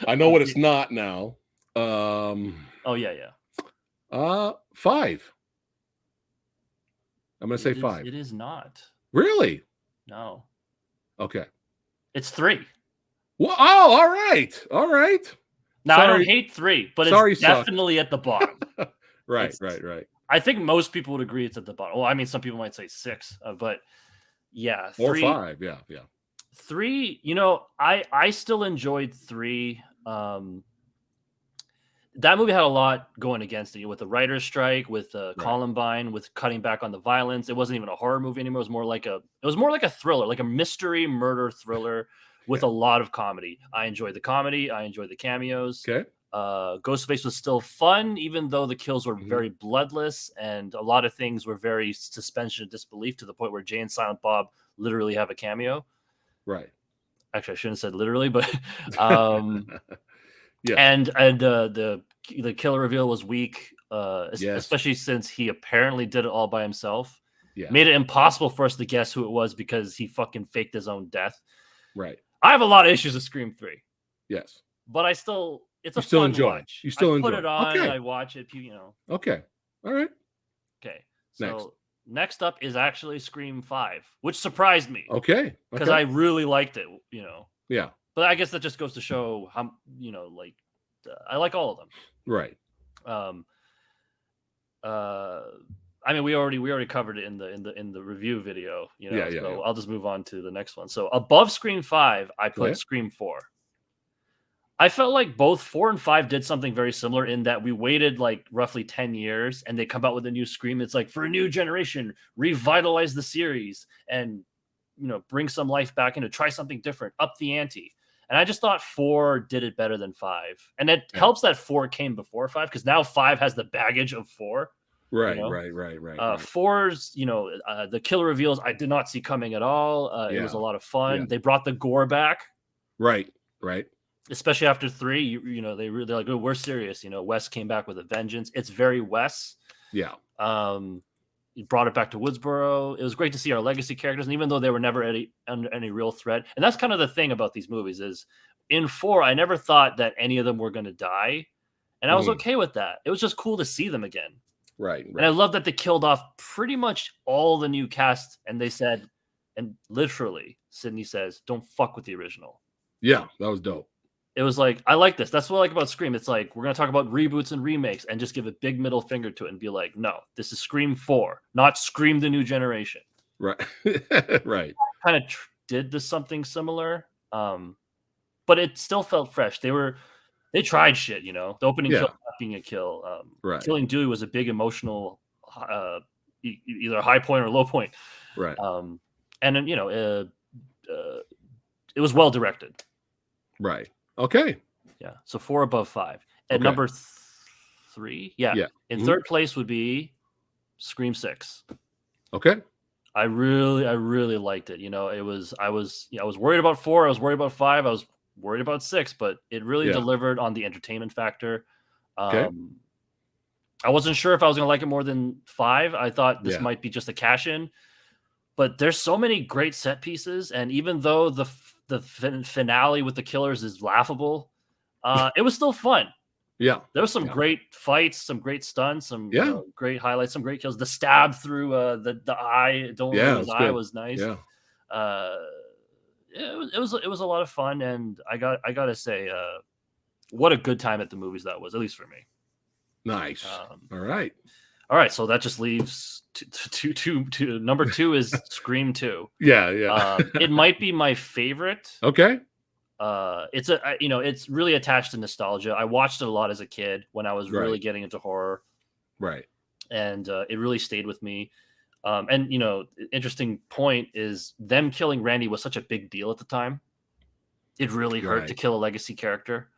I know what it's not now. Oh yeah. 5. I'm gonna say 5. It is not. Really? No. Okay. It's 3. Well, oh, all right. Now, I don't hate 3, but it's definitely at the bottom. Right. I think most people would agree it's at the bottom. Well, I mean, some people might say 6, but yeah, 3 or 5. Yeah. 3. I still enjoyed 3. That movie had a lot going against it, with the writer's strike, with Columbine, with cutting back on the violence. It wasn't even a horror movie anymore. It was more like a thriller, like a mystery murder thriller with a lot of comedy. I enjoyed the comedy. I enjoyed the cameos. Okay. Ghostface was still fun, even though the kills were very bloodless and a lot of things were very suspension of disbelief, to the point where Jay and Silent Bob literally have a cameo. Right. Actually, I shouldn't have said literally, but yeah. And the killer reveal was weak, especially since he apparently did it all by himself. Yeah. Made it impossible for us to guess who it was because he fucking faked his own death. Right. I have a lot of issues with Scream 3. Yes. But it's a fun watch. You still enjoy it. Put it on, okay. I watch it, Okay. All right. Okay. So next up is actually Scream 5, which surprised me. Okay. Because I really liked it, Yeah. But I guess that just goes to show how, I like all of them. Right. I mean, we already covered it in the review video, so I'll just move on to the next one. So above Scream 5, I put Scream 4. I felt like both 4 and 5 did something very similar in that we waited like roughly 10 years and they come out with a new Scream. It's like, for a new generation, revitalize the series and, bring some life back into, try something different, up the ante. And I just thought 4 did it better than 5. And it helps that 4 came before 5, because now 5 has the baggage of 4. Right. 4's, the killer reveals I did not see coming at all. It was a lot of fun. Yeah. They brought the gore back. Right. Especially after 3, they're like, oh, we're serious. Wes came back with a vengeance. It's very Wes. Yeah. He brought it back to Woodsboro. It was great to see our legacy characters, and even though they were never under any real threat, and that's kind of the thing about these movies is, in 4, I never thought that any of them were going to die, and I was okay with that. It was just cool to see them again. Right. And I love that they killed off pretty much all the new cast, and they said, and literally, Sydney says, "Don't fuck with the original." Yeah, that was dope. It was like, I like this. That's what I like about Scream. It's like, we're going to talk about reboots and remakes and just give a big middle finger to it and be like, no, this is Scream 4, not Scream the New Generation. Right. Right. Kind of did something similar, but it still felt fresh. They tried shit, The opening kill not being a kill. Killing Dewey was a big emotional, either a high point or low point. Right. And then, it was well directed. Right. Okay. Yeah. So 4 above 5. At number 3. Yeah. Yeah. In third place would be Scream 6. Okay. I really liked it. You know, I was worried about 4. I was worried about 5. I was worried about 6, but it really delivered on the entertainment factor. Okay. I wasn't sure if I was going to like it more than 5. I thought this might be just a cash in, but there's so many great set pieces. And even though the finale with the killers is laughable, it was still fun. Yeah. There was some great fights, some great stunts, some great highlights, some great kills. The stab through the eye, his eye was nice. Yeah. It was a lot of fun, and I gotta say, what a good time at the movies that was, at least for me. Nice. All right. So that just leaves to number 2 is Scream 2. Yeah. It might be my favorite. Okay. It's really attached to nostalgia. I watched it a lot as a kid when I was really getting into horror. Right. And it really stayed with me. Interesting point is them killing Randy was such a big deal at the time. It really hurt to kill a legacy character.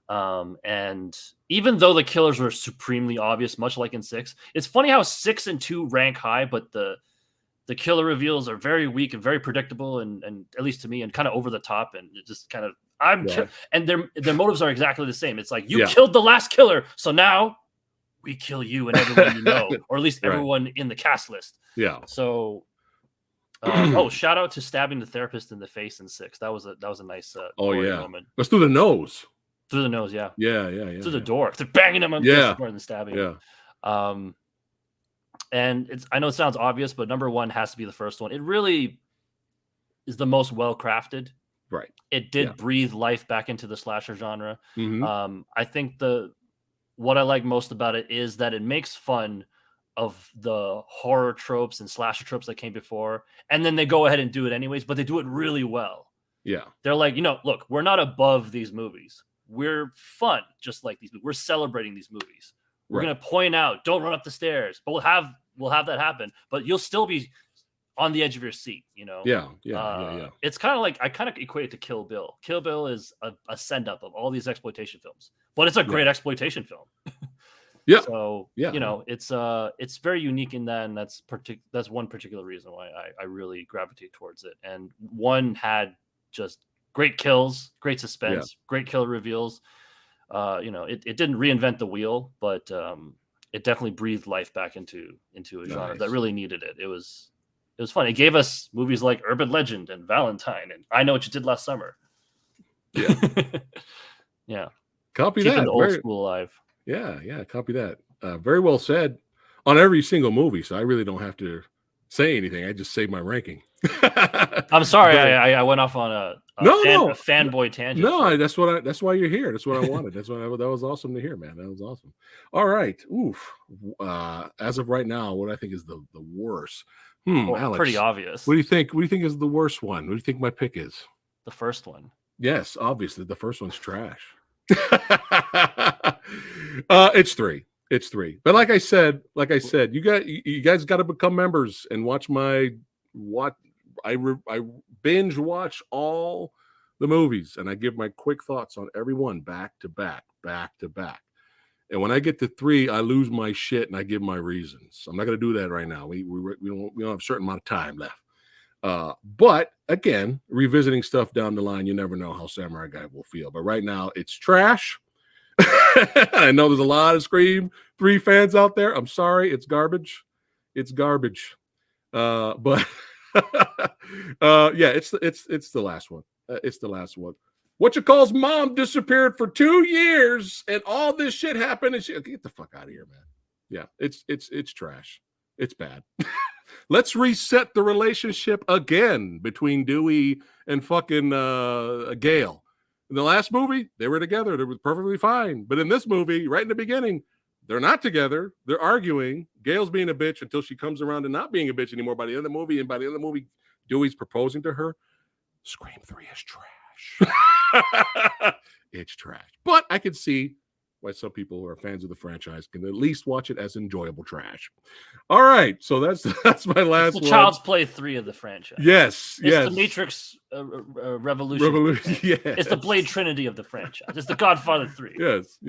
And even though the killers were supremely obvious, much like in 6, it's funny how 6 and 2 rank high, but the killer reveals are very weak and very predictable, and at least to me, and kind of over the top, and it just kind of and their motives are exactly the same. It's like, you killed the last killer, so now we kill you and everyone you know, or at least everyone in the cast list. Yeah. So, shout out to stabbing the therapist in the face in 6. That was a nice moment. Let's do the nose. Through the nose, yeah. Through the door. They're banging him on the door and stabbing him. And I know it sounds obvious, but number 1 has to be the first one. It really is the most well-crafted. Right. It did breathe life back into the slasher genre. Mm-hmm. I think what I like most about it is that it makes fun of the horror tropes and slasher tropes that came before, and then they go ahead and do it anyways, but they do it really well. Yeah. They're like, look, we're not above these movies. We're fun, just like these. We're celebrating these movies. We're gonna point out, don't run up the stairs, but we'll have that happen. But you'll still be on the edge of your seat, Yeah. It's kind of like, I kind of equate it to Kill Bill. Kill Bill is a send up of all these exploitation films, but it's a great exploitation film. Yeah. So it's very unique in that, and that's one particular reason why I really gravitate towards it. And 1 had just great kills, great suspense, great killer reveals. It didn't reinvent the wheel, but it definitely breathed life back into a genre that really needed it. It was fun. It gave us movies like Urban Legend and Valentine and I Know What You Did Last Summer. Yeah. Yeah. Copy Keeping that. the old school alive. Yeah. Copy that. Very well said on every single movie. So I really don't have to say anything. I just say my ranking. I'm sorry. I went off on a fanboy tangent. No, that's why you're here. That's what I wanted. That was awesome to hear, man. That was awesome. All right. Oof. As of right now, what I think is the worst. Alex, pretty obvious. What do you think? What do you think is the worst one? What do you think my pick is? The first one. Yes, obviously the first one's trash. It's 3. It's 3. But like I said, you guys got to become members and watch I binge watch all the movies, and I give my quick thoughts on every one back to back. And when I get to 3, I lose my shit and I give my reasons. I'm not going to do that right now. We don't have a certain amount of time left. But again, revisiting stuff down the line, you never know how Samurai Guy will feel. But right now, it's trash. I know there's a lot of Scream 3 fans out there. I'm sorry, it's garbage. It's garbage. But it's the last one. It's the last one. What you call's mom disappeared for 2 years, and all this shit happened. And get the fuck out of here, man. Yeah, it's trash. It's bad. Let's reset the relationship again between Dewey and fucking Gale. In the last movie, they were together. They were perfectly fine. But in this movie, right in the beginning, they're not together. They're arguing. Gale's being a bitch until she comes around to not being a bitch anymore by the end of the movie. And by the end of the movie, Dewey's proposing to her. Scream 3 is trash. It's trash. But I can see why some people who are fans of the franchise can at least watch it as enjoyable trash. All right. So that's my last one. Child's Play 3 of the franchise. Yes. It's the Matrix Revolution. Yes. It's the Blade Trinity of the franchise. It's the Godfather 3. Yes.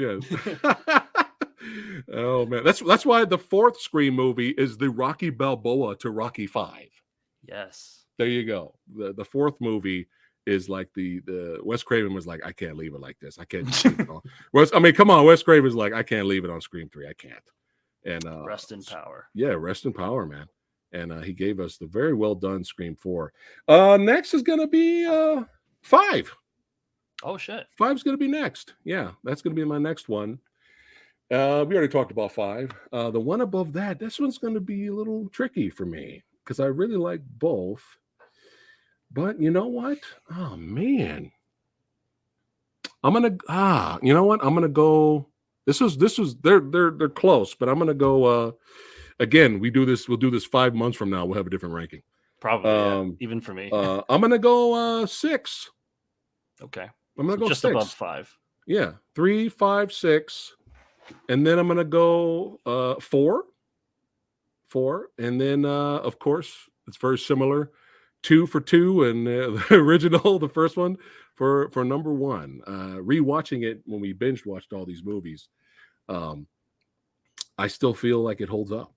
Oh man, that's why the fourth Scream movie is the Rocky Balboa to Rocky 5. Yes. There you go. The fourth movie is like the Wes Craven was like, I can't leave it like this. I can't just leave it on. I mean, come on, Wes Craven's like, I can't leave it on Scream 3. I can't. And rest in power. Yeah, rest in power, man. And he gave us the very well done Scream 4. Next is gonna be 5. Oh shit. 5's gonna be next. Yeah, that's gonna be my next one. We already talked about 5. The one above that, this one's gonna be a little tricky for me because I really like both. But you know what? Oh man. I'm gonna you know what? I'm gonna go. This was they're close, but I'm gonna go again. We'll do this 5 months from now. We'll have a different ranking. Probably, yeah. Even for me. I'm gonna go 6. Okay. I'm gonna go just 6. above 5. Yeah. 3, 5, 6. And then I'm gonna go 4. 4. And then of course it's very similar. 2 for 2, and the original, the first one for number 1. Rewatching it when we binge watched all these movies, I still feel like it holds up.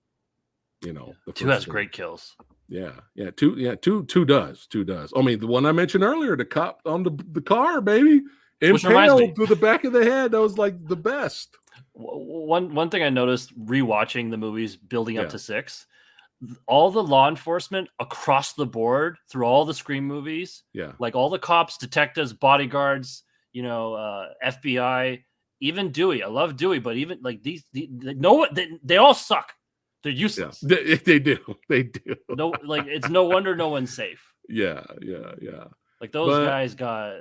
You know, 2 has great kills. Yeah, 2 does. I mean, the one I mentioned earlier, the cop on the car, baby, impaled through the back of the head. That was like the best. One thing I noticed rewatching the movies building up to 6, all the law enforcement across the board through all the Scream movies, like all the cops, detectives, bodyguards, you know, FBI, even Dewey. I love Dewey, but even like they all suck. They're useless. Yeah, they do. No, like it's no wonder no one's safe. Yeah. Like those guys got.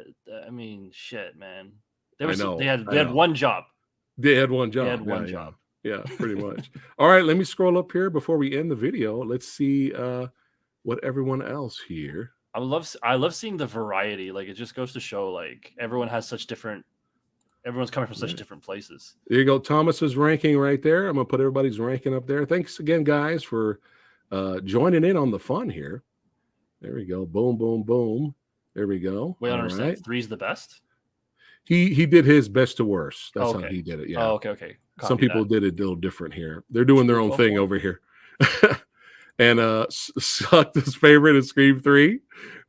I mean, shit, man. They had one job. They had one job. They had one job. Yeah, pretty much. All right, let me scroll up here before we end the video. Let's see what everyone else here. I love seeing the variety. Like it just goes to show, like everyone's coming from such different places. There you go. Thomas's ranking right there. I'm gonna put everybody's ranking up there. Thanks again, guys, for joining in on the fun here. There we go. Boom, boom, boom. There we go. Wait, I don't understand. 3's the best. He did his best to worst. That's how he did it. Yeah. Oh, okay. Some people did it a little different here. They're doing their own thing over here. And Suck's favorite is Scream 3.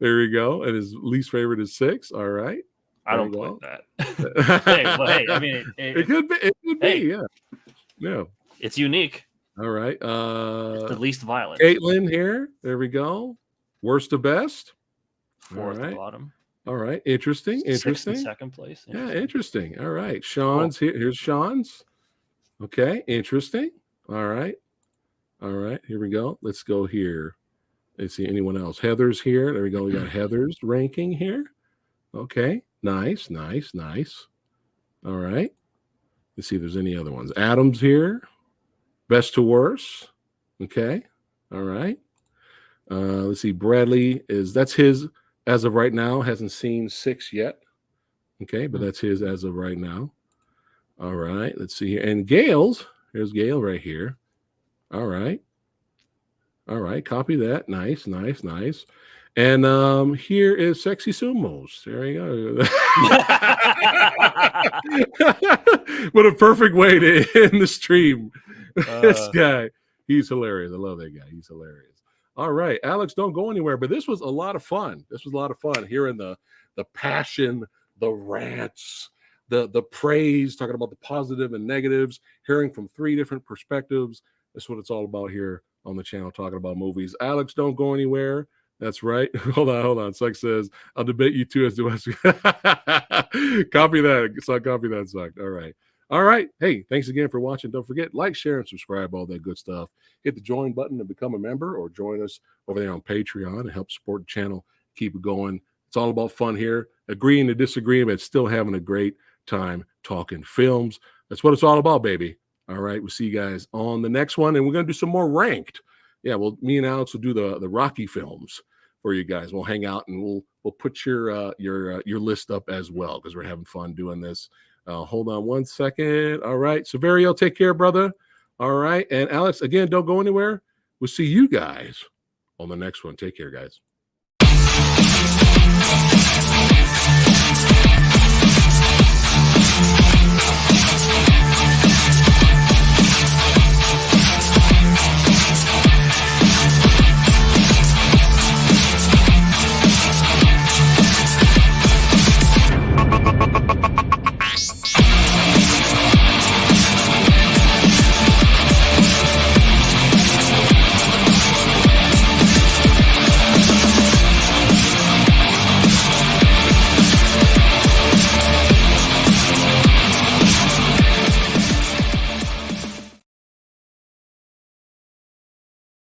There we go. And his least favorite is 6. All right. I don't like that. hey, I mean, it could be. It could be. Yeah. It's unique. All right. It's the least violent. Caitlin here. There we go. Worst to best. 4th at bottom. All right. Interesting. 6th in second place. Yeah. Interesting. All right. Sean's here. Here's Sean's. Okay. Interesting. All right. Here we go. Let's go here. Let's see anyone else. Heather's here. There we go. We got Heather's ranking here. Okay. Nice. All right. Let's see if there's any other ones. Adam's here. Best to worst. Okay. All right. Let's see. Bradley that's his as of right now. Hasn't seen 6 yet. Okay, but that's his as of right now. All right. Let's see here. And Gail's. Here's Gail right here. All right. Copy that. Nice. And here is Sexy Sumos. There you go. What a perfect way to end the stream. This guy, he's hilarious. I love that guy. He's hilarious. All right, Alex, don't go anywhere. But this was a lot of fun. Hearing the passion, the rants, the praise, talking about the positive and negatives, hearing from 3 different perspectives. That's what it's all about here on the channel, talking about movies. Alex, don't go anywhere. That's right. Hold on. Suck says, I'll debate you too as do I. Copy that. Copy that, Suck. All right. Hey, thanks again for watching. Don't forget, like, share, and subscribe, all that good stuff. Hit the join button to become a member or join us over there on Patreon and help support the channel. Keep it going. It's all about fun here. Agreeing to disagree, but still having a great time talking films. That's what it's all about, baby. All right. We'll see you guys on the next one. And we're going to do some more ranked. Yeah, well, me and Alex will do the Rocky films for you guys. We'll hang out and we'll put your list up as well because we're having fun doing this. Hold on one second. All right, Severio, take care, brother. All right, and Alex, again, don't go anywhere. We'll see you guys on the next one. Take care, guys.